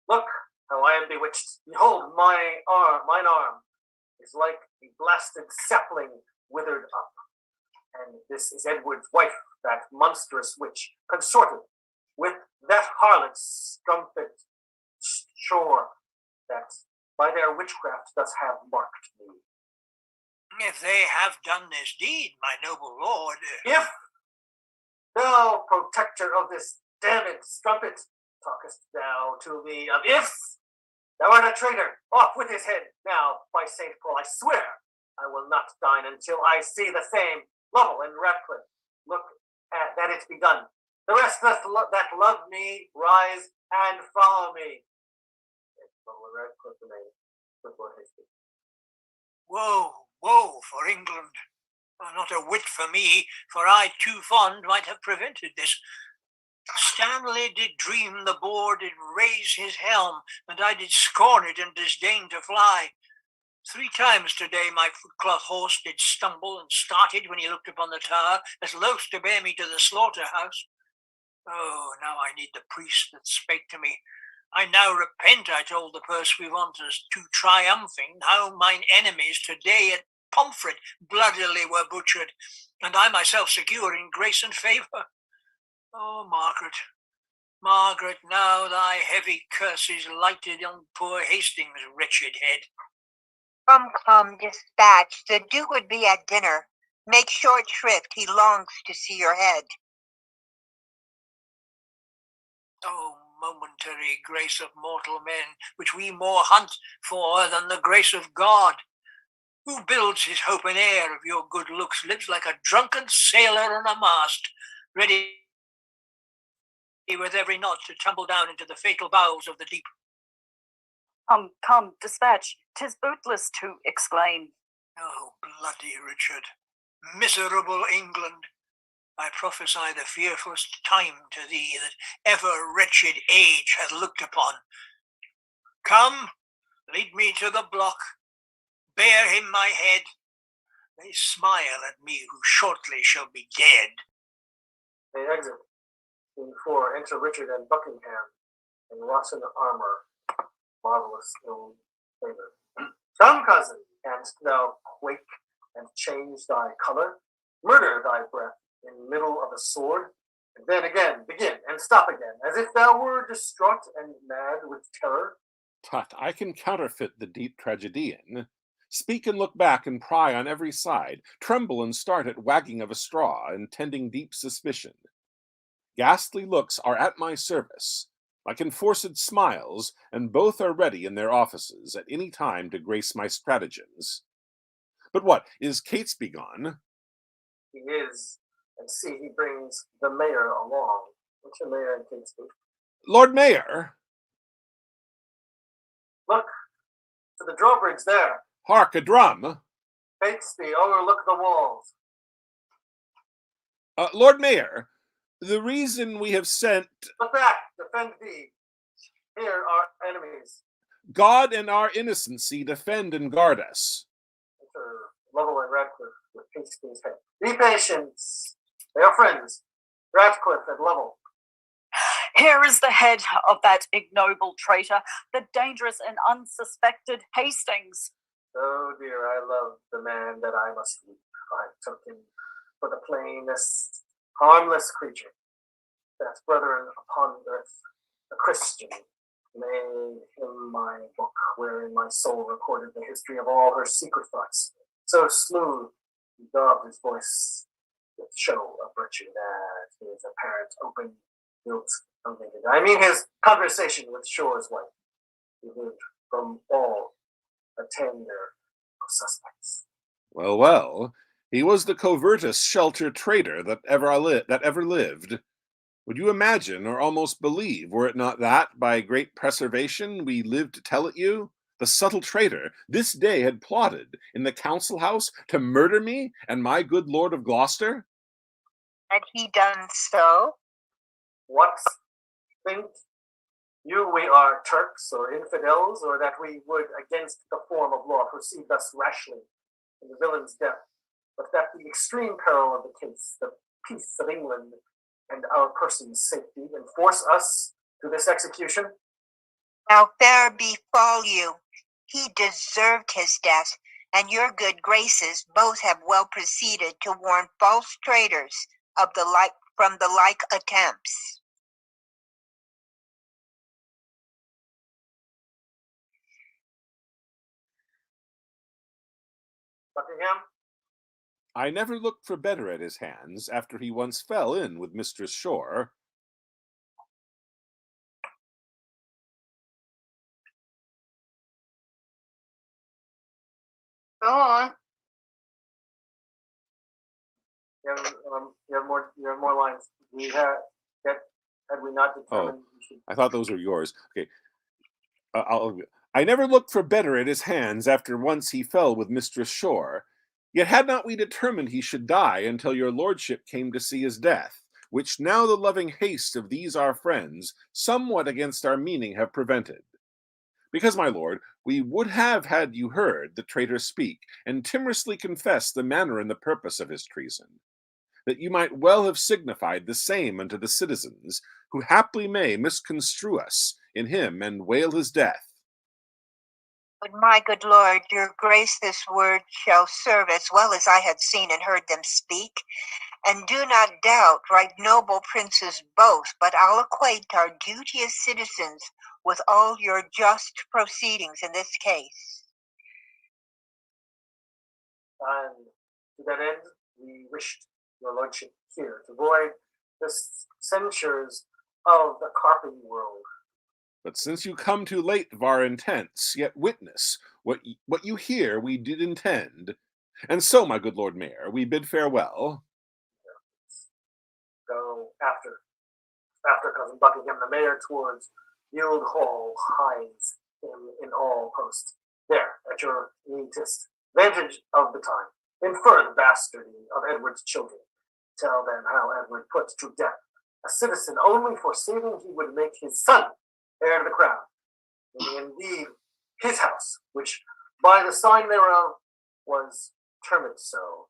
Look how I am bewitched. Behold, mine arm is like a blasted sapling withered up. And this is Edward's wife, that monstrous witch, consorted with that harlot strumpet shore, that by their witchcraft does have marked me.
If they have done this deed, my noble lord.
If thou, protector of this damned strumpet, talkest thou to me of if thou art a traitor, off with his head. Now, by St. Paul, I swear I will not dine until I see the same Lovell and Ratcliffe look at that it be done. The rest that love me rise and follow me. Lovell and Ratcliffe remain before Hastings.
Woe, woe for England! Not a whit for me, for I too fond might have prevented this. Stanley did dream the boar did raise his helm, and I did scorn it and disdain to fly. 3 times today my footcloth horse did stumble and started when he looked upon the tower, as loath to bear me to the slaughter-house. Oh, now I need the priest that spake to me. I now repent, I told the pursuivants too triumphing, how mine enemies today at Pomfret bloodily were butchered, and I myself secure in grace and favour. Oh, Margaret, Margaret, now thy heavy curse is lighted on poor Hastings' wretched head.
Come, dispatch. The Duke would be at dinner. Make short shrift. He longs to see your head.
Oh, momentary grace of mortal men, which we more hunt for than the grace of God. Who builds his hope in air of your good looks lives like a drunken sailor on a mast, ready with every knot to tumble down into the fatal bowels of the deep.
Come, dispatch. 'Tis bootless to exclaim.
Oh, bloody Richard, miserable England, I prophesy the fearfulest time to thee that ever wretched age hath looked upon. Come, lead me to the block, bear him my head. They smile at me who shortly shall be dead.
They exit. Scene 4, enter Richard and Buckingham in Watson armor, marvelous ill favor. Come, cousin, canst thou quake and change thy color? Murder thy breath in middle of a sword, and then again begin and stop again, as if thou were distraught and mad with terror.
Tut, I can counterfeit the deep tragedian. Speak and look back and pry on every side, tremble and start at wagging of a straw, intending deep suspicion. Ghastly looks are at my service, like enforced smiles, and both are ready in their offices at any time to grace my stratagems. But what, is Catesby gone?
He is, and see, he brings the mayor along. What's your mayor and Catesby?
Lord Mayor!
Look, to the drawbridge there.
Hark, a drum!
Catesby, overlook the walls.
Lord Mayor, the reason we have sent...
Look back, defend thee. Here are enemies.
God and our innocency defend and guard us.
Enter Lovell and Radcliffe with Catesby's head. Be patient. They are friends. Radcliffe and Lovell.
Here is the head of that ignoble traitor, the dangerous and unsuspected Hastings.
Oh dear, I love the man that I must weep. I took him for the plainest, harmless creature that brethren upon earth, a Christian, made him my book, wherein my soul recorded the history of all her secret thoughts. So smooth, he daubed his voice with show of virtue that his apparent open guilt omitted. I mean his conversation with Shore's wife. He lived from all a tender of suspects.
Well, well, he was the covertest shelter traitor that ever lived. Would you imagine, or almost believe, were it not that, by great preservation, we live to tell it you, the subtle traitor this day had plotted in the council house to murder me and my good lord of Gloucester?
Had he done so?
What? Think you we are Turks or infidels, or that we would against the form of law proceed thus rashly in the villain's death, but that the extreme peril of the case, the peace of England, and our person's safety enforce us to this execution?
Now fair befall you. He deserved his death, and your good graces both have well proceeded to warn false traitors of the like from the like attempts.
Buckingham?
I never looked for better at his hands after he once fell in with Mistress Shore.
Go on.
You have more lines. Had we not determined we should...
I thought those were yours. Okay. I never looked for better at his hands after once he fell with Mistress Shore. Yet had not we determined he should die until your lordship came to see his death, which now the loving haste of these our friends, somewhat against our meaning, have prevented. Because, my lord, we would have had you heard the traitor speak, and timorously confess the manner and the purpose of his treason, that you might well have signified the same unto the citizens, who haply may misconstrue us in him and wail his death.
But my good lord, your grace this word shall serve as well as I had seen and heard them speak. And do not doubt, right noble princes both, but I'll acquaint our duteous citizens with all your just proceedings in this case.
And to that end, we wished your lordship here to avoid the censures of the carping world.
But since you come too late of our intents, yet witness what you hear we did intend. And so, my good Lord Mayor, we bid farewell.
Go after cousin Buckingham the mayor towards Guildhall hides him in all post. There, at your neatest vantage of the time, infer the bastardy of Edward's children. Tell them how Edward put to death a citizen only for saving he would make his son heir to the crown. And indeed, his house, which by the sign thereof was termed so.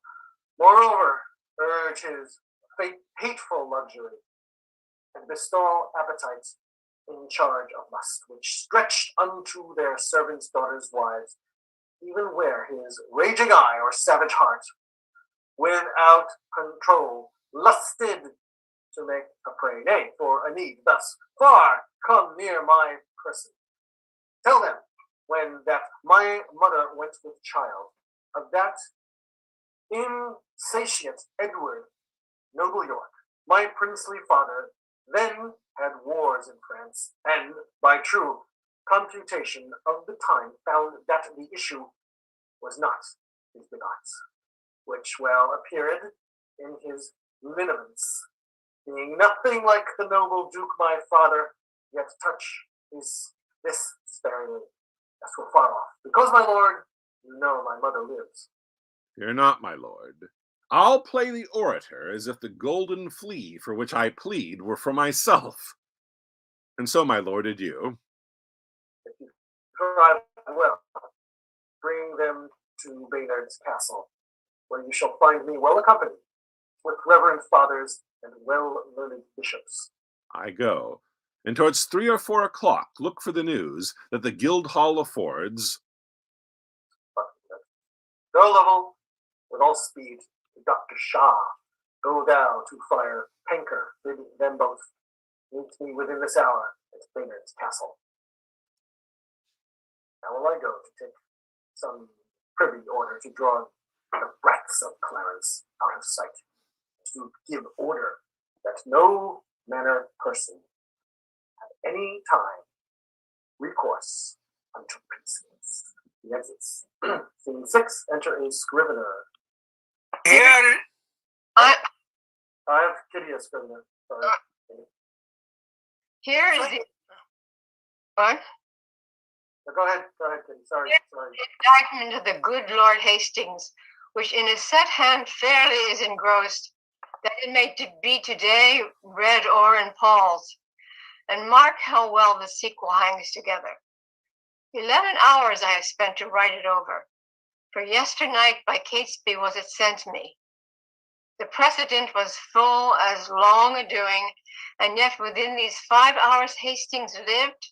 Moreover, urge his hateful luxury and bestow appetites in charge of lust, which stretched unto their servants' daughters' wives, even where his raging eye or savage heart, without control, lusted to make a prey. Nay, for a need thus far come near my person. Tell them, when that my mother went with child, of that insatiate Edward, noble York, my princely father, then had wars in France, and by true computation of the time found that the issue was not his begots, which well appeared in his lineaments, being nothing like the noble Duke my father, yet touch this sparingly, as we're far off. Because, my lord, you know my mother lives.
Fear not, my lord. I'll play the orator as if the golden flea for which I plead were for myself. And so, my lord, adieu.
If you try well, bring them to Baynard's castle, where you shall find me well accompanied with reverend fathers and well-learned bishops.
I go, and towards 3 or 4 o'clock look for the news that the Guildhall affords.
Go, Lovell, with all speed to Dr. Shaw. Go thou to Friar Panker, bid them both meet me within this hour at Baynard's castle. Now will I go to take some privy order to draw the brats of Clarence out of sight, to give order that no manner person at any time recourse unto princes. The exits. Scene 6, enter a scrivener.
Here,
I,
I have Kitty as scrivener. Sorry.
here is the what?
Go ahead, Kitty. Sorry.
Indictment of the good Lord Hastings, which in his set hand fairly is engrossed, that it may be today read o'er in Paul's. And mark how well the sequel hangs together. 11 hours I have spent to write it over, for yesternight by Catesby was it sent me. The precedent was full as long a-doing, and yet within these 5 hours Hastings lived,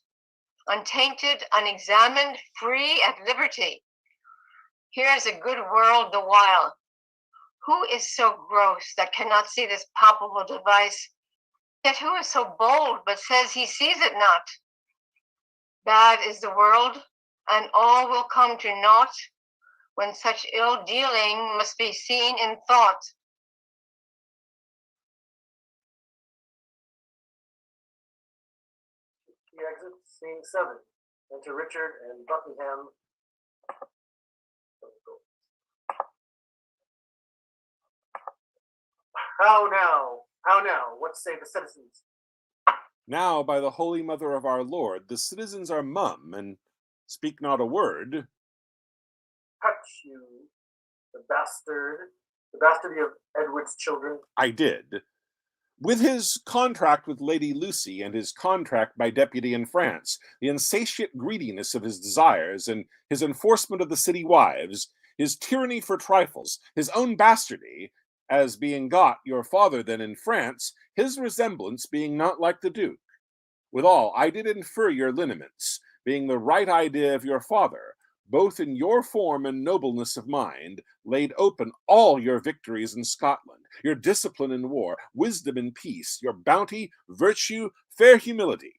untainted, unexamined, free, at liberty. Here's a good world the while. Who is so gross that cannot see this palpable device? Yet who is so bold but says he sees it not? Bad is the world, and all will come to naught when such ill dealing must be seen in thought.
He exits scene 7. Enter Richard and Buckingham. How now? What say the citizens?
Now, by the Holy Mother of our Lord, the citizens are mum, and speak not a word.
Touch you, the bastardy of Edward's children.
I did. With his contract with Lady Lucy and his contract by deputy in France, the insatiate greediness of his desires, and his enforcement of the city wives, his tyranny for trifles, his own bastardy, as being got your father then in France, his resemblance being not like the Duke. Withal, I did infer your lineaments, being the right idea of your father, both in your form and nobleness of mind, laid open all your victories in Scotland, your discipline in war, wisdom in peace, your bounty, virtue, fair humility.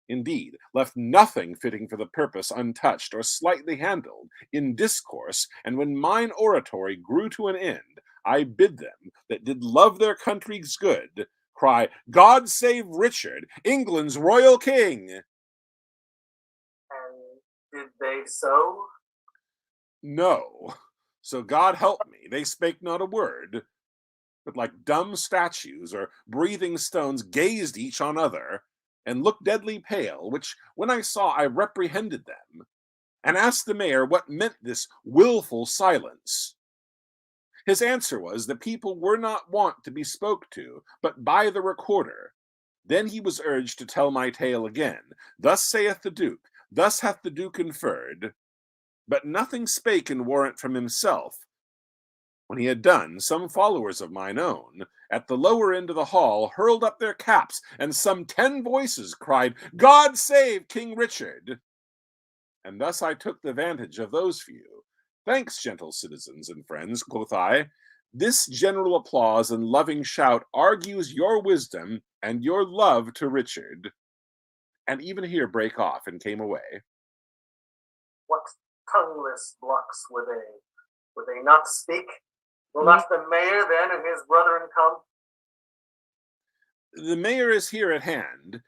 Indeed, left nothing fitting for the purpose untouched or slightly handled in discourse, and when mine oratory grew to an end, I bid them that did love their country's good, cry, God save Richard, England's royal king.
And did they so?
No. So God help me, they spake not a word, but like dumb statues or breathing stones gazed each on other, and looked deadly pale, which when I saw I reprehended them, and asked the mayor what meant this wilful silence. His answer was, the people were not wont to be spoke to, but by the recorder. Then he was urged to tell my tale again. Thus saith the Duke, thus hath the Duke inferred, but nothing spake in warrant from himself. When he had done, some followers of mine own, at the lower end of the hall, hurled up their caps, and some 10 voices cried, God save King Richard! And thus I took the vantage of those few. Thanks, gentle citizens and friends, quoth I. This general applause and loving shout argues your wisdom and your love to Richard. And even here brake off and came away.
What tongueless blocks were they? Would they not speak? Will not the mayor then and his brethren come?
The mayor is here at hand.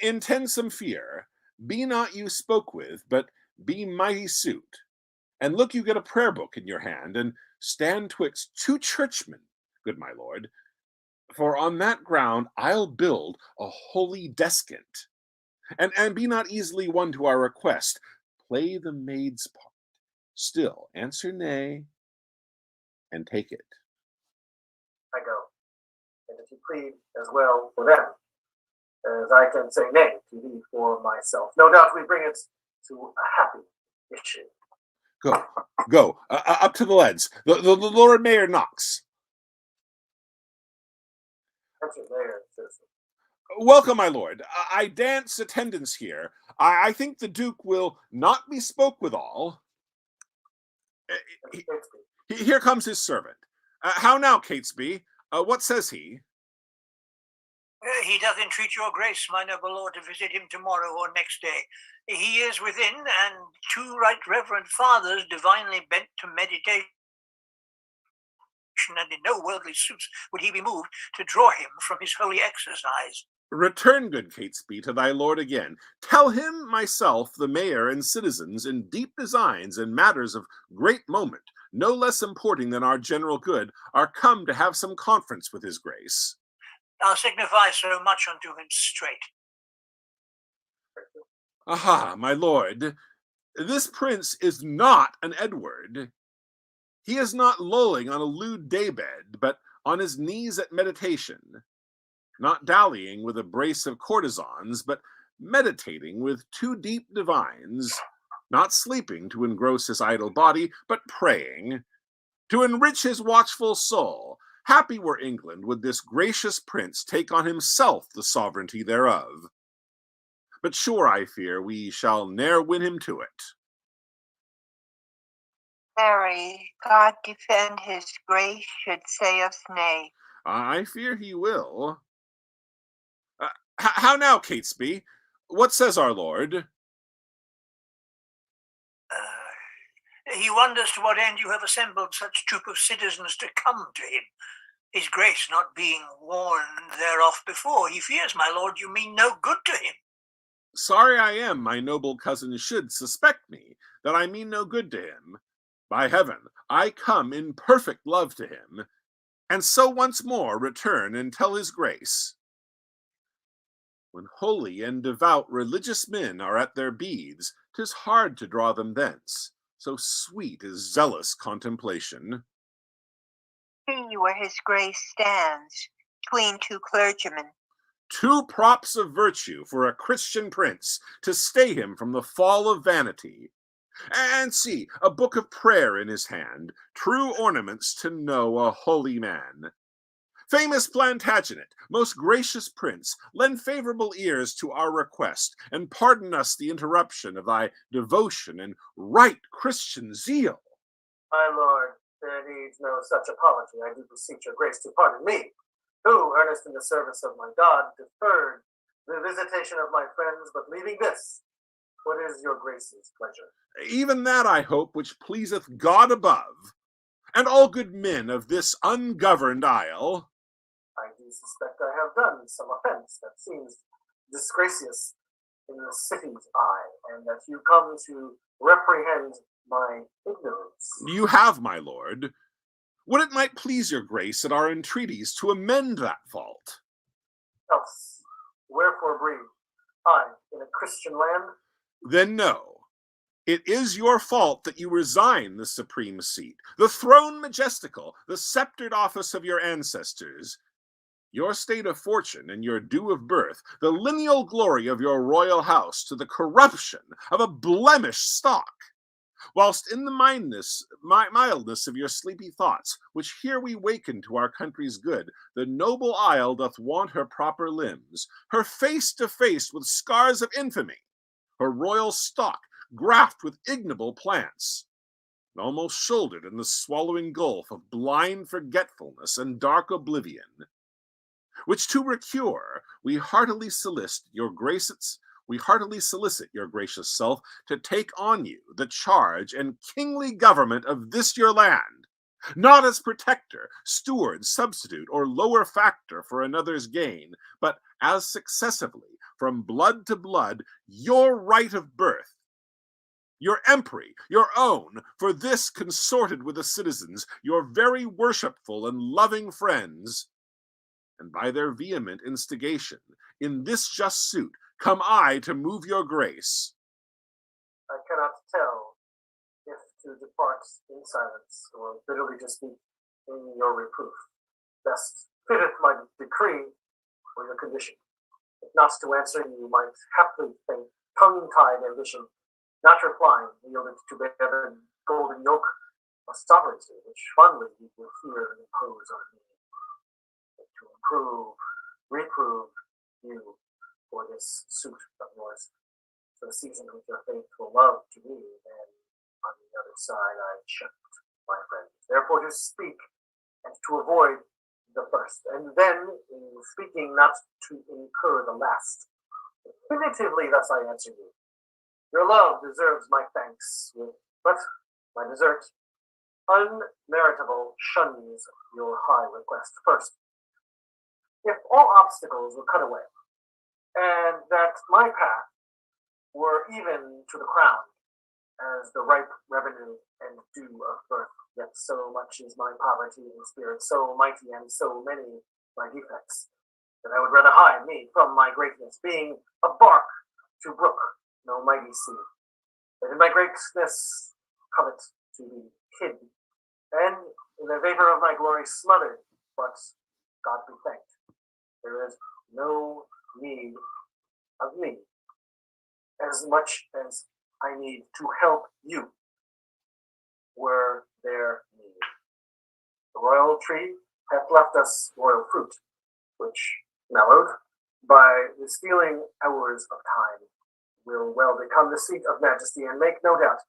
Intend some fear. Be not you spoke with, but be mighty suit. And look you get a prayer book in your hand, and stand twixt 2 churchmen, good my lord. For on that ground I'll build a holy descant. And be not easily won to our request. Play the maid's part. Still answer nay, and take it.
I go. And if you plead as well for them, as I can say nay to thee for myself, no doubt we bring it to a happy issue.
Go, up to the leads. The Lord Mayor knocks.
Enter there, citizen.
Welcome, my lord. I dance attendance here. I think the Duke will not be spoke withal. Here comes his servant. How now, Catesby? What says he?
He doth entreat your grace, my noble lord, to visit him tomorrow or next day. He is within, and 2 right reverend fathers divinely bent to meditation, and in no worldly suits would he be moved to draw him from his holy exercise.
Return, good Catesby, to thy lord again. Tell him, myself, the mayor, and citizens, in deep designs and matters of great moment, no less importing than our general good, are come to have some conference with his grace.
I'll signify so much unto him straight.
Aha, my lord, this prince is not an Edward. He is not lolling on a lewd daybed, but on his knees at meditation, not dallying with a brace of courtesans, but meditating with 2 deep divines, not sleeping to engross his idle body, but praying, to enrich his watchful soul. Happy were England would this gracious prince take on himself the sovereignty thereof. But sure I fear we shall ne'er win him to it.
Mary, God defend his grace should say us nay.
I fear he will. How now, Catesby? What says our lord?
He wonders to what end you have assembled such troop of citizens to come to him. His grace not being warned thereof before, he fears, my lord, you mean no good to him.
Sorry I am my noble cousin should suspect me, that I mean no good to him. By heaven, I come in perfect love to him, and so once more return and tell his grace. When holy and devout religious men are at their beads, 'tis hard to draw them thence, so sweet is zealous contemplation.
See where his grace stands. between two clergymen.
2 props of virtue for a Christian prince to stay him from the fall of vanity. And see, a book of prayer in his hand, true ornaments to know a holy man. Famous Plantagenet, most gracious prince, lend favorable ears to our request, and pardon us the interruption of thy devotion and right Christian zeal.
My lord, there needs no such apology. I do beseech your grace to pardon me, who, earnest in the service of my God, deferred the visitation of my friends, but leaving this, what is your grace's pleasure?
Even that, I hope, which pleaseth God above, and all good men of this ungoverned isle.
I do suspect I have done some offense that seems disgracious in the city's eye, and that you come to reprehend my ignorance.
You have, my lord. Would it might please your grace at our entreaties to amend that fault?
Else, wherefore breathe I in a Christian land?
Then no. It is your fault that you resign the supreme seat, the throne majestical, the sceptred office of your ancestors, your state of fortune and your due of birth, the lineal glory of your royal house, to the corruption of a blemished stock. Whilst in the mildness of your sleepy thoughts, which here we waken to our country's good, the noble isle doth want her proper limbs, her face defaced with scars of infamy, her royal stock graft with ignoble plants, and almost shouldered in the swallowing gulf of blind forgetfulness and dark oblivion, which to recure we heartily solicit your gracious self to take on you the charge and kingly government of this your land, not as protector, steward, substitute, or lower factor for another's gain, but as successively, from blood to blood, your right of birth, your empery, your own, for this consorted with the citizens, your very worshipful and loving friends. And by their vehement instigation, in this just suit, come I to move your grace.
I cannot tell if to depart in silence, or bitterly to speak in your reproof. Best fitteth my decree or your condition. If not to answer, you might haply think tongue-tied ambition, not replying, yielded to bear the golden yoke of sovereignty, which fondly you will fear and impose on me. But to reprove you for this suit of yours, for the season with your faithful love to me, and on the other side I checked my friends. Therefore to speak, and to avoid the first, and then in speaking not to incur the last. Definitively thus I answer you. Your love deserves my thanks, but my desert, unmeritable, shuns your high request. First, if all obstacles were cut away, and that my path were even to the crown, as the ripe revenue and due of birth, yet so much is my poverty in spirit, so mighty and so many my defects, that I would rather hide me from my greatness, being a bark to brook no mighty sea, that in my greatness covet to be hid, and in the vapor of my glory smothered, but God be thanked, there is no need of me, as much as I need to help you, were there need. The royal tree hath left us royal fruit, which, mellowed by the stealing hours of time, will well become the seat of majesty, and make, no doubt,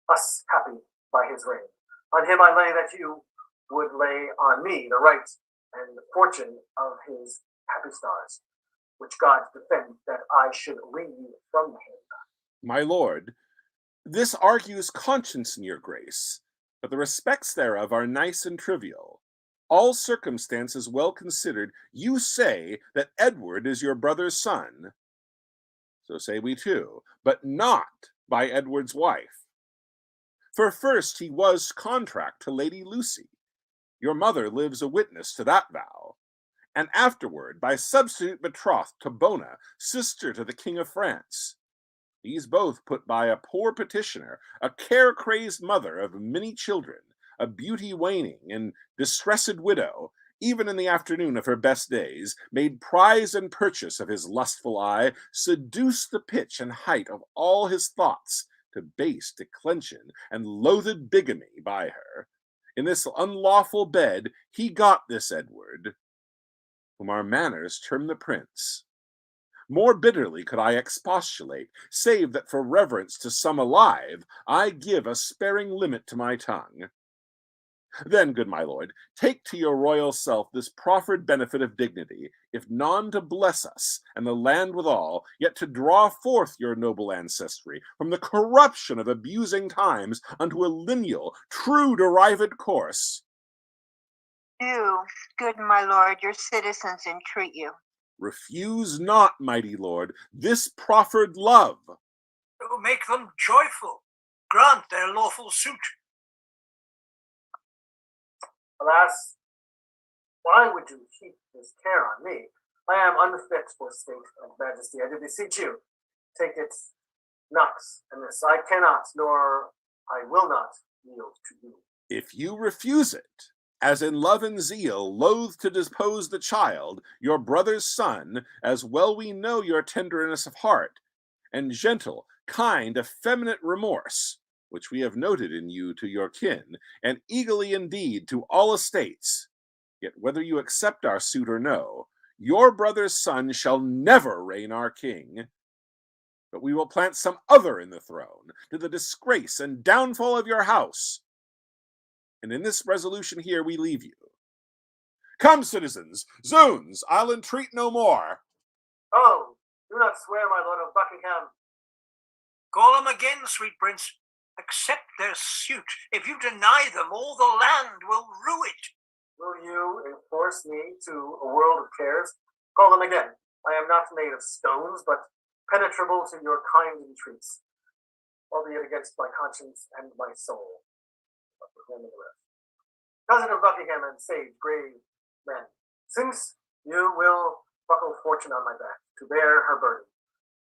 us happy by his reign. On him I lay that you would lay on me the right and fortune of his happy stars, which God defend that I should read from him.
My lord, this argues conscience in your grace, but the respects thereof are nice and trivial. All circumstances well considered, you say that Edward is your brother's son. So say we too, but not by Edward's wife. For first he was contract to Lady Lucy. Your mother lives a witness to that vow. And afterward by substitute betrothed to Bona, sister to the King of France. These both put by a poor petitioner, a care-crazed mother of many children, a beauty waning and distressed widow, even in the afternoon of her best days, made prize and purchase of his lustful eye, seduced the pitch and height of all his thoughts, to base declension and loathed bigamy by her. In this unlawful bed he got this Edward, whom our manners term the prince. More bitterly could I expostulate, save that for reverence to some alive, I give a sparing limit to my tongue. Then, good my lord, take to your royal self this proffered benefit of dignity, if none to bless us, and the land withal, yet to draw forth your noble ancestry from the corruption of abusing times unto a lineal, true derived course.
Do, good my lord, your citizens entreat you.
Refuse not, mighty lord, this proffered love.
To make them joyful, grant their lawful suit.
Alas, why would you heap this care on me? I am unfit for state and majesty. I do beseech you, take it nux, and this I cannot, nor I will not yield to you.
If you refuse it, as in love and zeal loath to dispose the child, your brother's son, as well we know your tenderness of heart, and gentle, kind, effeminate remorse, which we have noted in you to your kin, and eagerly indeed to all estates, yet whether you accept our suit or no, your brother's son shall never reign our king, but we will plant some other in the throne, to the disgrace and downfall of your house. And in this resolution here we leave you. Come, citizens, zoons, I'll entreat no more.
Oh, do not swear, my lord of Buckingham.
Call them again, sweet prince. Accept their suit. If you deny them, all the land will rue it.
Will you enforce me to a world of cares? Call them again. I am not made of stones, but penetrable to your kind entreats, albeit against my conscience and my soul. But with them and the rest. Cousin of Buckingham and sage, brave men, since you will buckle fortune on my back to bear her burden,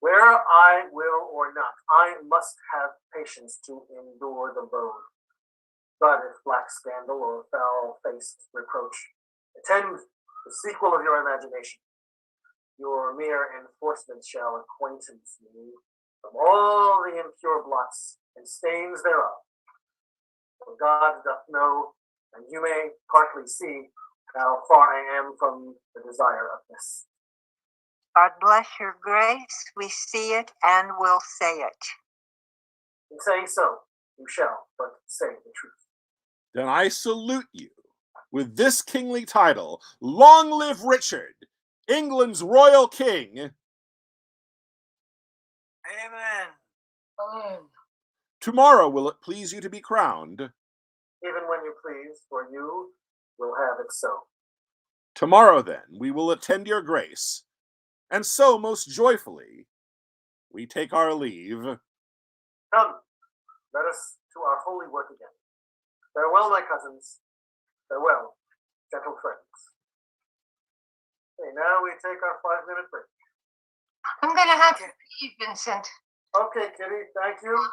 where I will or not, I must have patience to endure the load. But if black scandal or foul-faced reproach attend the sequel of your imagination, your mere enforcement shall acquaintance me from all the impure blots and stains thereof. For God doth know, and you may partly see how far I am from the desire of this.
God bless your grace. We see it and will say it.
In saying so, you shall but say the truth.
Then I salute you with this kingly title. Long live Richard, England's royal king.
Amen.
Amen.
Tomorrow will it please you to be crowned?
Even when you please, for you will have it so.
Tomorrow, then, we will attend your grace, and so most joyfully we take our leave.
Come, let us to our holy work again. Farewell, my cousins. Farewell, gentle friends. Okay, now we take our 5-minute break.
I'm gonna have to leave, Vincent.
Okay, Kitty, thank you.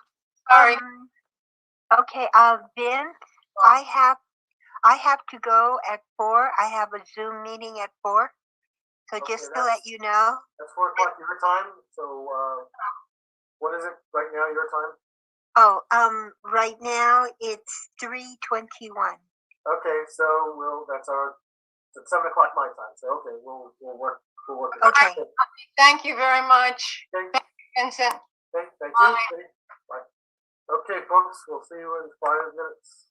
Sorry.
Okay, Vince, I have to go at 4. I have a Zoom meeting at 4. So
Okay,
just to let you know.
That's 4 o'clock your time. So, what is it right now, your time?
Oh, right now it's 3:21.
Okay, so that's it's 7 o'clock my time. So okay, we'll work.
Okay.
Thank you very much,
Okay.
Vincent.
Thank you.
Bye.
Kitty. Bye. Okay, folks, we'll see you in 5 minutes.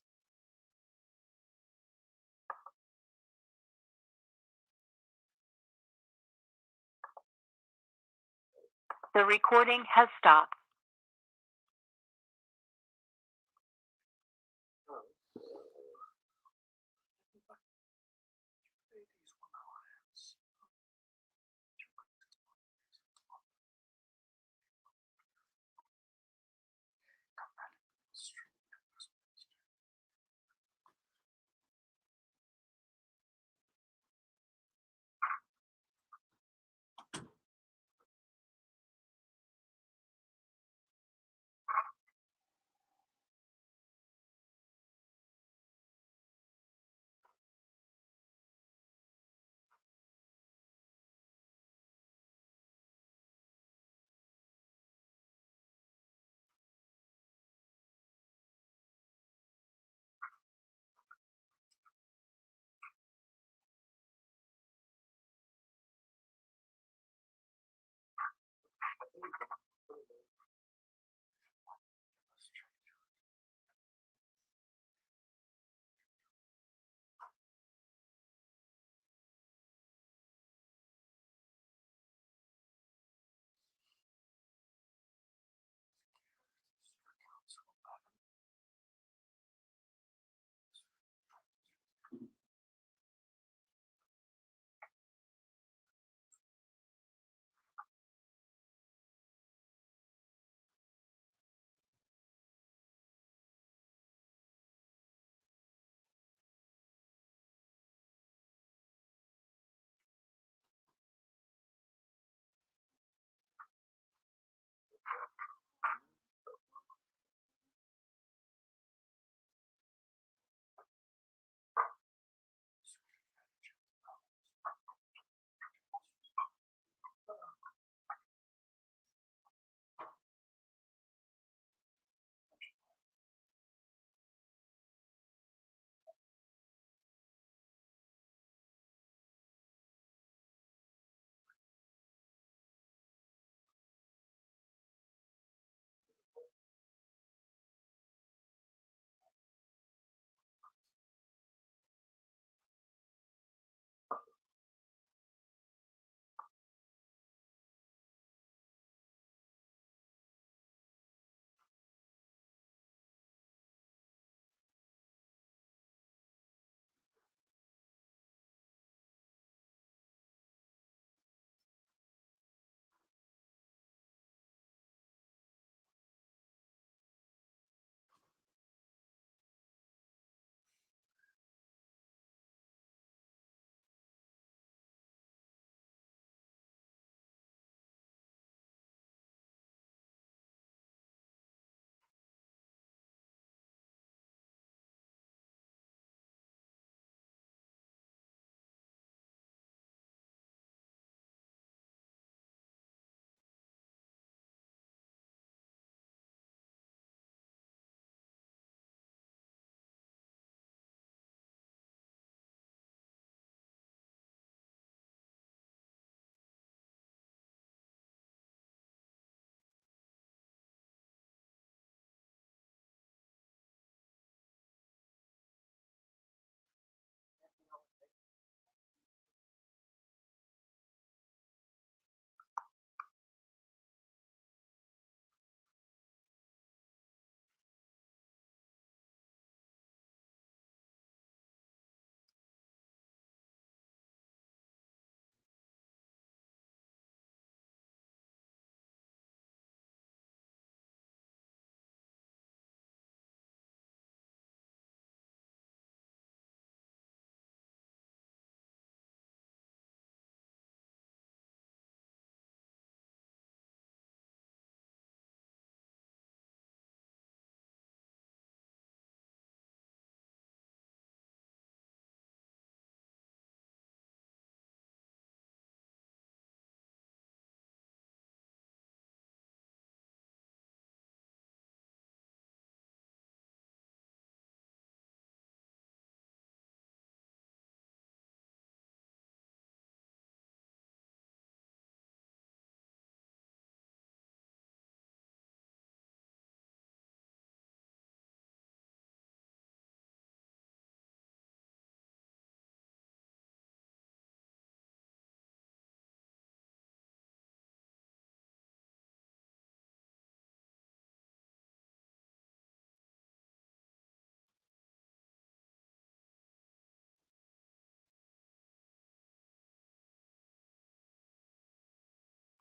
The recording has stopped.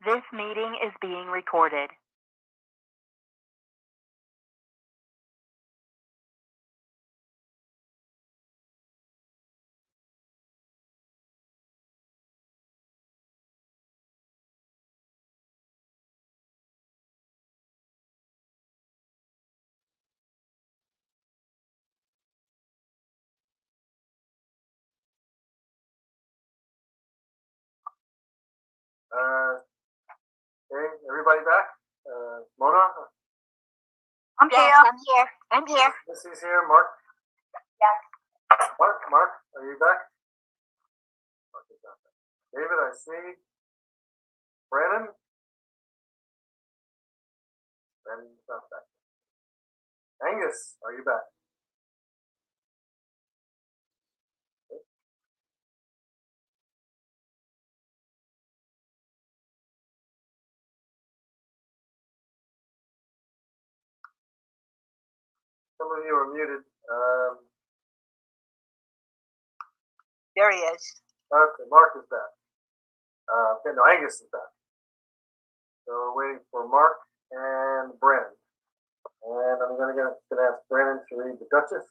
This meeting is being recorded.
Okay, everybody back? Mona?
I'm
Yes,
here.
I'm here. I'm here.
Missy's here. Mark?
Yes.
Mark, are you back? Mark is not back. David, I see. Brandon? Brandon's not back. Angus, are you back? Some of you are muted.
There he is.
Okay, Mark is back. Okay, no, Angus is back. So we're waiting for Mark and Brandon. And I'm gonna ask Brandon to read the Duchess.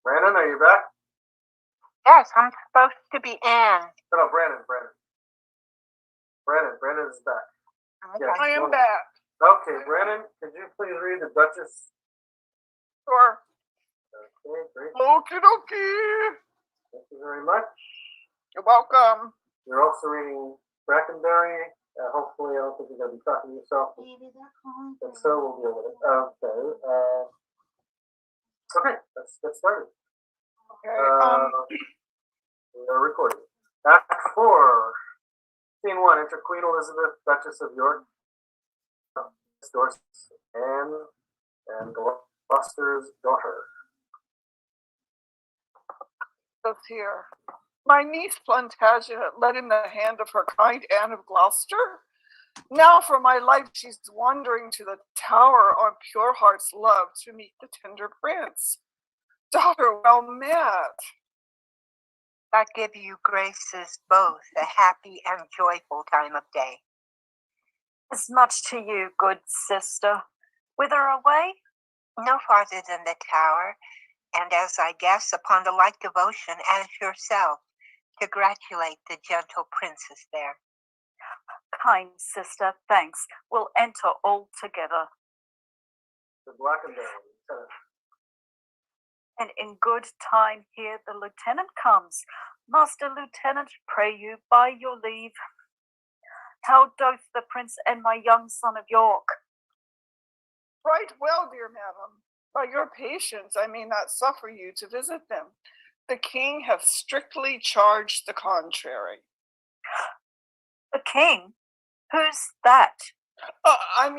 Brandon, are you back?
Yes, I'm supposed to be Anne.
No, Brandon is back.
Okay.
Yes.
I am back.
Okay, Brandon, could you please read the Duchess?
Sure.
Okay, great.
Okie dokie.
Thank you very much.
You're welcome.
You're also reading Brackenberry. Hopefully, I don't think you're going to be talking to yourself. But so we'll deal with it. Okay. Okay, let's get started.
Okay.
We are recording. Act 4. Scene 1. Enter Queen Elizabeth, Duchess of York, Dorset, Anne, and Gloucester's daughter.
This here. My niece Plantagenet led in the hand of her kind Anne of Gloucester. Now for my life she's wandering to the tower on pure heart's love to meet the tender prince. Daughter well met.
God give you graces both, a happy and joyful time of day.
As much to you, good sister. Whither away?
No farther than the tower, and as I guess upon the like devotion as yourself, to gratulate the gentle princess there.
Kind sister, thanks. We'll enter all together.
The Blackenberry, Lieutenant.
And in good time here the lieutenant comes. Master Lieutenant, pray you, by your leave. How doth the prince and my young son of York?
Right well, dear madam. By your patience I may not suffer you to visit them. The king hath strictly charged the contrary.
The king? Who's that?
I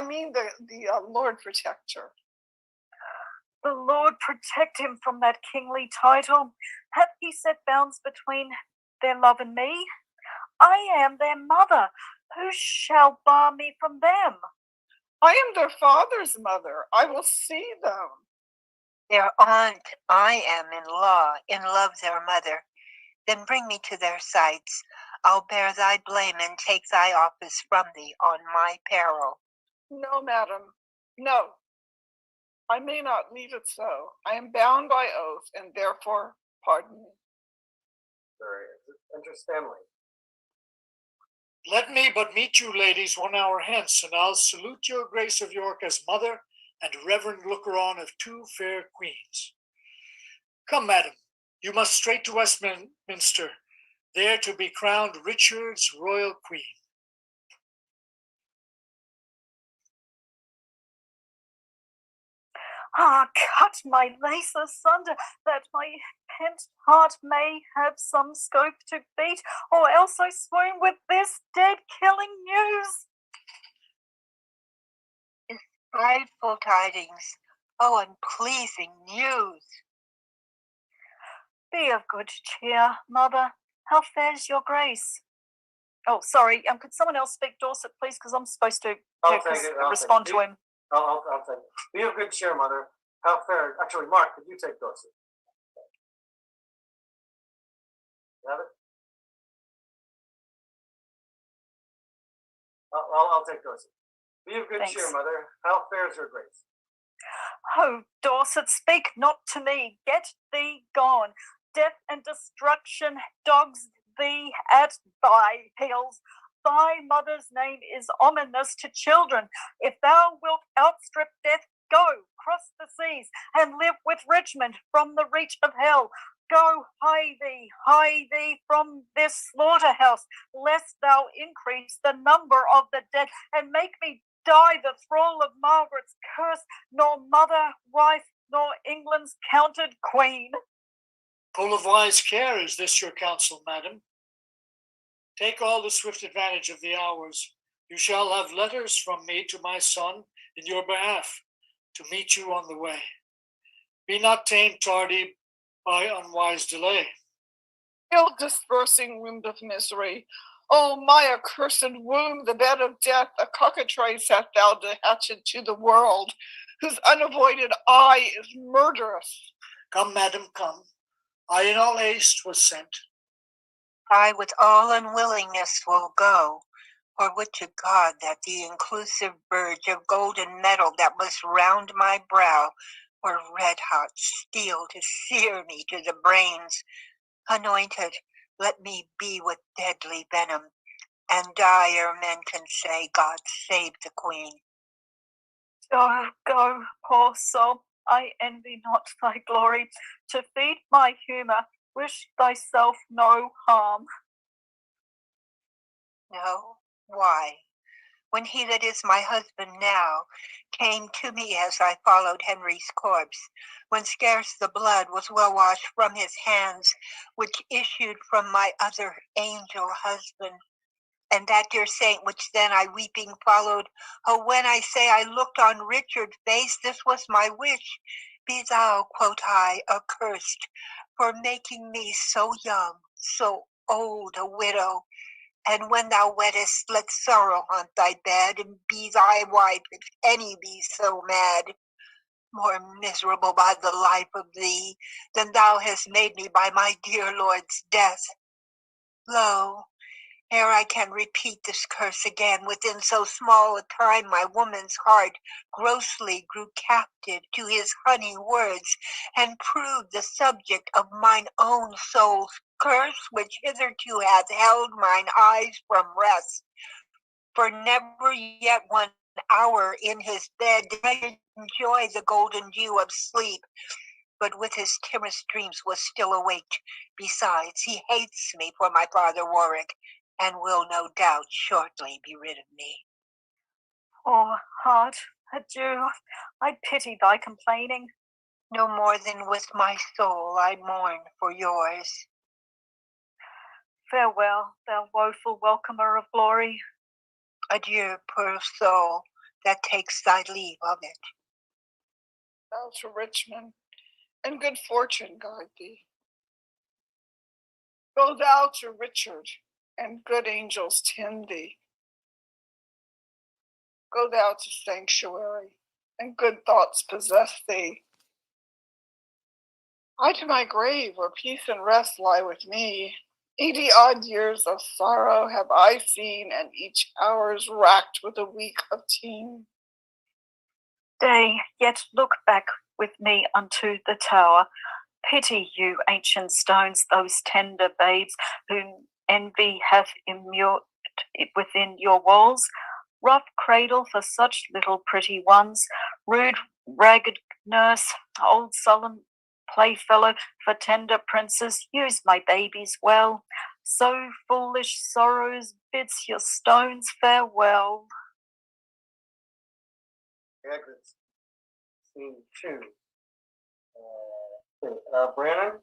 mean the Lord Protector.
The Lord protect him from that kingly title. Hath he set bounds between their love and me? I am their mother. Who shall bar me from them?
I am their father's mother. I will see them.
Their aunt I am in law, in love their mother. Then bring me to their sights. I'll bear thy blame and take thy office from thee on my peril.
No, madam, no. I may not leave it so. I am bound by oath, and therefore pardon me.
Sorry, enter Stanley.
Let me but meet you, ladies, 1 hour hence, and I'll salute your grace of York as mother and reverend looker-on of 2 fair queens. Come, madam, you must straight to Westminster, there to be crowned Richard's royal queen.
Cut my lace asunder, that my pent heart may have some scope to beat, or else I swoon with this dead-killing news.
Frightful tidings, Oh, unpleasing news.
Be of good cheer, mother. How fares your grace? Oh, sorry. Could someone else speak Dorset, please? Because I'm supposed to respond to him.
I'll take it. Be of good cheer, mother. How fair. Actually, Mark, could you take Dorset? You have it? I'll take Dorset. Be of good cheer, mother. How fares your grace?
Oh, Dorset, speak not to me. Get thee gone. Death and destruction dogs thee at thy heels. Thy mother's name is ominous to children. If thou wilt outstrip death, go, cross the seas, and live with Richmond from the reach of hell. Go, hie thee from this slaughterhouse, lest thou increase the number of the dead, and make me die the thrall of Margaret's curse, nor mother, wife, nor England's counted queen.
Full of wise care is this your counsel, madam. Take all the swift advantage of the hours. You shall have letters from me to my son in your behalf, to meet you on the way. Be not ta'en tardy by unwise delay.
Ill-dispersing wind of misery, oh, my accursed womb, the bed of death, a cockatrice hast thou hatched to the world, whose unavoided eye is murderous.
Come, madam, come. I in all haste was sent.
I with all unwillingness will go, for would to God that the inclusive verge of golden metal that must round my brow were red-hot steel to sear me to the brains. Anointed, let me be with deadly venom, and die ere men can say, God save the Queen.
Go, poor soul. I envy not thy glory. To feed my humour, wish thyself no harm.
No, why? When he that is my husband now came to me as I followed Henry's corpse, when scarce the blood was well washed from his hands, which issued from my other angel husband, and that dear saint which then I weeping followed, oh, when I say I looked on Richard's face, this was my wish. Be thou, quoth I, accursed, for making me so young, so old a widow. And when thou weddest, let sorrow haunt thy bed, and be thy wife, if any be so mad, more miserable by the life of thee than thou hast made me by my dear Lord's death. Lo, ere I can repeat this curse again, within so small a time my woman's heart grossly grew captive to his honey words, and proved the subject of mine own soul's curse, which hitherto hath held mine eyes from rest. For never yet 1 hour in his bed did I enjoy the golden dew of sleep, but with his timorous dreams was still awake. Besides, he hates me for my father Warwick, and will no doubt shortly be rid of me.
Poor heart, adieu. I pity thy complaining.
No more than with my soul I mourn for yours.
Farewell, thou woeful welcomer of glory.
Adieu, poor soul that takes thy leave of it.
Thou to Richmond, and good fortune guide thee. Go thou to Richard, and good angels tend thee. Go thou to sanctuary, and good thoughts possess thee. I to my grave, where peace and rest lie with me. 80 odd years of sorrow have I seen, and each hour's racked with a week of teen.
Day, yet look back with me unto the tower. Pity you, ancient stones, those tender babes, whom envy hath immured within your walls. Rough cradle for such little pretty ones, rude ragged nurse, old sullen playfellow for tender princes, use my babies well. So foolish sorrows bids your stones farewell.
Exits. Scene 2. Brandon,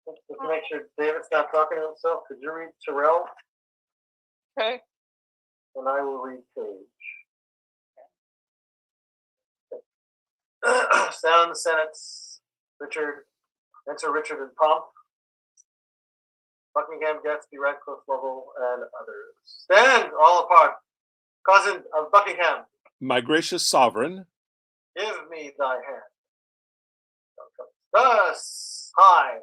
just to make sure David's not talking to himself, could you read Terrell?
Okay.
And I will read Page. Sound the Senate. Richard, enter Richard in pomp. Buckingham, Gatsby, Radcliffe, Lovell, and others. Stand all apart. Cousin of Buckingham,
My gracious sovereign,
give me thy hand. Thus, high,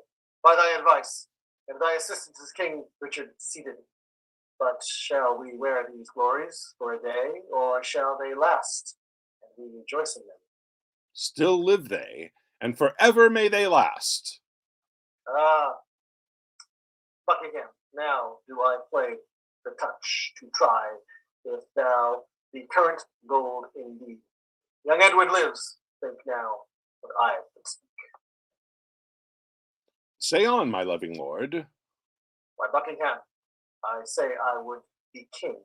by thy advice, and thy assistance is King Richard seated. But shall we wear these glories for a day, or shall they last, and we rejoice in them?
still live they, and forever may they last.
Ah, Buckingham, now do I play the touch to try if thou be current gold indeed. Young Edward lives, think now what I would speak.
Say on, my loving lord.
Why, Buckingham, I say I would be king.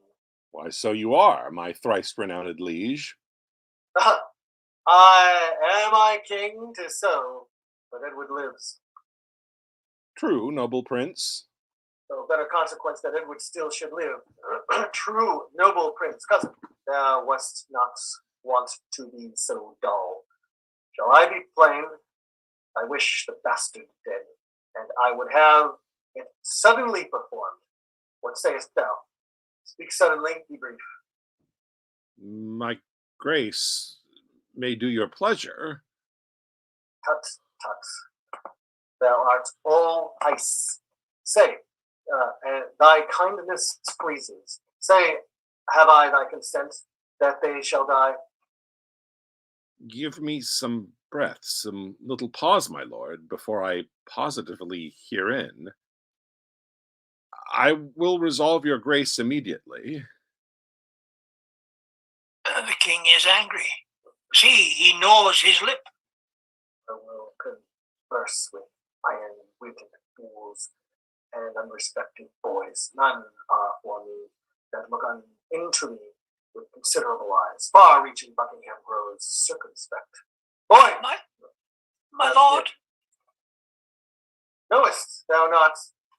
Why, so you are, my thrice renowned liege.
Am I king? 'Tis so, but Edward lives.
True, noble prince.
So better consequence that Edward still should live. True, noble prince, cousin, thou wast not wont to be so dull. Shall I be plain? I wish the bastard dead, and I would have it suddenly performed. What sayest thou? Speak suddenly, be brief.
My grace may do your pleasure.
Tut, tut. Thou art all ice. Say, and thy kindness freezes. Say, have I thy consent that they shall die?
Give me some breath, some little pause, my lord, before I positively herein. I will resolve your grace immediately.
The king is angry. See, he gnaws his lip.
I will converse with iron-witted fools and unrespected boys. None are for me that look into me with considerable eyes. Far-reaching Buckingham grows circumspect. Boy!
My lord!
Knowest thou not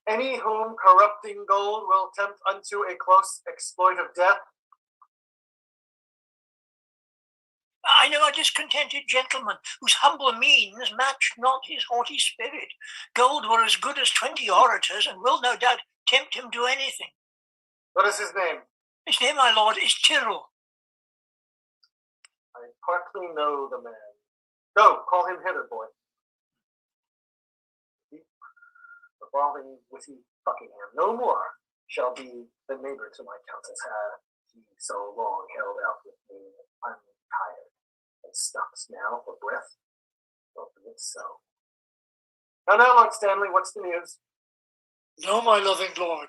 any whom corrupting gold will tempt unto a close exploit of death?
I know a discontented gentleman whose humble means match not his haughty spirit. Gold were as good as 20 orators, and will no doubt tempt him to anything.
What is his name?
His name, my lord, is Tyrrell.
I partly know the man. Go, call him hither, boy. Revolving witty Buckingham, no more shall be the neighbor to my counsels, had he so long held out with me untired, and stops now for breath. Well, be it so. Now, Lord Stanley, what's the news?
No, my loving lord.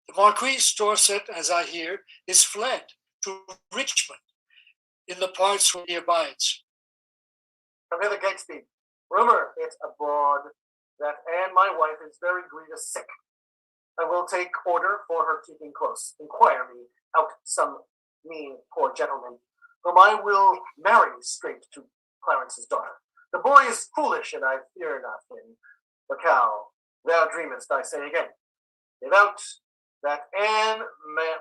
The Marquis Dorset, as I hear, is fled to Richmond, in the parts where he abides.
Come hither, Gatsby. Rumor it abroad that Anne, my wife, is very grievous sick. I will take order for her keeping close. Inquire me out some mean poor gentleman, whom I will marry straight to Clarence's daughter. The boy is foolish, and I fear not him. Macau, thou dreamest, I say again. Give out that Anne,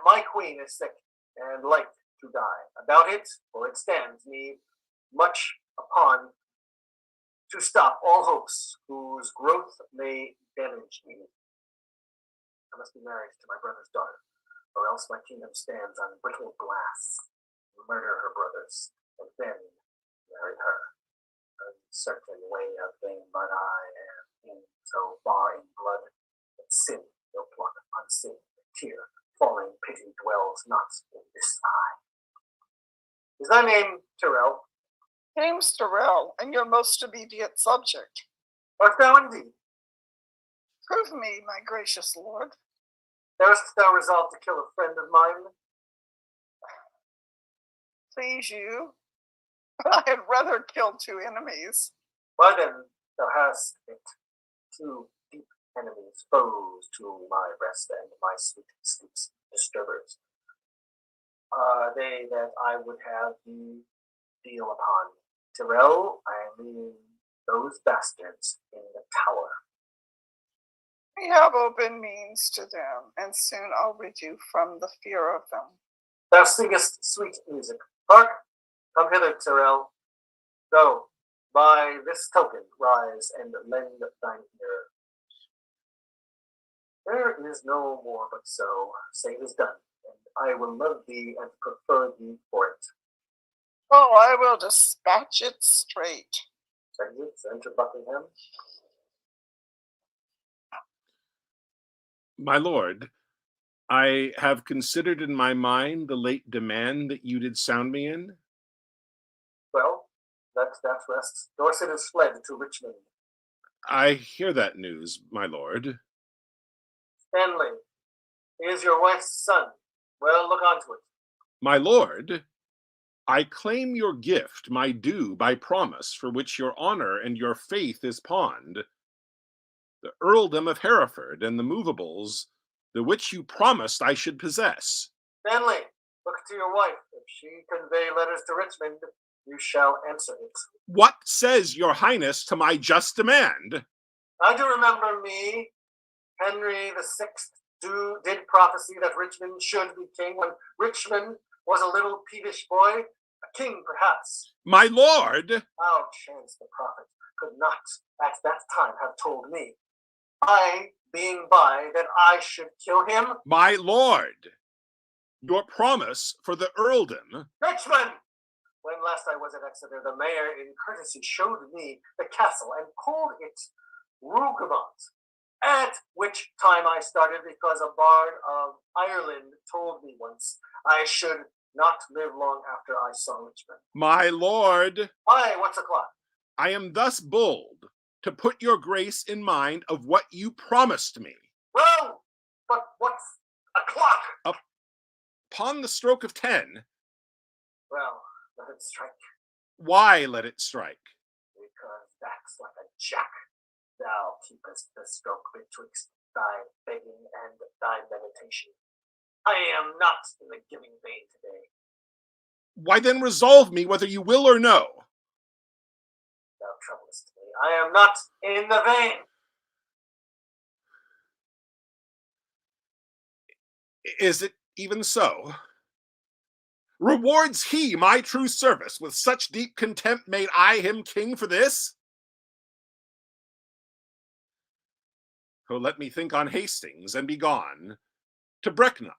my queen, is sick, and like to die. About it, for it stands me much upon to stop all hopes whose growth may damage me. I must be married to my brother's daughter, or else my kingdom stands on brittle glass. Murder her brothers, and then marry her. Uncertain way of vain, but I am in so far in blood that sin will pluck unseen. Tear, falling pity dwells not in this eye. Is thy name Tyrrell?
Name's Tyrrell, and your most obedient subject.
Art thou indeed?
Prove me, my gracious lord.
Darest thou resolve to kill a friend of mine?
Please you. I had rather kill 2 enemies.
Why then, thou hast it 2 deep enemies, foes to my breast and my sweet sleep's disturbers. Are they that I would have thee deal upon? Tyrrell, I mean those bastards in the tower.
We have open means to them, and soon I'll rid you from the fear of them.
Thou singest sweet music. Hark! Come hither, Tyrrell. Go, By this token, rise and lend thine ear. There is no more but so, say it is done, and I will love thee and prefer thee for it.
Oh, I will dispatch it straight.
Exits, enter Buckingham.
My lord, I have considered in my mind the late demand that you did sound me in.
Well, that rests. Dorset is fled to Richmond.
I hear that news, my lord.
Stanley, he is your wife's son. Well, look onto it.
My lord, I claim your gift, my due by promise, for which your honor and your faith is pawned. The earldom of Hereford and the movables, the which you promised I should possess.
Stanley, look to your wife. If she convey letters to Richmond, you shall answer it.
What says your highness to my just demand?
I do remember me. Henry VI did prophesy that Richmond should be king when Richmond was a little peevish boy, a king perhaps.
My lord!
How chance the prophet could not at that time have told me, I being by, that I should kill him?
My lord! Your promise for the earldom.
Richmond! When last I was at Exeter, the mayor in courtesy showed me the castle and called it Rougemont, at which time I started because a bard of Ireland told me once I should not live long after I saw Richmond.
My lord!
Aye, what's o'clock?
I am thus bold to put your grace in mind of what you promised me.
Well, but what's o'clock?
Upon the stroke of 10.
Well, let it strike.
Why let it strike?
Because that's like a jack. Thou keepest the stroke betwixt thy begging and thy meditation. I am not in the giving vein today.
Why then resolve me whether you will or no.
Thou troublest me. I am not in the vein.
Is it even so? Rewards he my true service with such deep contempt made I him king for this? Oh, let me think on Hastings and be gone to Brecknock,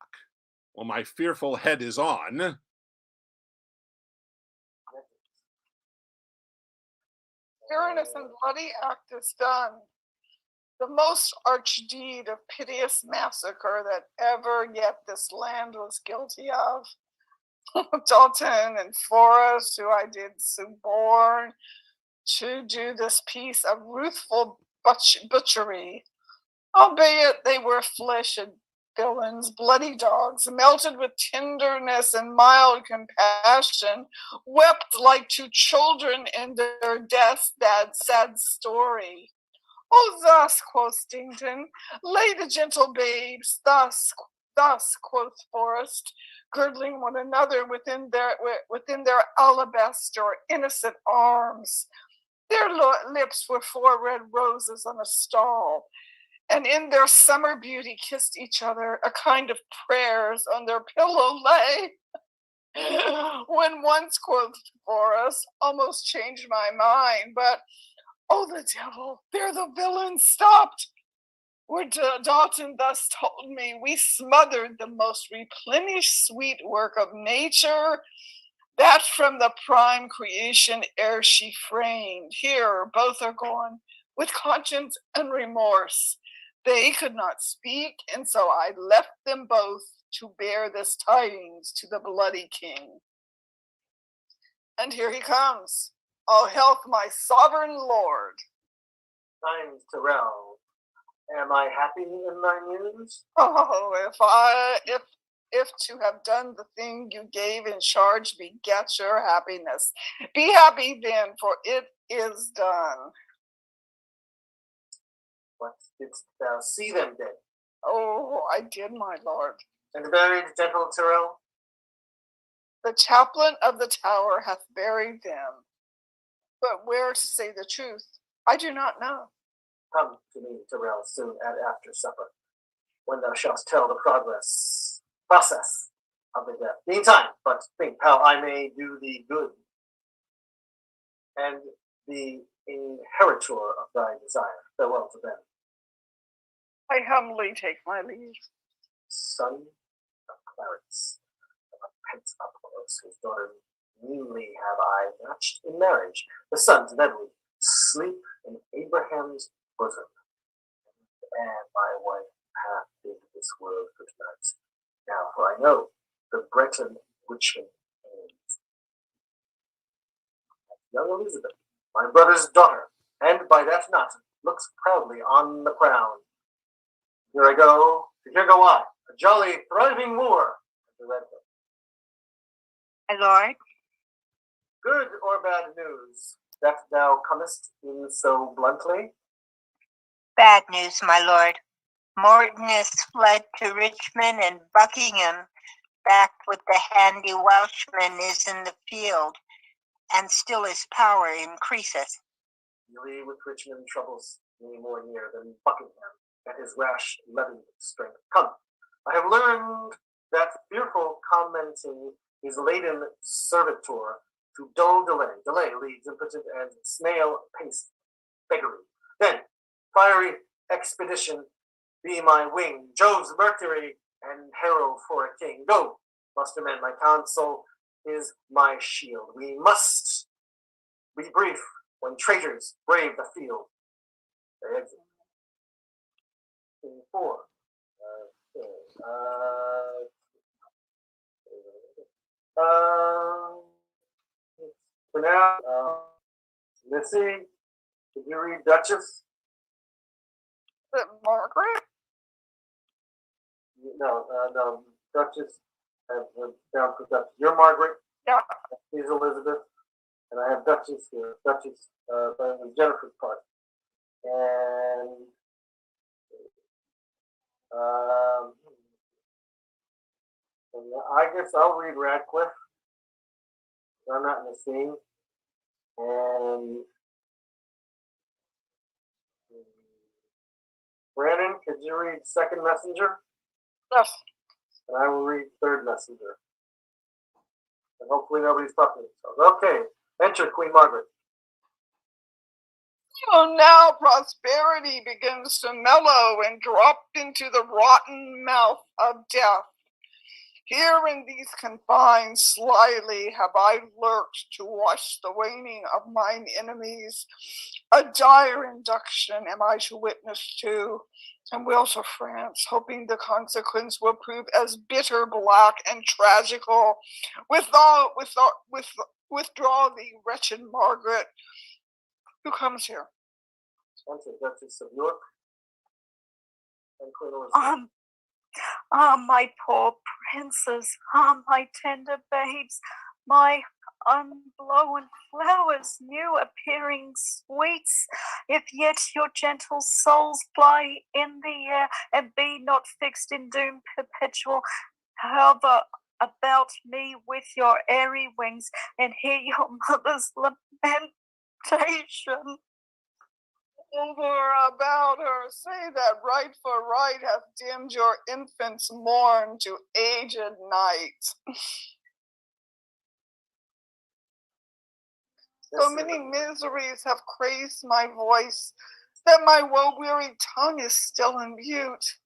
while my fearful head is on.
Tyrannous and bloody act is done. The most arch deed of piteous massacre that ever yet this land was guilty of. Dalton and Forrest, who I did suborn to do this piece of ruthful butchery, albeit they were flesh and villains, bloody dogs, melted with tenderness and mild compassion, wept like two children in their death's sad story. Oh, thus, quoth Stington, lay the gentle babes, thus, quoth Forrest, girdling one another within their alabaster innocent arms. Their lips were 4 red roses on a stall, and in their summer beauty kissed each other, a kind of prayers on their pillow lay. When once, quoth Forrest, almost changed my mind, but oh, the devil, there the villain stopped. Where Dalton thus told me, we smothered the most replenished sweet work of nature, that from the prime creation ere she framed. Here both are gone, with conscience and remorse. They could not speak, and so I left them both to bear this tidings to the bloody king. And here he comes. All health, my sovereign lord.
Times Tyrrell, am I happy in thy news?
Oh, if to have done the thing you gave in charge begets your happiness, be happy then, for it is done.
What didst thou see them dead?
Oh, I did, my lord.
And buried gentle Tyrrell?
The chaplain of the tower hath buried them. But where, to say the truth, I do not know.
Come to me, Tyrrell, soon at after supper, when thou shalt tell the process of the death. Meantime, but think how I may do thee good. And the inheritor of thy desire. Farewell to them.
I humbly take my leave.
Son of Clarence, of a pent-up horse, whose daughter newly have I matched in marriage, the sons of Edward, sleep in Abraham's bosom, and my wife hath bid this world good night. Now, for I know the Breton witchman ends. Young Elizabeth, my brother's daughter, and by that knot looks proudly on the crown. Here I go, here go I, a jolly, thriving wooer of the Red Hood.
My lord,
Good or bad news that thou comest in so bluntly?
bad news, my lord. Morton is fled to Richmond, and Buckingham, backed with the handy Welshman, is in the field, and still his power increaseth.
Really with Richmond troubles me more near than Buckingham, and his rash leavened strength. Come, I have learned that fearful commenting is laden servitor to dull delay. Delay leads impotent and snail-paced beggary. Then, fiery expedition be my wing, Jove's Mercury, and herald for a king. Go, muster men, my counsel is my shield. We must be brief when traitors brave the field. They exit. Scene 4. For now, Missy, did you read Duchess?
Margaret?
No, Duchess. I have down for Duchess. You're Margaret.
Yeah.
She's Elizabeth. And I have Duchess here. Duchess, Jennifer's part. And I guess I'll read Radcliffe. I'm not in the scene. And Brandon, could you read Second Messenger?
Yes.
And I will read Third Messenger. And hopefully nobody's fucking themselves. Okay, enter Queen Margaret.
So now prosperity begins to mellow and drop into the rotten mouth of death. Here in these confines slyly have I lurked to watch the waning of mine enemies. A dire induction am I to witness to, and will to France, hoping the consequence will prove as bitter, black, and tragical. Withdraw thee, wretched Margaret. Who comes here?
Enter Duchess of York and Queen Elizabeth.
My poor princes, my tender babes, my unblown flowers, new appearing sweets, if yet your gentle souls fly in the air and be not fixed in doom perpetual, hover about me with your airy wings and hear your mother's lamentation.
Over about her, say that right for right hath dimmed your infant's morn to aged night. So many miseries have crazed my voice that my woe-weary tongue is still in mute.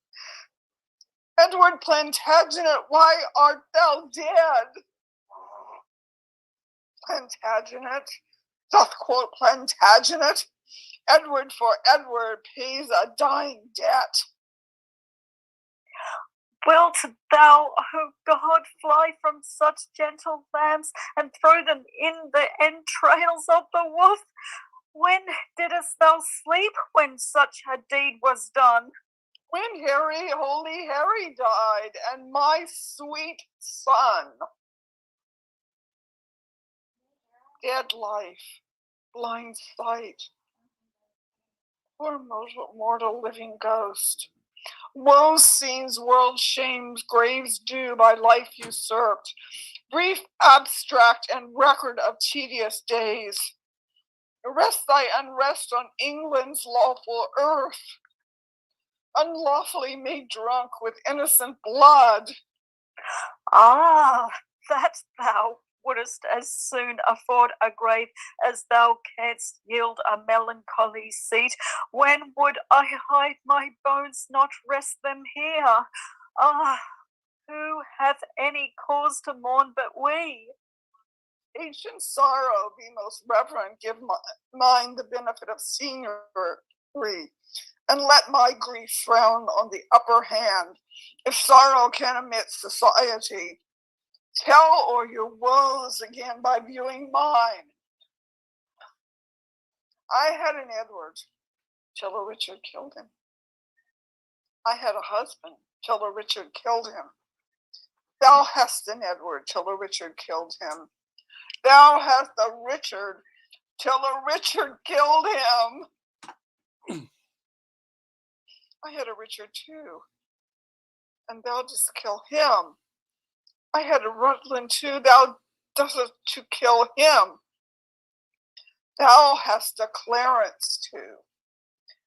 Edward Plantagenet, why art thou dead? Plantagenet? Doth quote Plantagenet? Edward for Edward pays a dying debt.
Wilt thou, O God, fly from such gentle lambs and throw them in the entrails of the wolf? When didst thou sleep when such a deed was done?
When Harry, holy Harry, died, and my sweet son. Dead life, blind sight, poor mortal living ghost. Woe scenes, world shames, graves due by life usurped, brief abstract and record of tedious days. Arrest thy unrest on England's lawful earth, unlawfully made drunk with innocent blood.
Ah, that thou wouldst as soon afford a grave as thou canst yield a melancholy seat. When would I hide my bones, not rest them here? Ah, who hath any cause to mourn but we?
Ancient sorrow, be most reverent, give mine the benefit of seniority, and let my grief frown on the upper hand. If sorrow can omit society, tell o'er your woes again by viewing mine. I had an Edward till a Richard killed him. I had a husband till a Richard killed him. Thou hast an Edward till a Richard killed him. Thou hast a Richard till a Richard killed him. I had a Richard too, and thou didst kill him. I had a Rutland too, thou dost to kill him. Thou hast a Clarence too,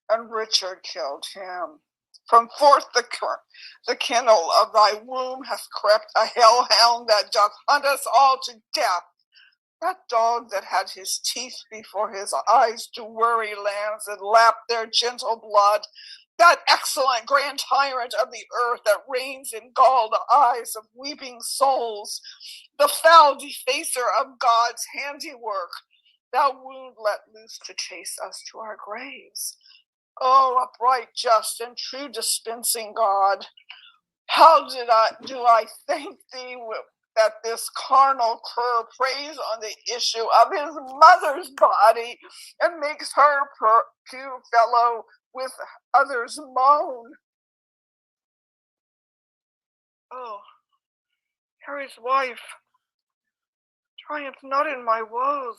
and Richard killed him. From forth the kennel of thy womb hath crept a hellhound that doth hunt us all to death. That dog that had his teeth before his eyes to worry lambs and lap their gentle blood, that excellent grand tyrant of the earth that reigns in galled eyes of weeping souls, the foul defacer of God's handiwork, thou wound let loose to chase us to our graves. O upright, just, and true dispensing God, how do I thank thee that this carnal cur preys on the issue of his mother's body and makes her pew fellow with others' moan. Oh, Harry's wife, triumph not in my woes.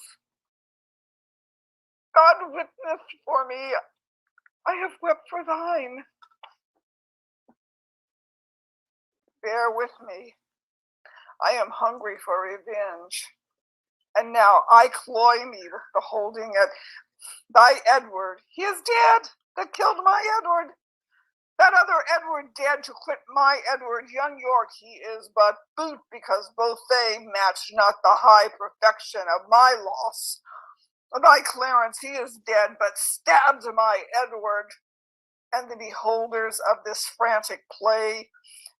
God witness for me, I have wept for thine. Bear with me. I am hungry for revenge. And now I cloy me with beholding it. Thy Edward, he is dead, that killed my Edward. That other Edward dead to quit my Edward, young York he is but boot, because both they match not the high perfection of my loss. Thy Clarence, he is dead, but stabbed my Edward. And the beholders of this frantic play,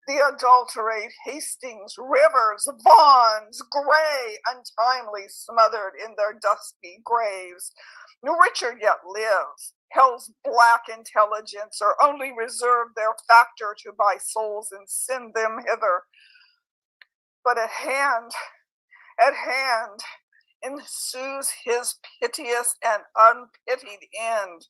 the adulterate Hastings, Rivers, Vaughns, Grey, untimely smothered in their dusky graves. Richard yet lives. Hell's black intelligence, or only reserve their factor to buy souls and send them hither. But at hand, ensues his piteous and unpitied end.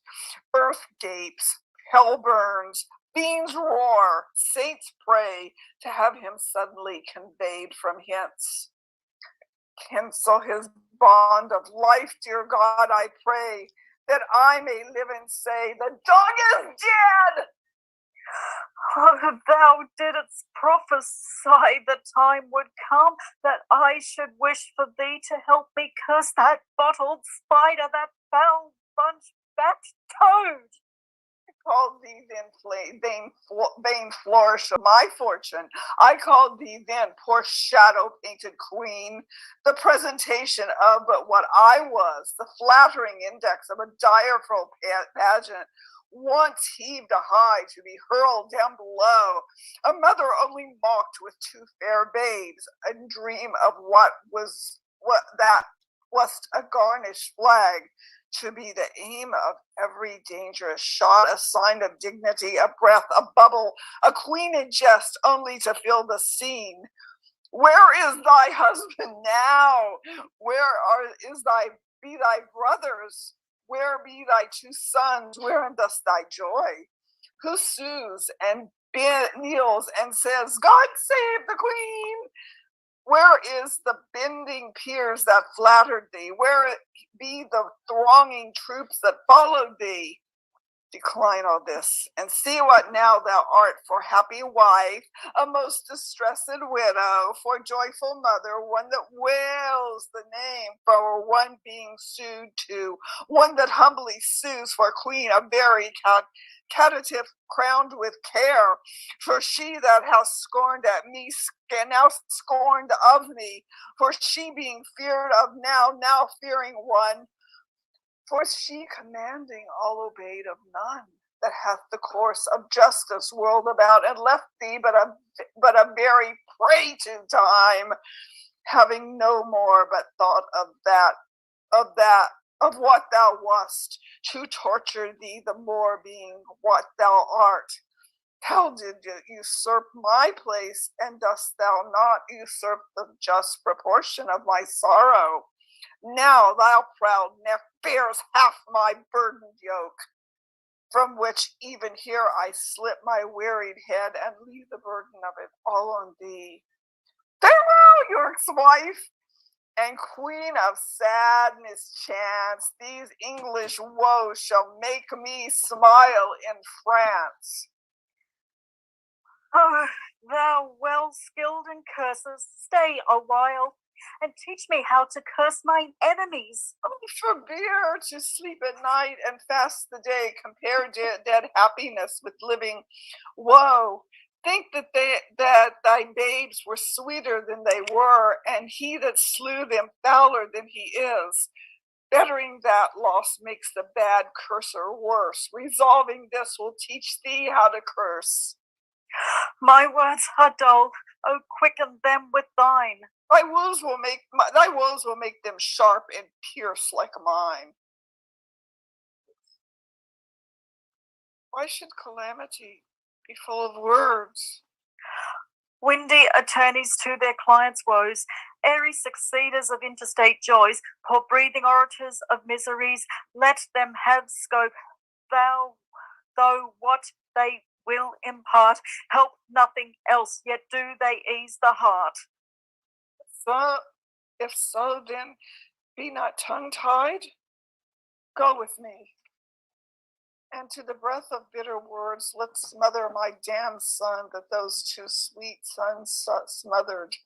Earth gapes, hell burns, fiends roar, saints pray to have him suddenly conveyed from hence. Cancel his bond of life, dear God, I pray, that I may live and say, the dog is dead!
Oh, thou didst prophesy the time would come that I should wish for thee to help me curse that bottled spider, that foul bunch-bat toad.
Called thee then vain flourish of my fortune. I called thee then poor shadow-painted queen, the presentation of but what I was, the flattering index of a direful pageant, once heaved high to be hurled down below, a mother only mocked with two fair babes, a dream of what that was a garnished flag, to be the aim of every dangerous shot, a sign of dignity, a breath, a bubble, a queen in jest, only to fill the scene. Where is thy husband now? Where be thy brothers? Where be thy two sons? Wherein does thy joy? Who sues and kneels and says, God save the queen? Where is the bending peers that flattered thee? Where be the thronging troops that followed thee? Decline all this, and see what now thou art for happy wife, a most distressed widow, for joyful mother, one that wails the name for one being sued to, one that humbly sues for queen, a very caitiff crowned with care, for she that has scorned at me, now scorned of me, for she being feared of now fearing one, for she commanding all obeyed of none, that hath the course of justice whirled about, and left thee but a very prey to time, having no more but thought of what thou wast, to torture thee the more, being what thou art. Thou did usurp my place, and dost thou not usurp the just proportion of my sorrow? Now thou proud neck bears half my burdened yoke, from which even here I slip my wearied head, and leave the burden of it all on thee. Farewell, York's wife, and queen of sad mischance. These English woes shall make me smile in France.
Oh, thou well skilled in curses, stay a while, and teach me how to curse mine enemies.
Oh, forbear to sleep at night and fast the day, compare dead happiness with living woe. Think that thy babes were sweeter than they were, and he that slew them fouler than he is. Bettering that loss makes the bad curser worse. Resolving this will teach thee how to curse.
My words are dull, oh quicken them with thine.
Thy woes will make them sharp and pierce like mine. Why should calamity be full of words?
Windy attorneys to their clients' woes, airy succeeders of interstate joys, poor breathing orators of miseries, let them have scope. Though what they will impart, help nothing else, yet do they ease the heart.
So, if so, then be not tongue-tied. Go with me. And to the breath of bitter words, let smother my damned son, that those two sweet sons smothered.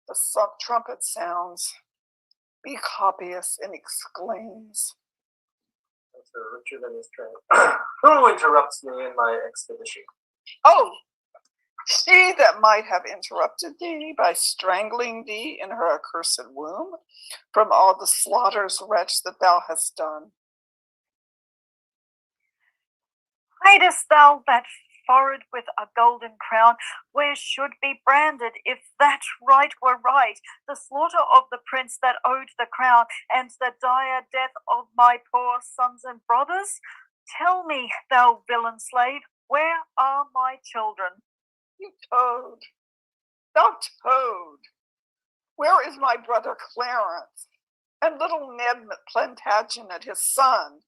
The trumpet sounds. Be copious and exclaims.
Sir Richard and his train. Who interrupts me in my expedition?
Oh, she that might have interrupted thee by strangling thee in her accursed womb, from all the slaughters, wretch, that thou hast done.
Hidest thou that forehead with a golden crown, where should be branded, if that right were right, the slaughter of the prince that owed the crown, and the dire death of my poor sons and brothers? Tell me, thou villain slave, where are my children?
You toad, thou toad, where is my brother Clarence, and little Ned Plantagenet, his son?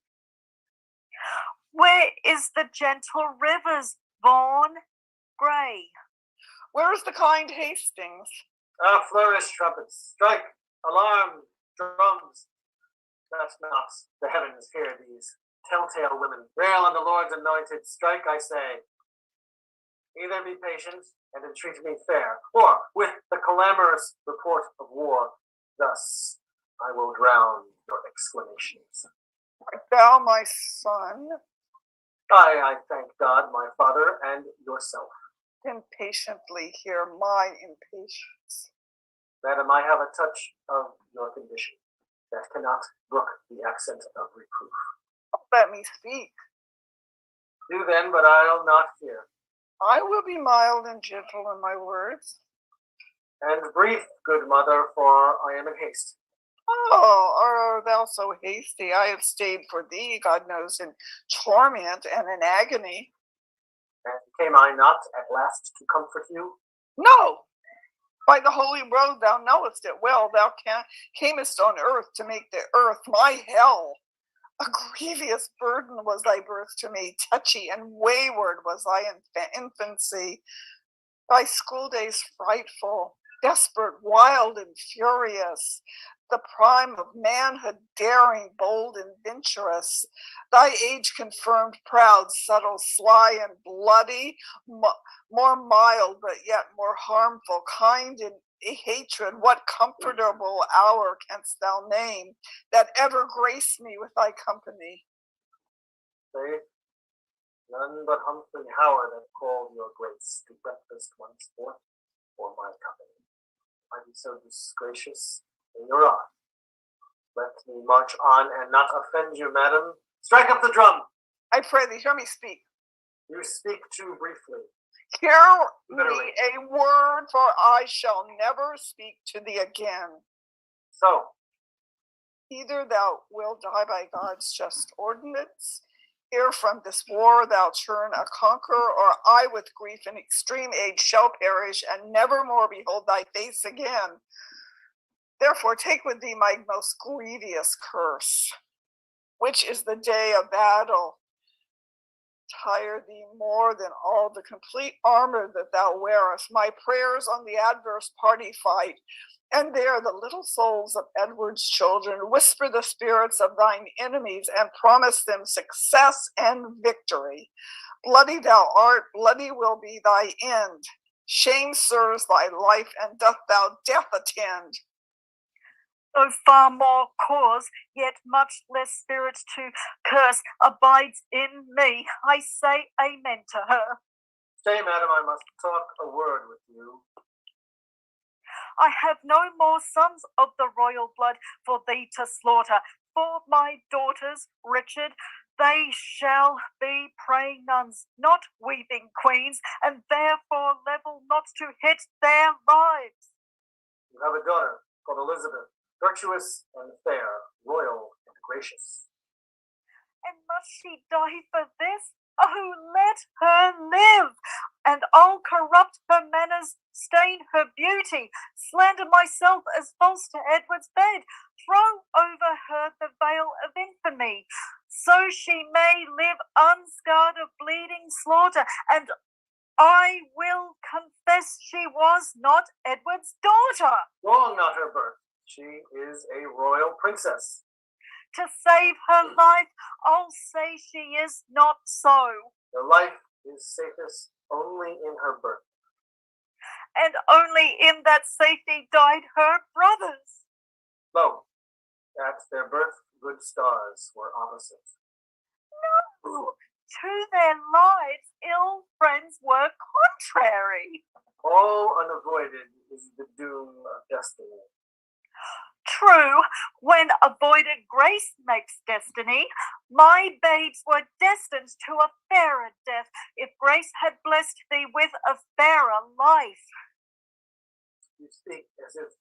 Where is the gentle Rivers, Vaughan, Grey?
Where is the kind Hastings?
Flourish trumpets, strike, alarm, drums. Let not the heavens hear these telltale women. Rail on the Lord's anointed, strike, I say. Either be patient and entreat me fair, or with the clamorous report of war, thus I will drown your exclamations.
Art thou my son?
I thank God, my father, and yourself.
Then patiently hear my impatience.
Madam, I have a touch of your condition that cannot brook the accent of reproof.
Let me speak.
Do then, but I'll not fear.
I will be mild and gentle in my words.
And brief, good mother, for I am in haste.
Oh, art thou so hasty? I have stayed for thee, God knows, in torment and in agony.
And came I not at last to comfort you?
No! By the holy road, thou knowest it well. Thou camest on earth to make the earth my hell. A grievous burden was thy birth to me. Touchy and wayward was thy infancy. Thy school days frightful, desperate, wild, and furious. the prime of manhood, daring, bold, and venturous. Thy age confirmed, proud, subtle, sly, and bloody, more mild, but yet more harmful, kind in hatred. What comfortable hour canst thou name that ever graced me with thy company?
Faith, none but Humphrey Howard hath called your grace to breakfast once more for my company. I be so disgracious in your eye. Let me march on and not offend you, madam. Strike up the drum.
I pray thee, hear me speak.
You speak too briefly.
Hear
Literally.
me a word, for I shall never speak to thee again.
So,
Either thou wilt die by God's just ordinance, ere from this war thou turn a conqueror, or I with grief and extreme age shall perish, and never more behold thy face again. Therefore take with thee my most grievous curse, which is the day of battle. Tire thee more than all the complete armor that thou wearest. My prayers on the adverse party fight, and there the little souls of Edward's children whisper the spirits of thine enemies and promise them success and victory. Bloody thou art, bloody will be thy end. Shame serves thy life, and doth thou death attend.
Though far more cause, yet much less spirit to curse abides in me. I say amen to her.
stay, madam, I must talk a word with you.
I have no more sons of the royal blood for thee to slaughter. For my daughters, Richard, they shall be praying nuns, not weeping queens, and therefore level not to hit their lives.
You have a daughter called Elizabeth, virtuous and fair, royal and gracious.
And must she die for this? Oh, let her live, and I'll corrupt her manners, stain her beauty, slander myself as false to Edward's bed, throw over her the veil of infamy, so she may live unscarred of bleeding slaughter, and I will confess she was not Edward's daughter.
Wrong not her birth. She is a royal princess.
To save her life, I'll say she is not so.
Her life is safest only in her birth.
And only in that safety died her brothers.
Lo, at their birth good stars were opposite.
No, to their lives ill friends were contrary.
All unavoided is the doom of destiny.
True, when avoided grace makes destiny, my babes were destined to a fairer death if grace had blessed thee with a fairer life.
You speak as if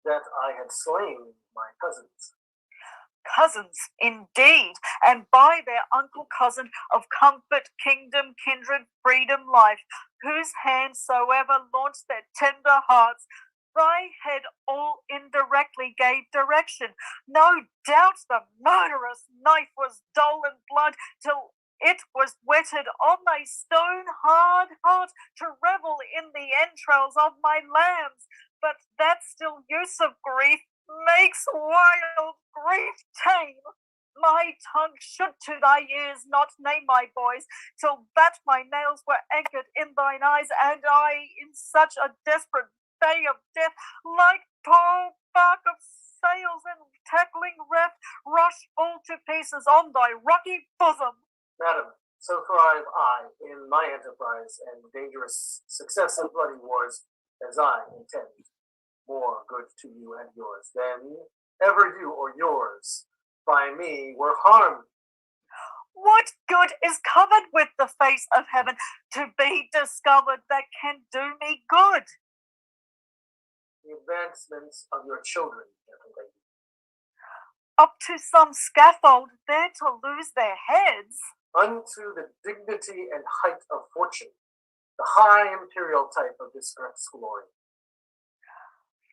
that I had slain my cousins.
Cousins, indeed, and by their uncle cousin of comfort, kingdom, kindred, freedom, life, whose hand soever launched their tender hearts, thy head all indirectly gave direction. No doubt the murderous knife was dull and blood till it was whetted on thy stone hard heart to revel in the entrails of my lambs. But that still use of grief makes wild grief tame. My tongue should to thy ears not name my boys, till that my nails were anchored in thine eyes, and I in such a desperate bay of death, like tall bark of sails and tackling reft, rush all to pieces on thy rocky bosom.
Madam, so thrive I in my enterprise and dangerous success of bloody wars as I intend. More good to you and yours than ever you or yours by me were harmed.
What good is covered with the face of heaven to be discovered that can do me good?
The advancements of your children, gentle lady.
Up to some scaffold there to lose their heads.
Unto the dignity and height of fortune, the high imperial type of this earth's glory.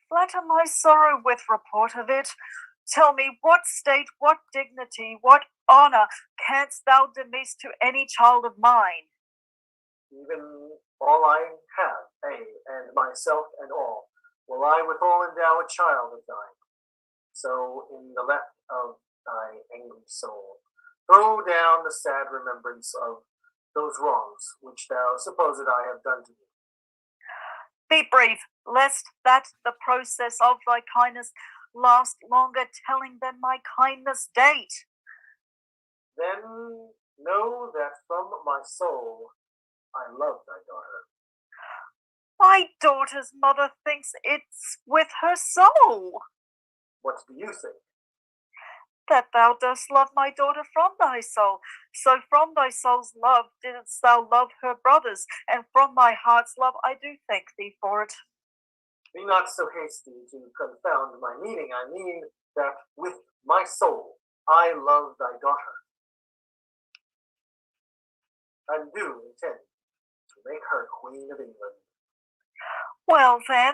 Flatter my sorrow with report of it. Tell me what state, what dignity, what honour canst thou demise to any child of mine?
Even all I have, and myself and all, will I withal endow a child of thine. So in the left of thy angry soul, throw down the sad remembrance of those wrongs which thou supposed I have done to thee.
Be brief, lest that the process of thy kindness last longer telling than my kindness date.
Then know that from my soul I love thy daughter.
My daughter's mother thinks it's with her soul.
What do you think?
That thou dost love my daughter from thy soul. So from thy soul's love didst thou love her brothers, and from my heart's love I do thank thee for it.
Be not so hasty to confound my meaning. I mean that with my soul I love thy daughter, and do intend to make her Queen of England.
Well then,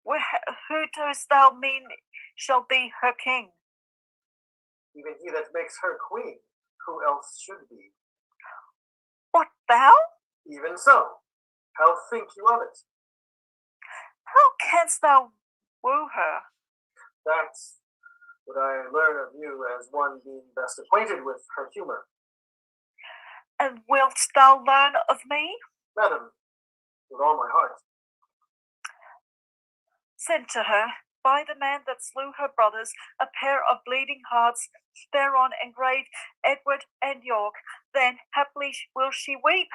who dost thou mean shall be her king?
Even he that makes her queen, who else should be?
What, thou?
Even so. How think you of it?
How canst thou woo her?
That's what I learn of you as one being best acquainted with her humour.
And wilt thou learn of me?
Madam, with all my heart.
Send to her, by the man that slew her brothers, a pair of bleeding hearts, thereon engraved Edward and York. Then haply will she weep.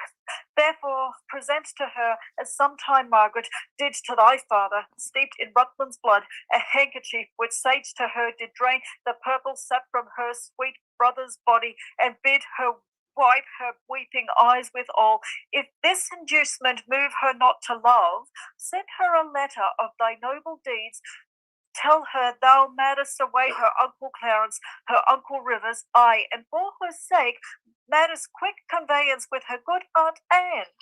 Therefore present to her, as sometime Margaret did to thy father, steeped in Rutland's blood, a handkerchief which sage to her did drain the purple sap from her sweet brother's body, and bid her wipe her weeping eyes withal. If this inducement move her not to love, send her a letter of thy noble deeds. Tell her thou madest away her uncle Clarence, her uncle Rivers, aye, and for her sake madest quick conveyance with her good Aunt Anne.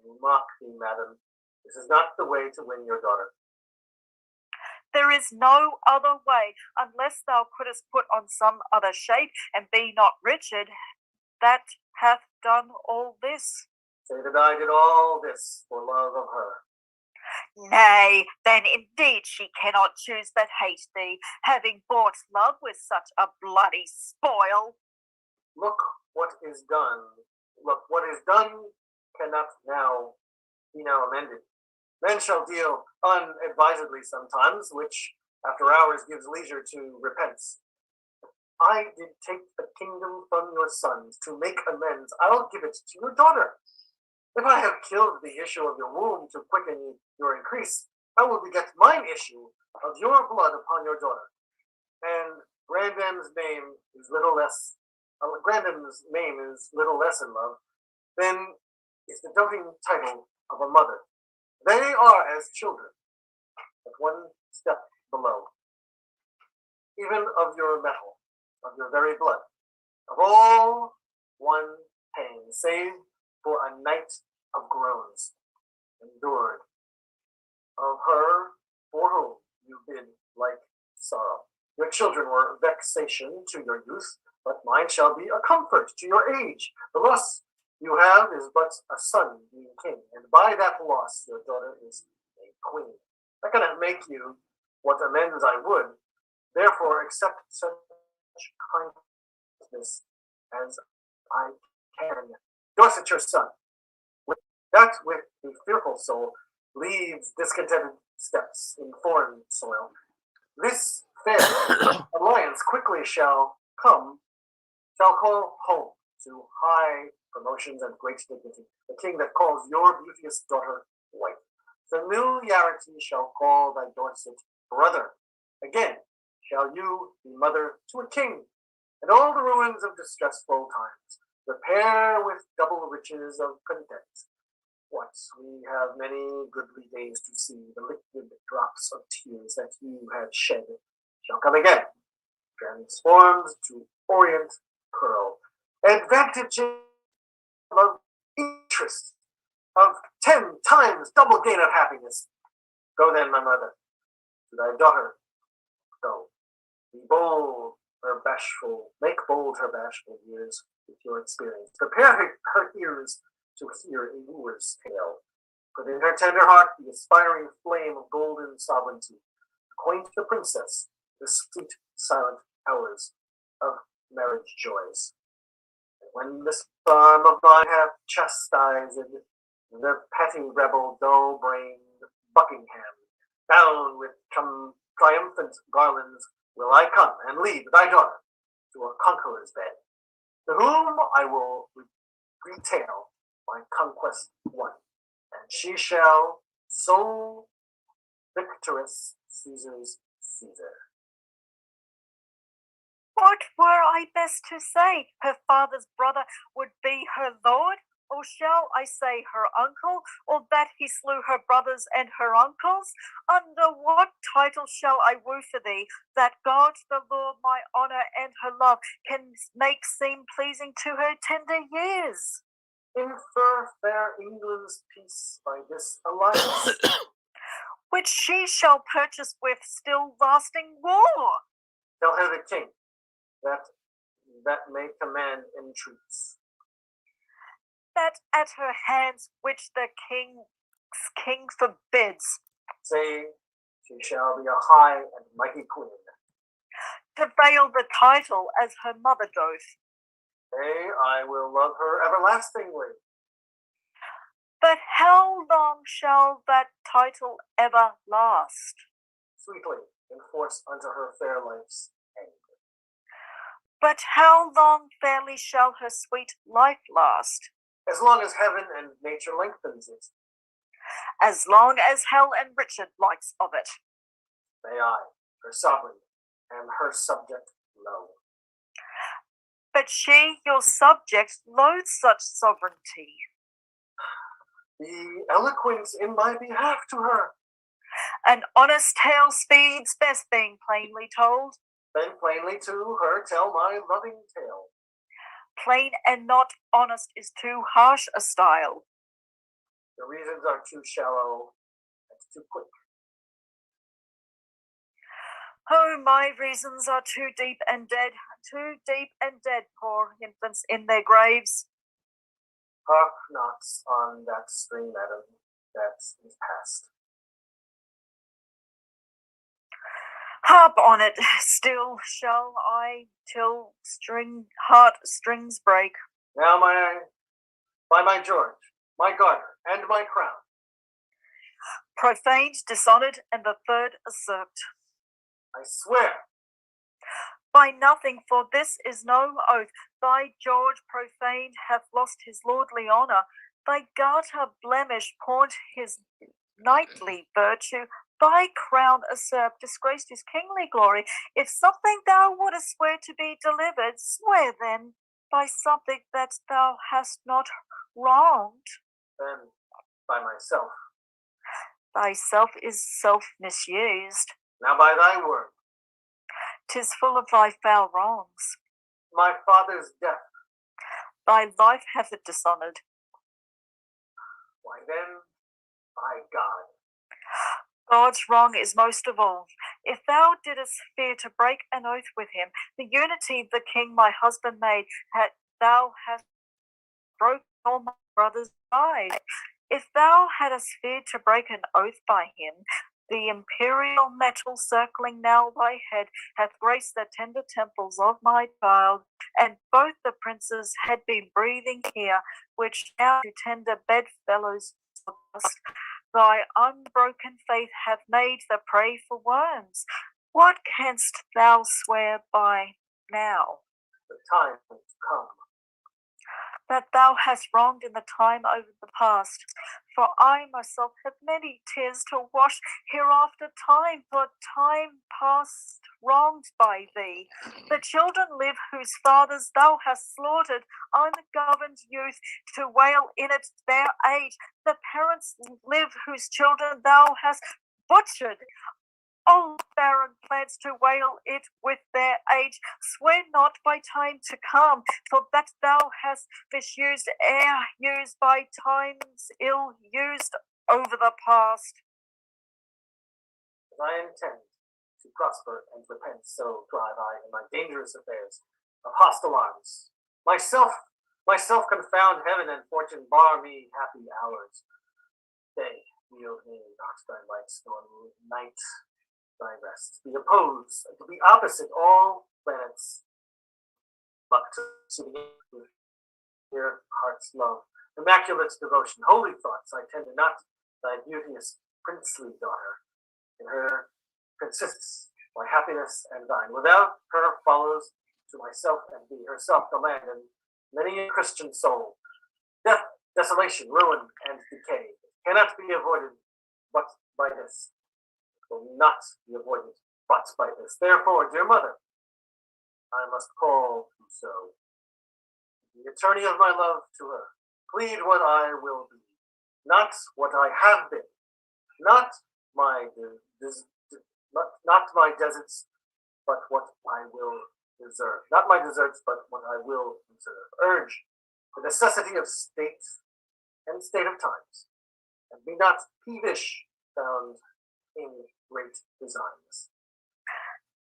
You mock me, madam. This is not the way to win your daughter.
There is no other way, unless thou couldst put on some other shape, and be not Richard, that hath done all this.
Say that I did all this for love of her.
Nay, then indeed she cannot choose that hate thee, having bought love with such a bloody spoil.
Look what is done. Look, what is done cannot be now amended. Men shall deal unadvisedly sometimes, which after hours gives leisure to repent. I did take the kingdom from your sons. To make amends, I'll give it to your daughter. If I have killed the issue of your womb to quicken your increase, I will beget mine issue of your blood upon your daughter. And Grandam's name is little less in love than is the doting title of a mother. They are as children, but one step below. Even of your metal, of your very blood, of all one pain, save for a night of groans endured, of her for whom you bid like sorrow. Your children were vexation to your youth, but mine shall be a comfort to your age. The loss you have is but a son being king, and by that loss your daughter is a queen. I cannot make you what amends I would, therefore accept such kindness as I can. Dorset your son, that with the fearful soul leads discontented steps in foreign soil. This fair alliance quickly shall call home to high promotions and great dignity, the king that calls your beauteous daughter wife. Familiarity shall call thy Dorset brother. Again shall you be mother to a king, and all the ruins of distressful times repair with double riches of content. What, we have many goodly days to see. The liquid drops of tears that you had shed shall come again, transformed to orient curl. Advantage of interest of 10 times double gain of happiness. Go then, my mother, to thy daughter. Go. Be bold, make bold her bashful ears with your experience. Prepare her ears to hear a wooer's tale. Put in her tender heart the aspiring flame of golden sovereignty. Acquaint the princess the sweet, silent hours of marriage joys. And when this arm of mine hath chastised the petty rebel, dull-brained Buckingham, bound with triumphant garlands, will I come and lead thy daughter to a conqueror's bed, to whom I will retail my conquest won, and she shall sole victorious Caesar's Caesar.
What were I best to say? Her father's brother would be her lord? Or shall I say her uncle, or that he slew her brothers and her uncles? Under what title shall I woo for thee, that God the Lord my honour and her love can make seem pleasing to her tender years?
Infer fair England's peace by this alliance,
which she shall purchase with still lasting war.
Tell her the king that may command entreats,
that at her hands which the king forbids.
Say she shall be a high and mighty queen,
to veil the title as her mother doth.
Say I will love her everlastingly.
But how long shall that title ever last?
Sweetly enforce unto her fair life's end.
But how long fairly shall her sweet life last?
As long as heaven and nature lengthens it.
As long as hell and Richard likes of it.
May I, her sovereign, am her subject low.
But she, your subject, loathes such sovereignty.
Be eloquent in my behalf to her.
An honest tale speeds best being plainly told.
Then plainly to her tell my loving tale.
Plain and not honest is too harsh a style.
The reasons are too shallow and too quick.
Oh, my reasons are too deep and dead, poor infants in their graves.
Hark not on that string, madam, that is past.
Harp on it still shall I, till heart strings break.
Now by my George, my garter, and my crown.
Profaned, dishonoured, and the third usurped.
I swear.
By nothing, for this is no oath. Thy George profaned hath lost his lordly honour. Thy garter blemished, pawned his knightly virtue. Thy crown usurped, disgraced his kingly glory. If something thou wouldest swear to be delivered, swear then by something that thou hast not wronged.
Then by myself.
Thyself is self-misused.
Now by thy word.
'Tis full of thy foul wrongs.
My father's death.
Thy life hath it dishonoured.
Why then, by God.
God's wrong is most of all. If thou didst fear to break an oath with him, the unity the king my husband made, thou hast broken all my brother's pride. If thou hadst feared to break an oath by him, the imperial metal circling now thy head hath graced the tender temples of my child, and both the princes had been breathing here, which now to tender bedfellows dust. Thy unbroken faith hath made the prey for worms. What canst thou swear by now?
The time has come.
That thou hast wronged in the time over the past. For I myself have many tears to wash hereafter time, for time past wronged by thee. The children live whose fathers thou hast slaughtered, ungoverned youth to wail in it their age. The parents live whose children thou hast butchered, old barren plants to wail it with their age. Swear not by time to come, for that thou hast misused ere used by times ill used over the past.
As I intend to prosper and repent, so thrive I in my dangerous affairs of hostile arms. Myself confound heaven and fortune, bar me happy hours. Day, yield me not thy light storm night. thy rest, be opposed, and to be opposite all planets, but to with dear heart's love, immaculate devotion, holy thoughts, I tender not thy beauteous princely daughter. In her consists my happiness and thine. Without her follows to myself and thee, herself the land, and many a Christian soul. Death, desolation, ruin, and decay cannot be avoided but by this. It will not be avoided but by this. Therefore, dear mother, I must call you so. The attorney of my love to her, plead what I will be, not what I have been, not my not my deserts, but what I will deserve. Not my deserts, but what I will deserve. Urge the necessity of state and state of times, and be not peevish found in great designs.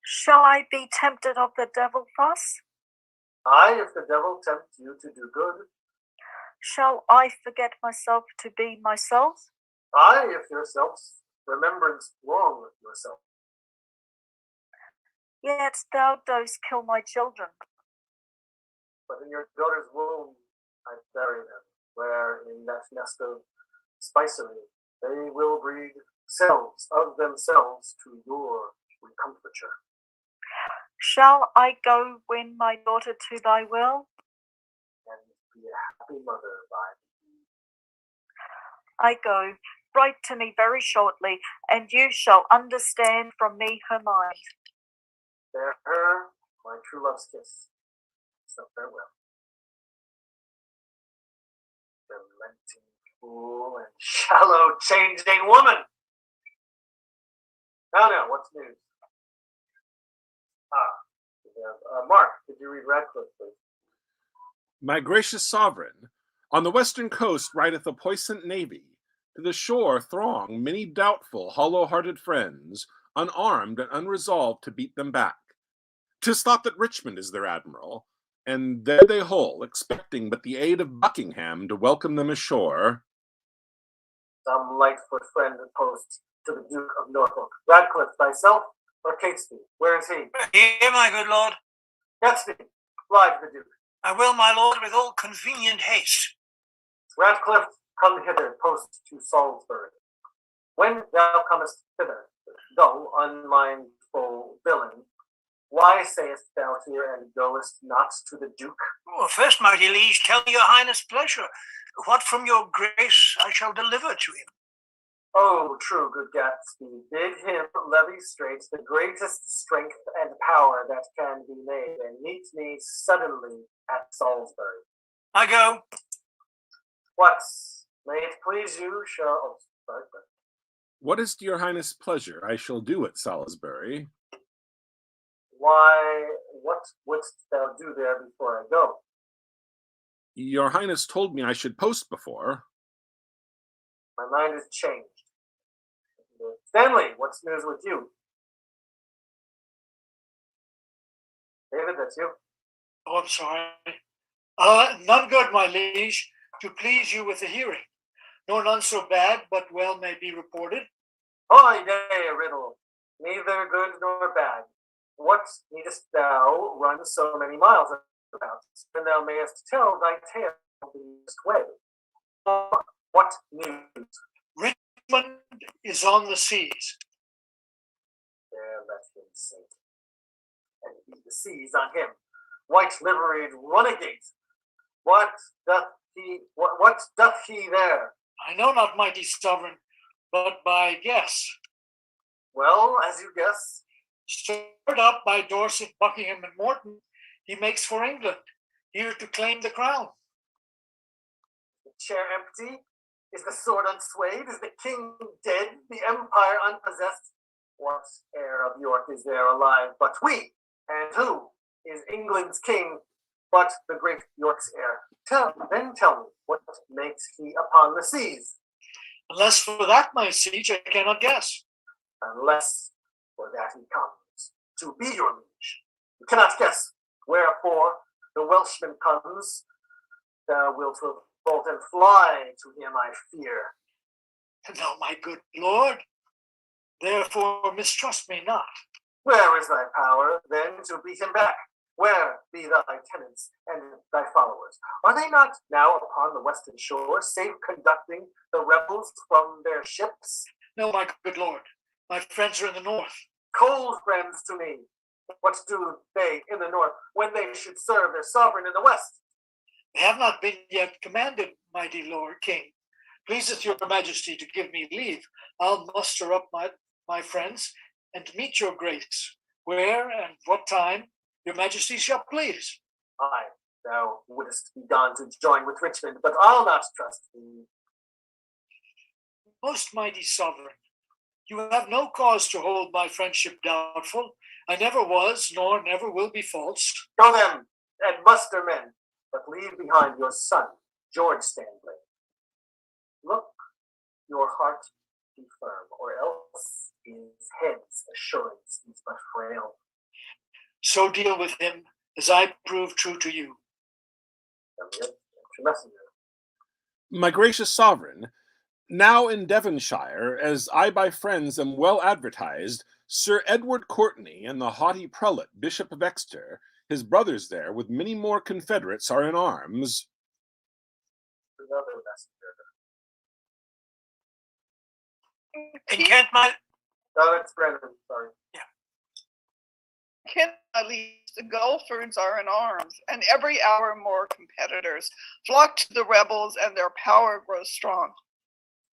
Shall I be tempted of the devil thus?
Aye, if the devil tempt you to do good.
Shall I forget myself to be myself?
Aye, if yourself's remembrance wrong with yourself.
Yet thou dost kill my children.
But in your daughter's womb I bury them, where in that nest of spicery they will breed cells of themselves to your recomforture.
Shall I go win my daughter to thy will?
And be a happy mother by me.
I go. Write to me very shortly, and you shall understand from me her mind.
Bear her my true love's kiss. So farewell. Relenting fool and shallow changing woman. Now, what's news? We have Mark. Could you read Radcliffe, please?
My gracious sovereign, on the western coast rideth a puissant navy. To the shore throng many doubtful, hollow-hearted friends, unarmed and unresolved to beat them back. 'Tis thought that Richmond is their admiral, and there they hole, expecting but the aid of Buckingham to welcome them ashore.
Some lightfoot friend post to the Duke of Norfolk. Radcliffe, thyself, or Catesby? Where is he?
Here, my good lord.
Catesby, fly to the Duke.
I will, my lord, with all convenient haste.
Radcliffe, come hither, post to Salisbury. When thou comest hither, thou unmindful villain, why sayest thou here and goest not to the Duke?
Well, first, mighty liege, tell your highness pleasure. What from your grace I shall deliver to him.
Oh, true, good Gatsby, bid him levy straight the greatest strength and power that can be made, and meet me suddenly at Salisbury.
I go.
What, may it please you, shall...
What is to your highness pleasure I shall do at Salisbury?
Why, what wouldst thou do there before I go?
Your highness told me I should post before.
My mind is changed. Stanley, what's news with you? David, that's you.
Oh, I'm sorry. None good, my liege, to please you with the hearing. Nor none so bad, but well may be reported.
Hoy day, riddle, neither good nor bad. What needest thou run so many miles about, when thou mayest tell thy tale the easiest way? What news?
Richmond is on the seas.
There, let him sink, and be the seas on him. White liveried renegade, what doth he there?
I know not, mighty sovereign, but by guess.
Well, as you guess.
Stirred up by Dorset, Buckingham, and Morton, he makes for England, here to claim the crown.
The chair empty? Is the sword unswayed? Is the king dead? The empire unpossessed? What heir of York is there alive but we? And who is England's king but the great York's heir? Tell me, what makes he upon the seas?
Unless for that, my siege, I cannot guess.
Unless for that he comes to be your liege. You cannot guess wherefore the Welshman comes. Thou wilt revolt and fly to him, I fear.
No, my good lord, Therefore mistrust me not.
Where is thy power, then, to beat him back? Where be thy tenants and thy followers? Are they not now upon the western shore, safe conducting the rebels from their ships?
No, my good lord. My friends are in the north.
Cold friends to me. What do they in the north when they should serve their sovereign in the west?
They have not been yet commanded, mighty lord king. Pleaseth your majesty to give me leave. I'll muster up my friends and meet your grace, where and what time your majesty shall please.
Aye, thou wouldst be gone to join with Richmond, but I'll not trust thee.
Most mighty sovereign, you have no cause to hold my friendship doubtful. I never was, nor never will be false.
Go then, and muster men, but leave behind your son, George Stanley. Look, your heart be firm, or else his head's assurance is but frail.
So deal with him as I prove true to you.
Messenger.
My gracious sovereign, now in Devonshire, as I by friends am well advertised, Sir Edward Courtenay and the haughty prelate, Bishop of Exeter, his brothers there, with many more confederates, are in arms.
Another messenger.
In Kent, my...
Oh, that's Brennan, sorry.
Kent, my liege, the Gulfords are in arms, and every hour more competitors flock to the rebels, and their power grows strong.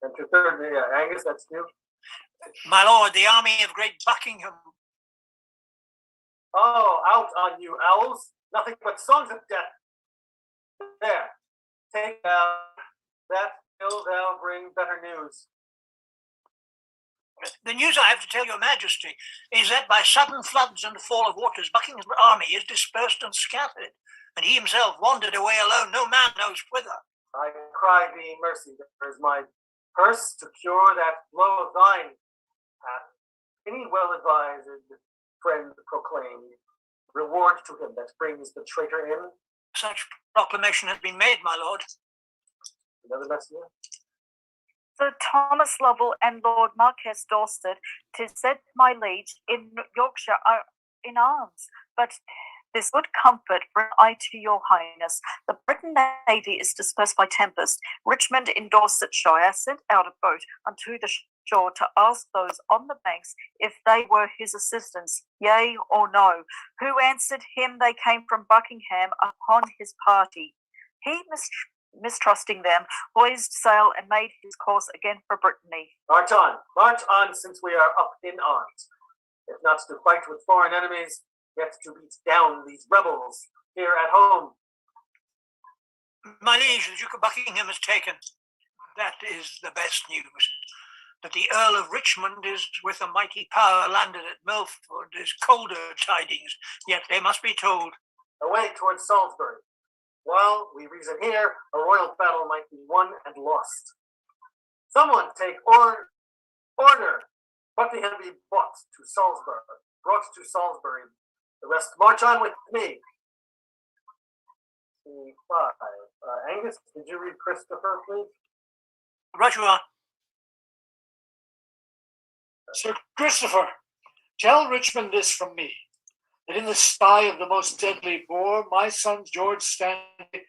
And to third, Angus, that's you.
My lord, the army of great Buckingham.
Oh, out on you, owls! Nothing but songs of death. There, take thou that till thou bring better news.
The news I have to tell your majesty is that by sudden floods and fall of waters, Buckingham's army is dispersed and scattered, and he himself wandered away alone, no man knows whither.
I cry thee mercy, there is my purse to cure that blow of thine. Hath any well-advised friend proclaimed reward to him that brings the traitor in?
Such proclamation has been made, my lord.
Another messenger?
Sir Thomas Lovell and Lord Marquess Dorset, 'tis said, my liege, in Yorkshire are in arms, but this good comfort bring I to your highness. The Briton navy is dispersed by tempest. Richmond in Dorsetshire sent out a boat unto the shore to ask those on the banks if they were his assistants, yea or no. Who answered him they came from Buckingham upon his party. He mistrusting them, hoised sail and made his course again for Brittany.
March on, since we are up in arms. If not to fight with foreign enemies, yet to beat down these rebels here at home.
My liege, the Duke of Buckingham is taken. That is the best news. That the Earl of Richmond is with a mighty power landed at Milford is colder tidings, yet they must be told.
Away towards Salisbury. While we reason here, a royal battle might be won and lost. Someone take order. Buckingham be brought to Salisbury. The rest march on with me. C5. Angus, did you read Christopher, please?
Right you are.
Sir Christopher, tell Richmond this from me, that in the sty of the most deadly boar, my son George Stanley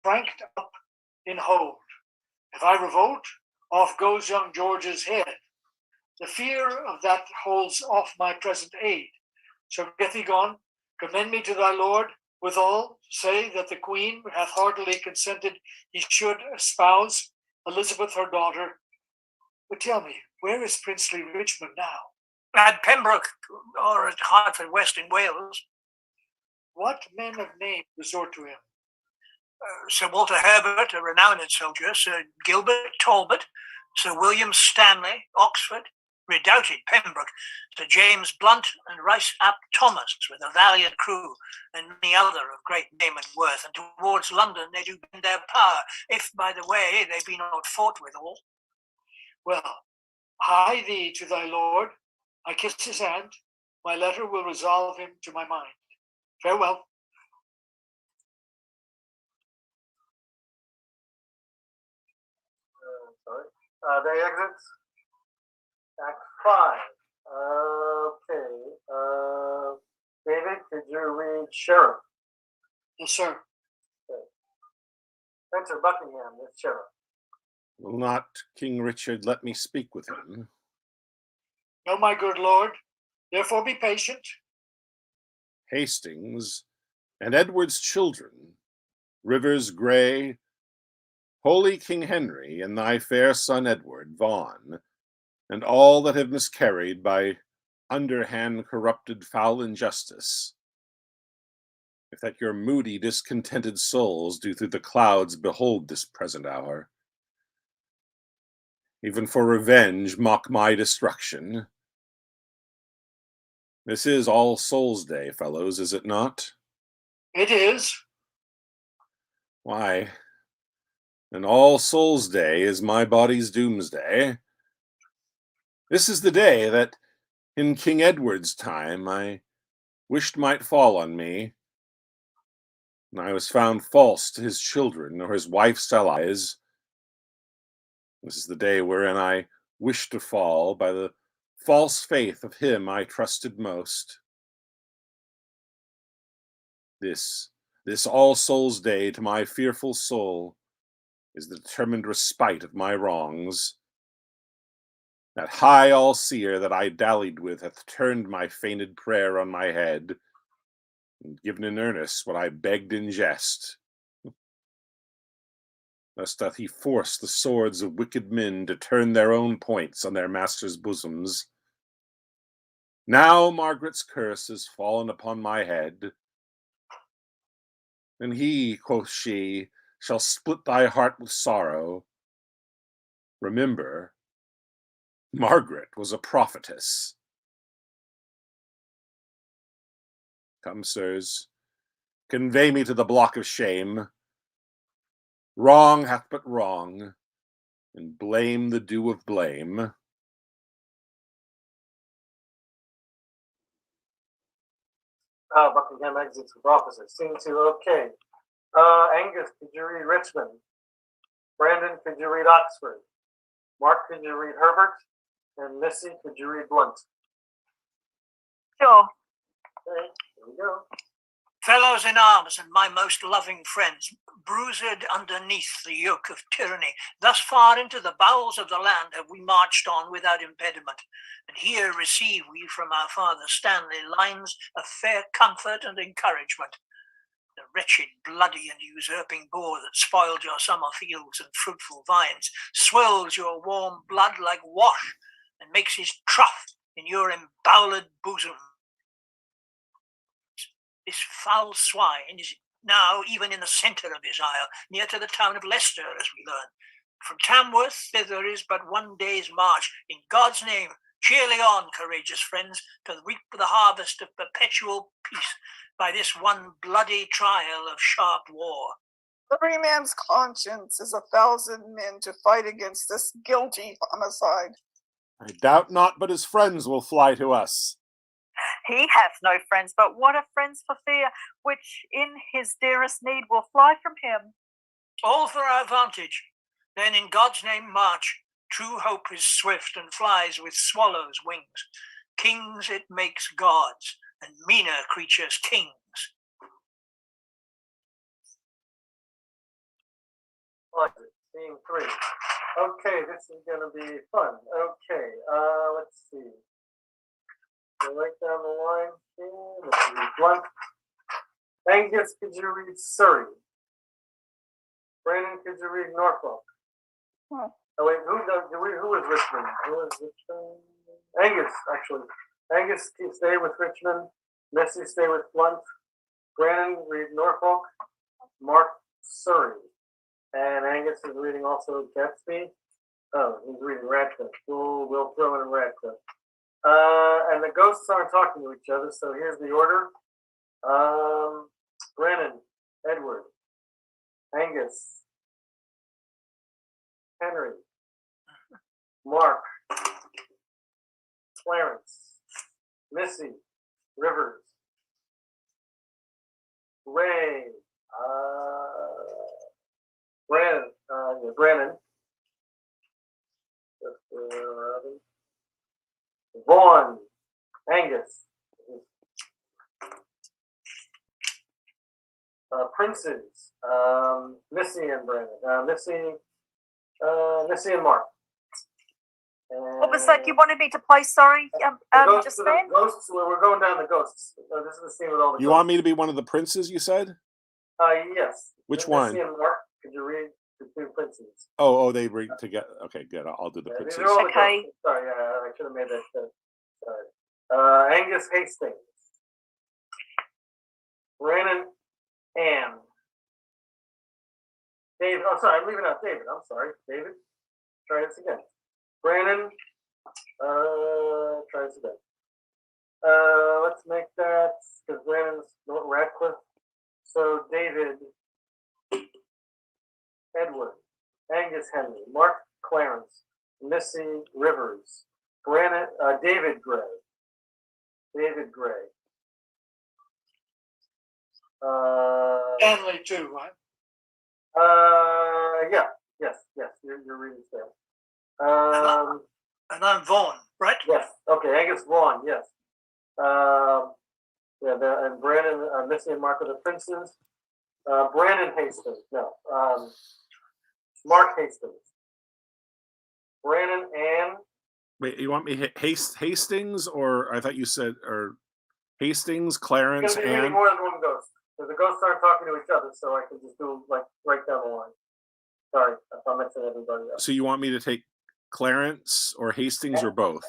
franked up in hold. If I revolt, off goes young George's head. The fear of that holds off my present aid. So get thee gone, commend me to thy lord, withal say that the queen hath heartily consented he should espouse Elizabeth her daughter. But tell me, where is princely Richmond now?
At Pembroke, or at Hertford West in Wales.
What men of name resort to him?
Sir Walter Herbert, a renowned soldier, Sir Gilbert Talbot, Sir William Stanley, Oxford, redoubted Pembroke, Sir James Blunt, and Rice ap Thomas, with a valiant crew, and many other of great name and worth. And towards London they do bend their power, if by the way they be not fought withal.
Well, hie thee to thy lord. I kiss his hand. My letter will resolve him to my mind. Farewell.
They exit. Act 5. Okay. David, could you read Sheriff?
Yes, sir.
Enter Buckingham as Sheriff.
Will not King Richard let me speak with him?
No, my good lord. Therefore be patient.
Hastings and Edward's children, Rivers Grey, holy King Henry, and thy fair son Edward Vaughan, and all that have miscarried by underhand corrupted foul injustice, if that your moody discontented souls do through the clouds behold this present hour, even for revenge mock my destruction. This is All Souls' Day, fellows, is it not?
It is.
Why, and All Souls' Day is my body's doomsday. This is the day that, in King Edward's time, I wished might fall on me, and I was found false to his children or his wife's allies. This is the day wherein I wished to fall by the false faith of him I trusted most. This All Souls' Day to my fearful soul is the determined respite of my wrongs. That high all-seer that I dallied with hath turned my feigned prayer on my head, and given in earnest what I begged in jest. Thus doth he force the swords of wicked men to turn their own points on their masters' bosoms. Now Margaret's curse is fallen upon my head, and he, quoth she, shall split thy heart with sorrow. Remember, Margaret was a prophetess. Come, sirs, convey me to the block of shame. Wrong hath but wrong, and blame the due of blame.
Buckingham exits with officers. Scene 2, okay. Angus, could you read Richmond? Brandon, could you read Oxford? Mark, could you read Herbert? And Missy, could you read Blunt?
Sure.
Okay, here we go.
Fellows in arms and my most loving friends, bruised underneath the yoke of tyranny, thus far into the bowels of the land have we marched on without impediment, and here receive we from our father Stanley lines of fair comfort and encouragement. The wretched, bloody, and usurping boar that spoiled your summer fields and fruitful vines swells your warm blood like wash, and makes his trough in your emboweled bosom. This foul swine is now even in the centre of his isle, near to the town of Leicester, as we learn. From Tamworth thither is but one day's march. In God's name, cheerly on, courageous friends, to reap the harvest of perpetual peace by this one bloody trial of sharp war.
Every man's conscience is 1,000 men to fight against this guilty homicide.
I doubt not but his friends will fly to us.
He hath no friends, but what are friends for fear, which in his dearest need will fly from him?
All for our vantage. Then in God's name march. True hope is swift and flies with swallows' wings. Kings it makes gods, and meaner creatures kings.
Scene 3. Okay, this is going to be fun. Okay, let's see. Go right down the line here. Let's read Blunt. Angus, could you read Surrey? Brandon, could you read Norfolk? Oh wait, who is Richmond? Who is Richmond? Angus, actually. Angus, stay with Richmond. Missy, stay with Blunt. Brandon, read Norfolk. Mark, Surrey. And Angus is reading also Gatsby. Oh, he's reading Radcliffe. We'll throw in Radcliffe. And the ghosts aren't talking to each other, so here's the order. Brennan, Edward, Angus, Henry, Mark, Clarence, Missy, Rivers, Ray, Brennan, Vaughan, Angus, Princes, Missy and Brandon, Missy and Mark.
What was that you wanted me to play? Sorry, just then?
Ghosts, we're going down the ghosts. This is the scene with all the
You
ghosts.
want me to be one of the princes, you said?
Yes.
Which one?
Missy and Mark, could you read the two princes?
Oh, they bring together. Okay, good. I'll do the princes.
These are all the
Okay.
ghosts. Sorry, I should have made that clear. Sorry. Angus Hastings. Brandon Ann. David, oh, sorry, I'm leaving out David. I'm sorry. David, try this again. Brandon, try this again. Let's make that, because Brandon's Radcliffe. So David, Edward, Angus Henry, Mark Clarence, Missy Rivers, Brandon, David Gray. David Gray.
Stanley too, right?
Yeah, yes, you're reading there.
And I'm Vaughan, right?
Yes, okay, Angus Vaughan, yes. Yeah, and Brandon, Missy and Mark are the princes. Brandon Hastings, no. Mark Hastings. Brandon Ann.
Wait, you want me Hastings, or I thought you said, or Hastings, Clarence,
It's going to be reading
and
more than one ghost. Because the ghosts aren't talking to each other, so I can just do, like, right down the line. Sorry, if I'm mixing everybody up.
so you want me to take Clarence or Hastings or both?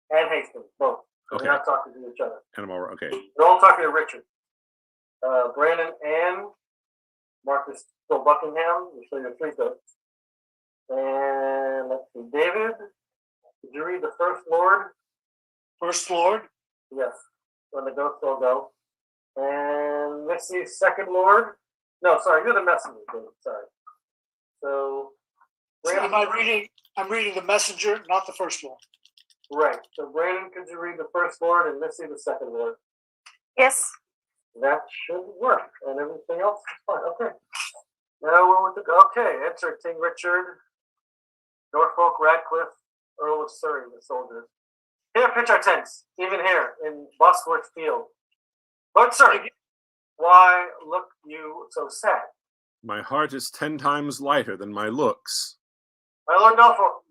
And Hastings, both. So
Okay.
they're not talking to each other.
And I'm all right. Okay.
They're all talking to Richard. Brandon Ann, Marcus Still Buckingham, you show your three ghosts. And let's see, David, did you read the First Lord?
First Lord.
Yes, when the ghosts all go. And let's see, Second Lord. No, sorry, you're the messenger, David. Sorry. So,
Am I'm reading the messenger, not the first Lord.
Right. So, Brandon, could you read the First Lord and Missy the Second Lord?
Yes.
That should work, and everything else is fine. Okay. Now we're with the enter King Richard, Norfolk, Radcliffe, Earl of Surrey, the soldiers. Here pitch our tents, even here in Bosworth Field. Lord Surrey, why look you so sad?
My heart is 10 times lighter than my looks.
My Lord Norfolk.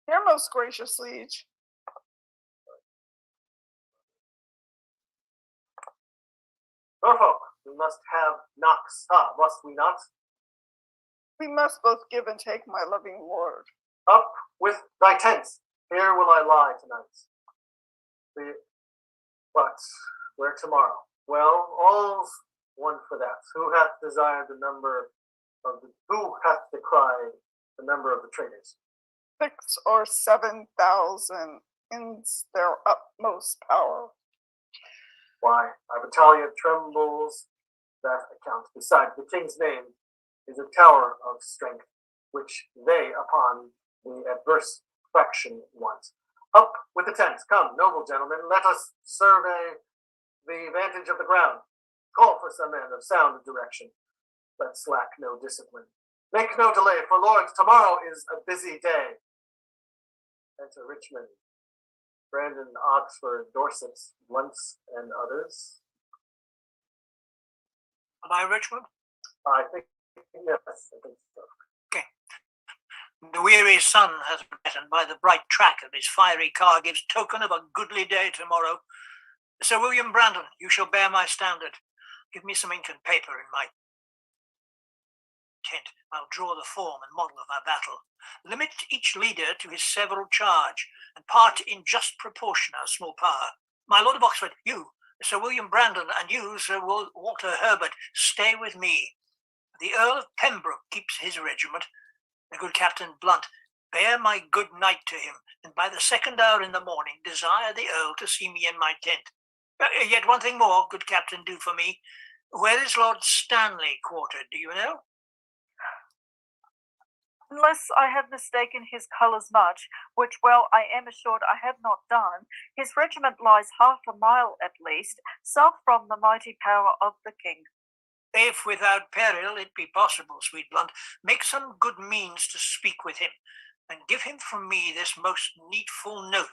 Your most gracious liege.
Norfolk, we must have knocks, must we not?
We must both give and take, my loving lord.
Up with thy tents, here will I lie tonight. But where tomorrow? Well, all's one for that. Who hath decried the number of the traitors?
6 or 7,000 in their utmost power.
Why, our battalion trembles that account. Besides, the king's name is a tower of strength, which they upon the adverse faction want. Up with the tents, come, noble gentlemen, let us survey the vantage of the ground. Call for some men of sound direction. Let's slack no discipline. Make no delay, for lords, tomorrow is a busy day. Enter Richmond, Brandon, Oxford, Dorset, Luntz, and others.
Am I Richmond?
I think, yes, I think so.
Okay. The weary sun has risen by the bright track of his fiery car, gives token of a goodly day tomorrow. Sir William Brandon, you shall bear my standard. Give me some ink and paper in my tent. I'll draw the form and model of our battle. Limit each leader to his several charge, and part in just proportion our small power. My Lord of Oxford, you, Sir William Brandon, and you, Sir Walter Herbert, stay with me. The Earl of Pembroke keeps his regiment. The good Captain Blunt, bear my good night to him, and by the second hour in the morning desire the Earl to see me in my tent. Yet one thing more, good Captain, do for me. Where is Lord Stanley quartered, do you know?
Unless I have mistaken his colours much, which, well, I am assured I have not done, his regiment lies half a mile at least, south from the mighty power of the king.
If without peril it be possible, sweet Blunt, make some good means to speak with him. and give him from me this most needful note.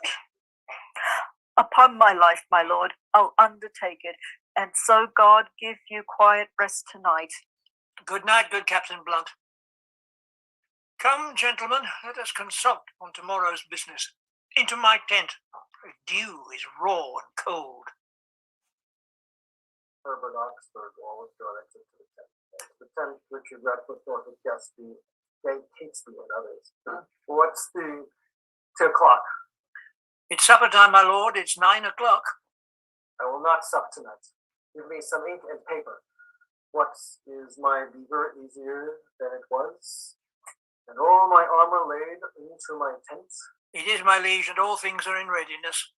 Upon my life, my lord, I'll undertake it, and so God give you quiet rest tonight.
Good night, good Captain Blunt. Come, gentlemen, let us consult on tomorrow's business. Into my tent. The dew is raw and cold.
Herbert Oxford always directed to the tent. Lieutenant Richard Radcliffe Norfolk Gatsby, Dave Catesby, and others. What's the 2 o'clock?
It's supper time, my lord. It's 9 o'clock.
I will not sup tonight. Give me some ink and paper. What is my beaver easier than it was? And all my armor laid into my tent?
It is, my liege, and all things are in readiness.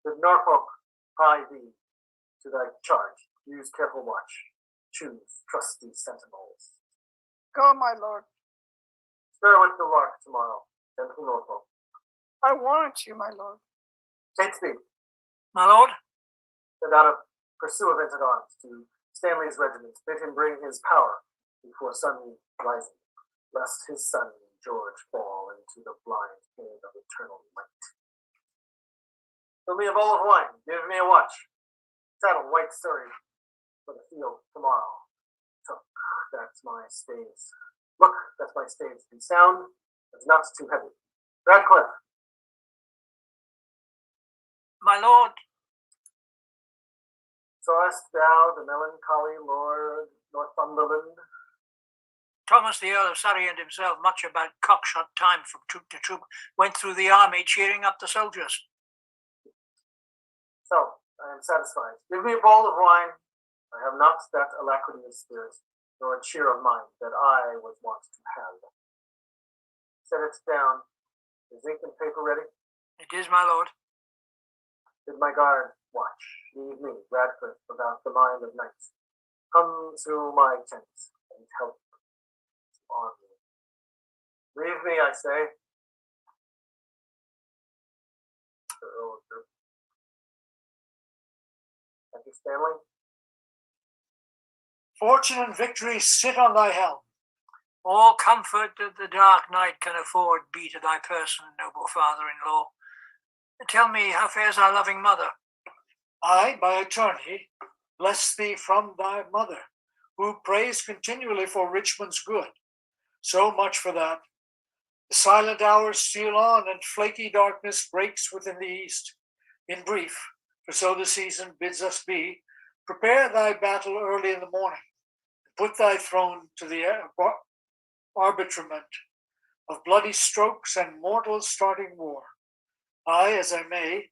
Good Norfolk, hie thee to thy charge. Use careful watch. Choose trusty sentinels.
Go, my lord.
Stir with the lark tomorrow, gentle Norfolk.
I warrant you, my lord.
Shakespeare,
My lord?
send out a pursuivant at arms to Stanley's regiment. Bid him bring his power before sun rising, lest his son George fall into the blind pain of eternal night. Fill me a bowl of wine. Give me a watch. Saddle white Surrey for the field tomorrow. Look, that's my stays. Look, that's my stays. Be sound, but not too heavy. Radcliffe.
My lord?
Sawest thou the melancholy Lord Northumberland?
Thomas the Earl of Surrey and himself, much about cockshot time from troop to troop, went through the army cheering up the soldiers.
So, I am satisfied. Give me a bowl of wine. I have not that alacrity of spirit, nor a cheer of mind that I was wont to have. Set it down. Is ink and paper ready?
It is, my lord.
Bid my guard watch. Leave me, Radcliffe, without the mind of night. Come to my tent and help on me. Leave me, I say. Thank you, Stanley.
Fortune and victory sit on thy helm.
All comfort that the dark night can afford be to thy person, noble father-in-law. Tell me, how fares our loving mother?
I, by attorney, bless thee from thy mother, who prays continually for Richmond's good. So much for that. The silent hours steal on, and flaky darkness breaks within the east. In brief, for so the season bids us be, prepare thy battle early in the morning, and put thy throne to the arbitrament of bloody strokes and mortal starting war. I, as I may,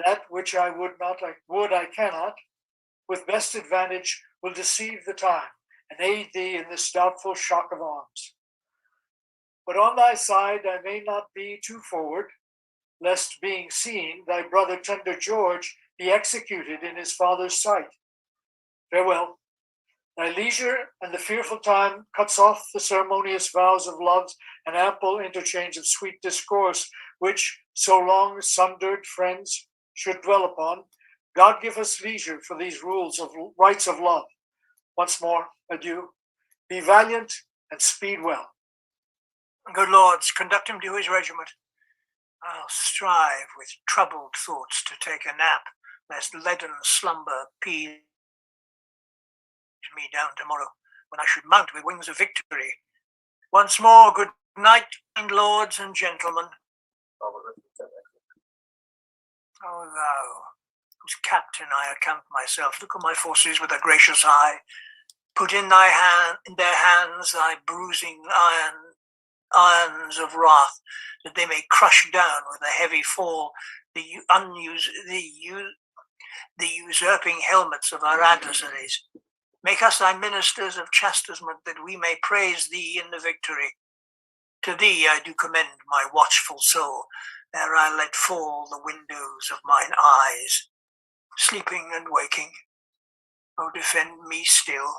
that which I would not, I cannot, with best advantage will deceive the time, and aid thee in this doubtful shock of arms. But on thy side I may not be too forward, lest being seen, thy brother tender George be executed in his father's sight. Farewell. Thy leisure and the fearful time cuts off the ceremonious vows of love and ample interchange of sweet discourse, which, so long sundered friends should dwell upon. God give us leisure for these rules of rights of love. Once more, adieu. Be valiant and speed well.
Good lords, conduct him to his regiment. I'll strive with troubled thoughts to take a nap, lest leaden slumber peeve me down tomorrow, when I should mount with wings of victory. Once more, good night, kind lords and gentlemen. O thou, whose captain I account myself, look on my forces with a gracious eye. Put in their hands thy bruising irons of wrath, that they may crush down with a heavy fall the usurping helmets of our adversaries. Make us thy ministers of chastisement, that we may praise thee in the victory. To thee I do commend my watchful soul, ere I let fall the windows of mine eyes. Sleeping and waking, O defend me still.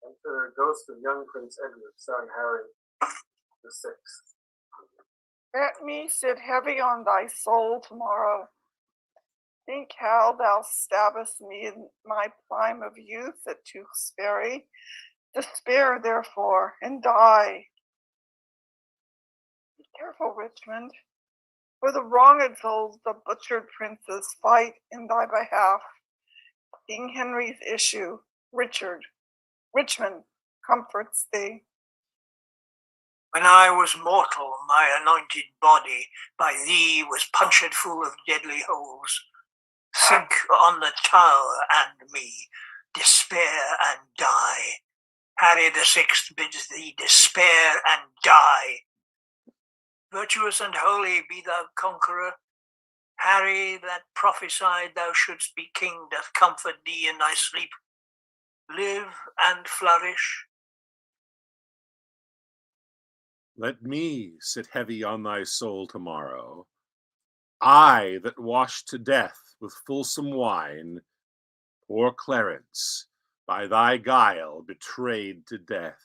Enter Ghost of Young Prince Edward, son Harry VI.
Let me sit heavy on thy soul tomorrow. Think how thou stabbest me in my prime of youth at Tewkesbury. Despair, therefore, and die. Careful, Richmond, for the wronged souls the butchered princes fight in thy behalf. King Henry's issue, Richmond comforts thee.
When I was mortal, my anointed body by thee was punctured full of deadly holes. Think on the Tower and me, despair and die. Harry the Sixth bids thee despair and die. Virtuous and holy be thou conqueror. Harry that prophesied thou shouldst be king doth comfort thee in thy sleep. Live and flourish.
Let me sit heavy on thy soul tomorrow, I that washed to death with fulsome wine poor Clarence, by thy guile betrayed to death.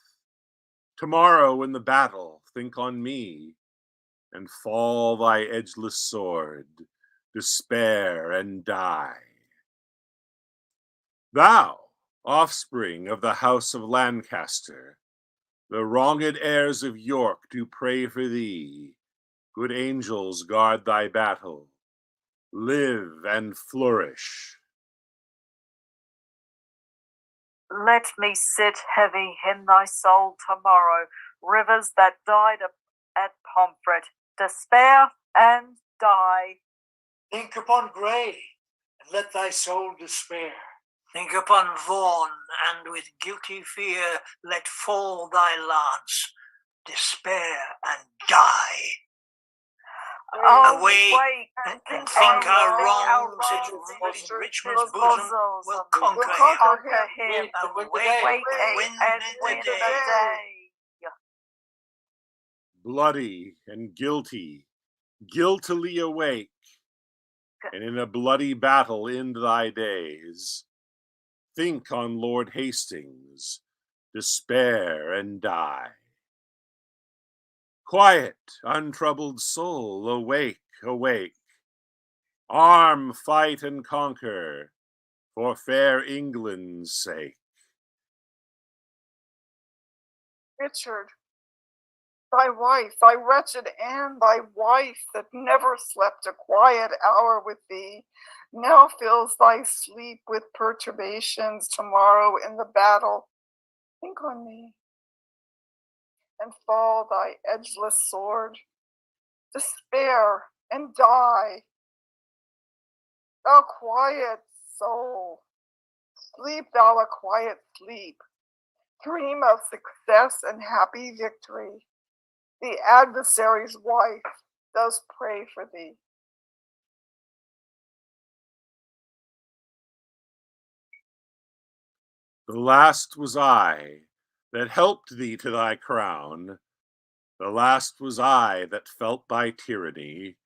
Tomorrow in the battle think on me, and fall thy edgeless sword, despair and die. Thou, offspring of the house of Lancaster, the wronged heirs of York do pray for thee. Good angels guard thy battle. Live and flourish.
Let me sit heavy in thy soul tomorrow, rivers that died at Pomfret, despair and die.
Think upon Grey, and let thy soul despair.
Think upon Vaughan, and with guilty fear let fall thy lance, despair and die.
Oh,
Awake and think our wrongs in Richmond's bosom will conquer him. Awake and win the day.
Bloody and guilty, guiltily awake, and in a bloody battle end thy days. Think on Lord Hastings, despair and die. Quiet, untroubled soul, awake, awake. Arm, fight, and conquer, for fair England's sake.
Richard, thy wife, thy wretched Anne, thy wife that never slept a quiet hour with thee, now fills thy sleep with perturbations tomorrow in the battle. Think on me, and fall thy edgeless sword, despair and die. Thou quiet soul, sleep thou a quiet sleep. Dream of success and happy victory. The adversary's wife does pray for thee.
The last was I that helped thee to thy crown. The last was I that felt thy tyranny.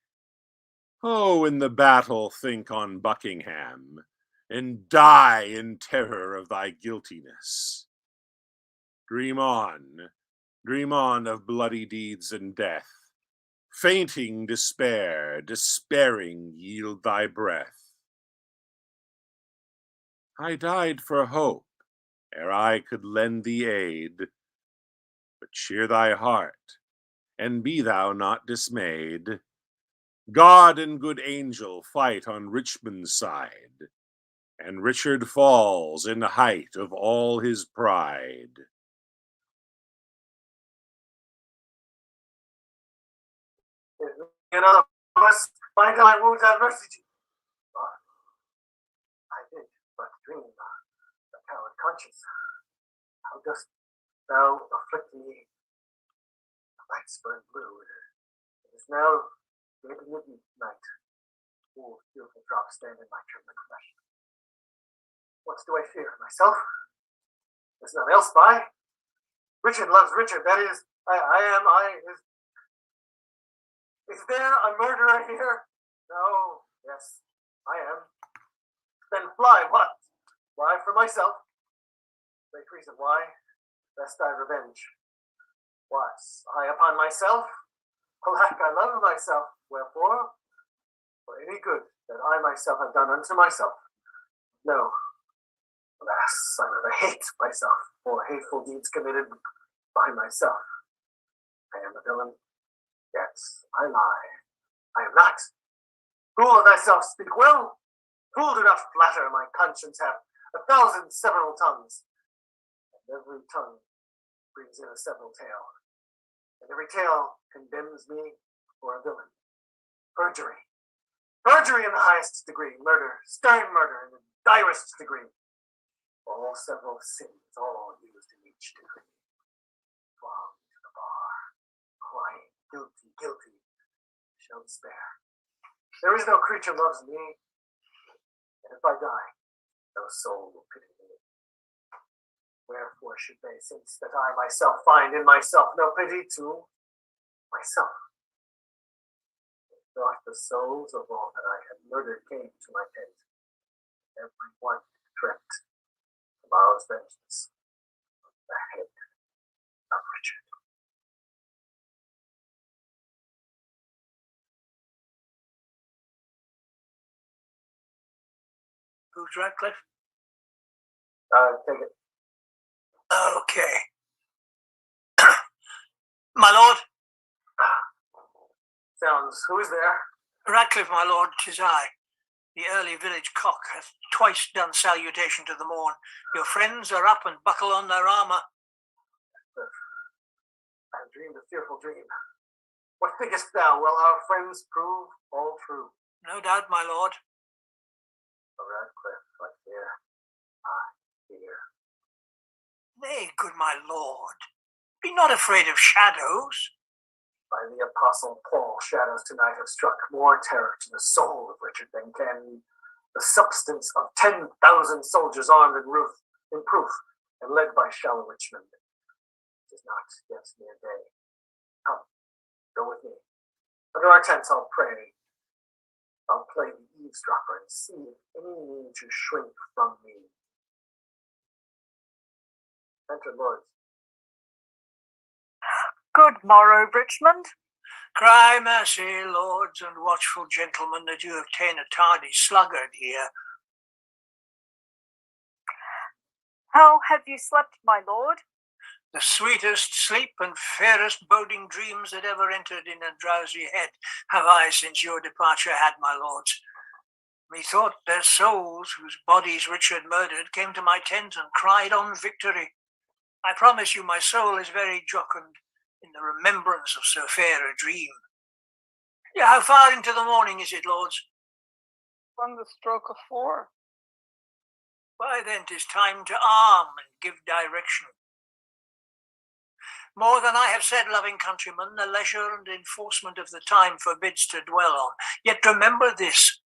Oh, in the battle think on Buckingham, and die in terror of thy guiltiness. Dream on of bloody deeds and death. Fainting despair, despairing yield thy breath. I died for hope, ere I could lend thee aid. But cheer thy heart, and be thou not dismayed. God and good angel fight on Richmond's side, and Richard falls in the height of all his pride.
Another must find thy wounds adversity. I did but dream, the coward conscience. How dost thou afflict me? The lights burn blue. It is now maybe midnight. Cool, beautiful drops stand in my trembling flesh. What do I fear? Myself? There's none else by. Richard loves Richard. That is, Is there a murderer here? No. Yes, I am. Then fly. What? Why for myself? Great reason why. Best I revenge. What? I upon myself? Alack, I love myself. Wherefore? For any good that I myself have done unto myself. No. Alas, I rather hate myself for hateful deeds committed by myself. I am a villain, yet Yes, I lie. I am not. Fool of thyself, speak well. Fool, do not flatter. My conscience hath 1,000 several tongues, and every tongue brings in a several tale, and every tale condemns me for a villain. Perjury. Perjury in the highest degree. Murder. Stern murder in the direst degree. All several sins, all used in each degree. Flogged to the bar, crying, guilty, guilty, shall spare. There is no creature loves me, and if I die, no soul will pity me. Wherefore should they, since that I myself find in myself no pity to myself? Not the souls of all that I had murdered came to my tent. Every one dreamt tomorrow's vengeance on the head of Richard.
Who's Radcliffe?
Take it.
Okay. My lord.
Sounds, who is there?
Radcliffe, my lord, 'tis I. The early village cock hath twice done salutation to the morn. Your friends are up and buckle on their armour.
I have dreamed a fearful dream. What thinkest thou? Will our friends prove all true?
No doubt, my lord.
O Radcliffe, I fear. I fear.
Nay, good my lord, be not afraid of shadows.
By the Apostle Paul, shadows tonight have struck more terror to the soul of Richard than can the substance of 10,000 soldiers armed in proof and led by shallow Richmond. It is not yet near day. Come, go with me. Under our tents I'll pray. I'll play the eavesdropper and see if any need to shrink from me. Enter, lords.
Good morrow, Richmond.
Cry mercy, lords and watchful gentlemen, that you have ta'en a tardy sluggard here.
How have you slept, my lord?
The sweetest sleep and fairest boding dreams that ever entered in a drowsy head have I since your departure had, my lords. Methought their souls, whose bodies Richard murdered, came to my tent and cried on victory. I promise you my soul is very jocund in the remembrance of so fair a dream. Yeah, how far into the morning is it, lords?
From the stroke of 4.
Why then 'tis time to arm and give direction. More than I have said, loving countrymen, the leisure and enforcement of the time forbids to dwell on. Yet remember this,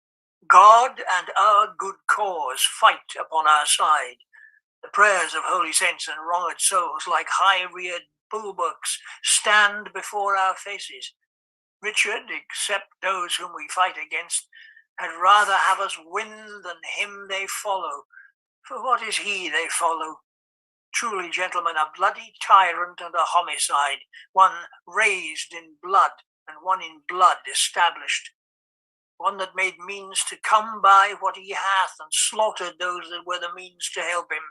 God and our good cause fight upon our side. The prayers of holy saints and wronged souls, like high-reared bulwarks, stand before our faces. Richard, except those whom we fight against, had rather have us win than him they follow. For what is he they follow? Truly, gentlemen, a bloody tyrant and a homicide, one raised in blood and one in blood established. One that made means to come by what he hath and slaughtered those that were the means to help him.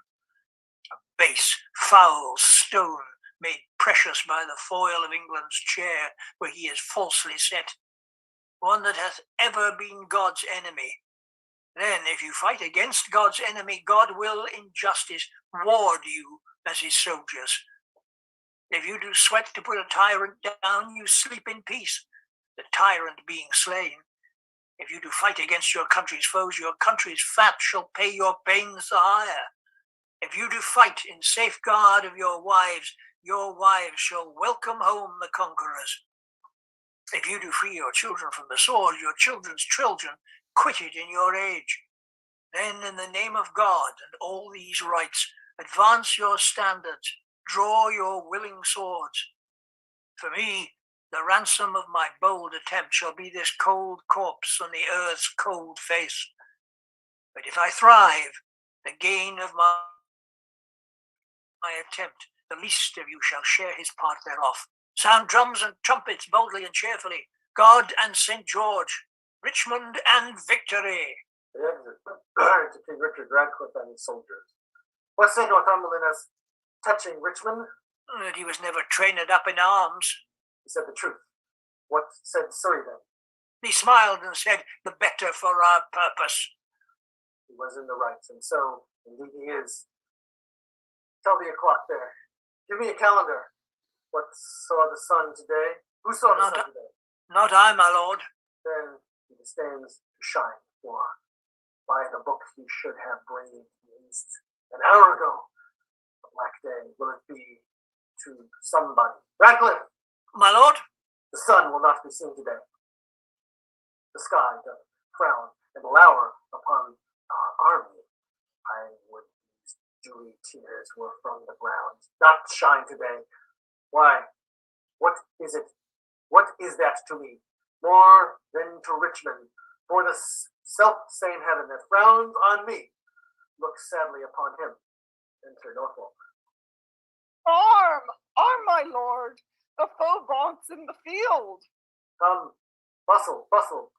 A base, foul stone made precious by the foil of England's chair, where he is falsely set. One that hath ever been God's enemy. Then, if you fight against God's enemy, God will, in justice, ward you as his soldiers. If you do sweat to put a tyrant down, you sleep in peace, the tyrant being slain. If you do fight against your country's foes, your country's fat shall pay your pains the higher. If you do fight in safeguard of your wives shall welcome home the conquerors. If you do free your children from the sword, your children's children quitted in your age. Then, in the name of God and all these rights, advance your standards, draw your willing swords. For me, the ransom of my bold attempt shall be this cold corpse on the earth's cold face. But if I thrive, the gain of my attempt, the least of you shall share his part thereof. Sound drums and trumpets boldly and cheerfully. God and St. George, Richmond and victory.
The exit to King Richard Radcliffe and his soldiers. What say Northumberland as touching Richmond?
That he was never trained up in arms.
He said the truth. What said Surrey then?
He smiled and said, "The better for our purpose."
He was in the right, and so indeed he is. Tell the o'clock there. Give me a calendar. What saw the sun today? Who saw the sun today?
Not I, my lord.
Then he disdains to shine, for by the book he should have braved the east an hour ago. A black day will it be to somebody. Radcliffe!
My lord?
The sun will not be seen today. The sky doth frown and lower upon our army. I would these dewy tears were from the ground, not shine today. Why, what is it? What is that to me? More than to Richmond, for the self-same heaven that frowns on me looks sadly upon him. Enter Norfolk.
Arm! Arm, my lord! The foe vaunts in the field!
Come, bustle, bustle.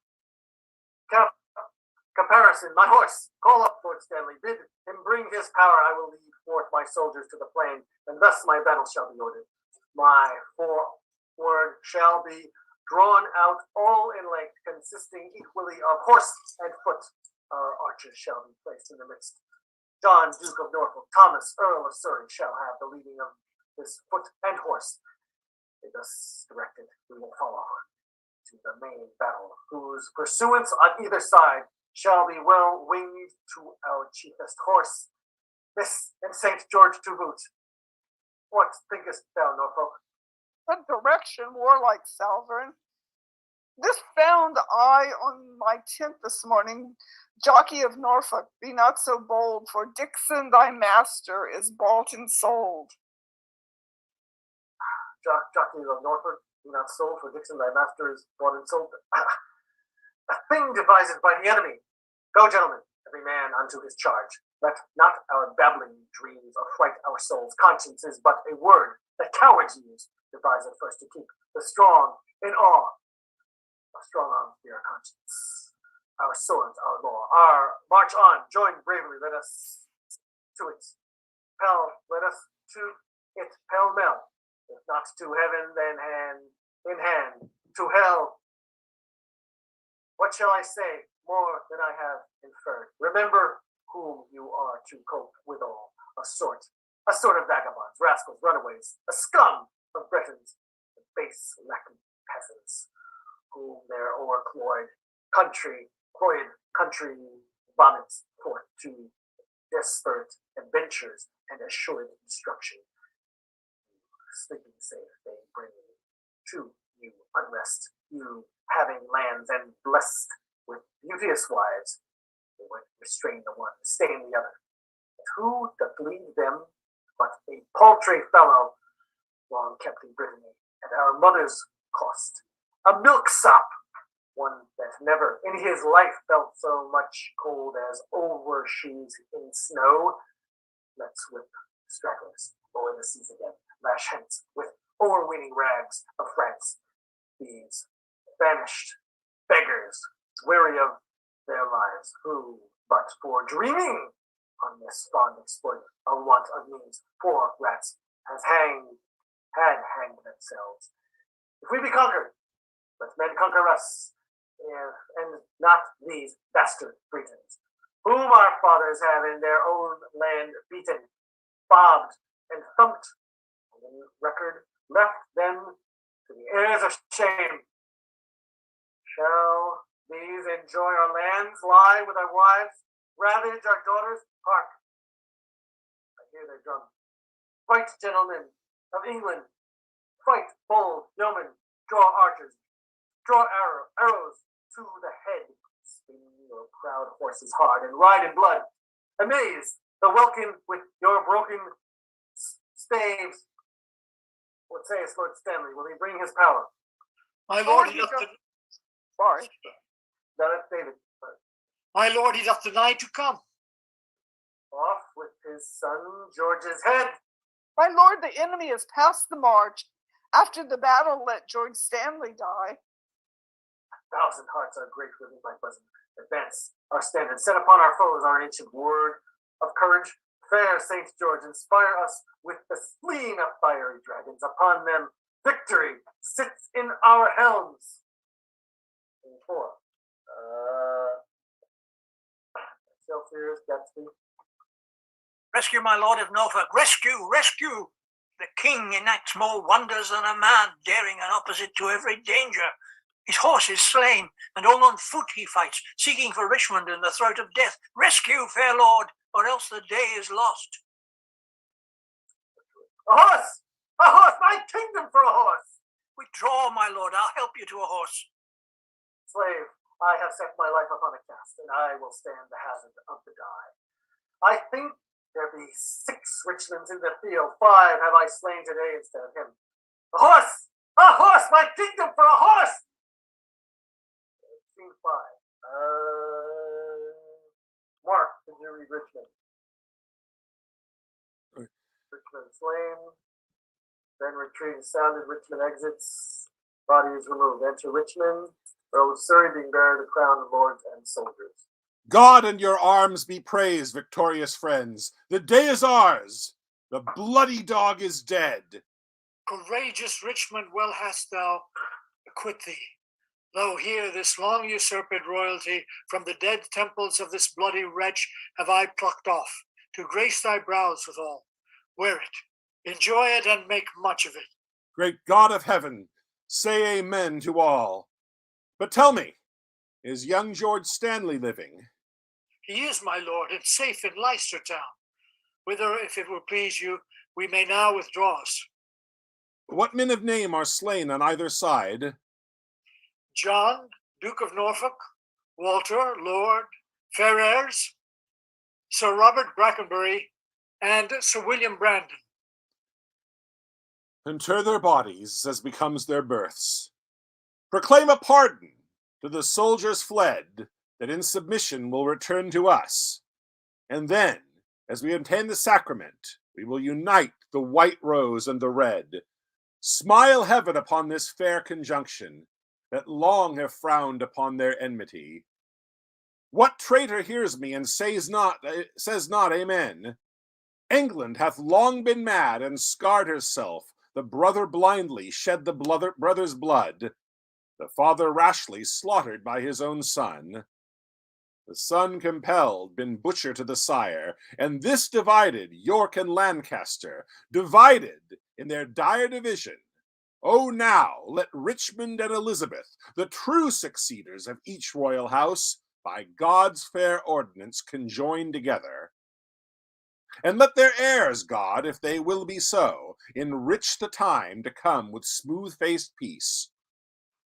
Comparison, my horse, call up Lord Stanley, bid him bring his power. I will lead forth my soldiers to the plain, and thus my battle shall be ordered. My forward shall be drawn out all in length, consisting equally of horse and foot. Our archers shall be placed in the midst. John, Duke of Norfolk, Thomas, Earl of Surrey, shall have the leading of his foot and horse. Thus directed, we will follow to the main battle, whose pursuance on either side shall be well winged to our chiefest horse. This and St. George to boot. What thinkest thou, Norfolk?
The direction, warlike Salvern. This found I on my tent this morning. Jockey of Norfolk, be not so bold, for Dixon thy master is bought and sold.
Jockey of Norfolk, be not sold, for Dixon thy master is bought and sold. A thing devised by the enemy. Go, gentlemen, every man unto his charge. Let not our babbling dreams affright our souls. Conscience is but a word that cowards use. Devise it first to keep the strong in awe. Our strong arms be our conscience, our swords, our law. Our march on, join bravely, let us to it. Let us to it pell-mell. If not to heaven, then hand in hand to hell. What shall I say more than I have inferred? Remember whom you are to cope withal. A sort of vagabonds, rascals, runaways, a scum of Britons, the base lacking peasants, whom their o'ercloyed country vomits forth to desperate adventures and assured destruction. Sleeping safe, they bring to you unrest. You, having lands and blessed with beauteous wives, they would restrain the one, disdain the other. But who doth lead them but a paltry fellow, long kept in Brittany, at our mother's cost, a milksop, one that never in his life felt so much cold as overshoes in snow. Let's whip stragglers o'er the seas again, lash hence with o'erweening rags of France. These famished beggars, weary of their lives, who, but for dreaming on this fond exploit of want of means, poor rats, had hanged themselves. If we be conquered, let men conquer us, and not these bastard Britons, whom our fathers have in their own land beaten, bobbed, and thumped, and in record left them to the heirs of shame. Shall these enjoy our lands, lie with our wives, ravage our daughters? Hark! I hear their drum. Fight, gentlemen of England! Fight, bold yeomen! Draw archers! Draw arrows to the head! Spin your proud horses hard and ride in blood! Amaze the welkin with your broken staves! What sayest, Lord Stanley? Will he bring his power?
My lord, he doth
Sorry.
No, that's David.
my lord, he doth deny to come.
Off with his son George's head.
My lord, the enemy has passed the march. After the battle, let George Stanley die.
1,000 hearts are great within my bosom. Advance our standard, set upon our foes our ancient word of courage. Fair St. George, inspire us with the spleen of fiery dragons. Upon them Victory sits in our helms. Scene 4. Excelsior, Gatsby.
Rescue, my lord of Norfolk. Rescue, rescue! The king enacts more wonders than a man, daring and opposite to every danger. His horse is slain, and all on foot he fights, seeking for Richmond in the throat of death. Rescue, fair lord, or else the day is lost.
A horse! A horse! My kingdom for a horse!
Withdraw, my lord, I'll help you to a horse.
Slave, I have set my life upon a cast, and I will stand the hazard of the die. I think there be 6 Richmonds in the field, 5 have I slain today instead of him. A horse! A horse! My kingdom for a horse! Scene 5. Mark, did you read Richmond? Richmond slain. Then retreat is sounded. Richmond exits. Body is removed. Enter Richmond. Earl of Surrey being buried the crown of lords and soldiers.
God and your arms be praised, victorious friends. The day is ours. The bloody dog is dead.
Courageous Richmond, well hast thou acquit thee. Lo, here this long usurped royalty from the dead temples of this bloody wretch have I plucked off, to grace thy brows withal. Wear it, enjoy it, and make much of it.
Great God of heaven, say amen to all. But tell me, is young George Stanley living?
He is, my lord, and safe in Leicester town, whither, if it will please you, we may now withdraw us.
What men of name are slain on either side?
John, Duke of Norfolk, Walter, Lord, Ferrers, Sir Robert Brackenbury, and Sir William Brandon.
Inter their bodies as becomes their births. Proclaim a pardon to the soldiers fled, that in submission will return to us. And then, as we obtain the sacrament, we will unite the white rose and the red. Smile heaven upon this fair conjunction, that long have frowned upon their enmity. What traitor hears me and says not amen? England hath long been mad and scarred herself. The brother blindly shed the brother's blood. The father rashly slaughtered by his own son. The son compelled been butcher to the sire, and this divided York and Lancaster, divided in their dire division. Oh, now let Richmond and Elizabeth, the true succeeders of each royal house, by God's fair ordinance conjoin together. And let their heirs, God, if they will be so, enrich the time to come with smooth-faced peace.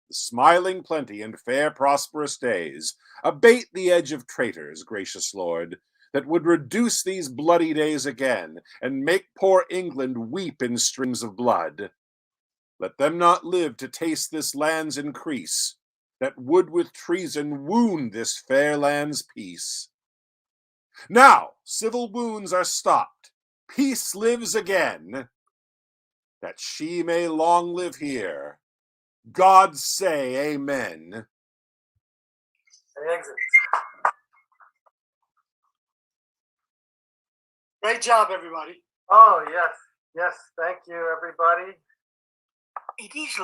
The smiling plenty and fair prosperous days, abate the edge of traitors, gracious Lord, that would reduce these bloody days again, and make poor England weep in streams of blood. Let them not live to taste this land's increase, that would with treason wound this fair land's peace. Now civil wounds are stopped, peace lives again, that she may long live here. God say amen.
And exit.
Great job, everybody.
Oh, yes. Yes, thank you, everybody.
It is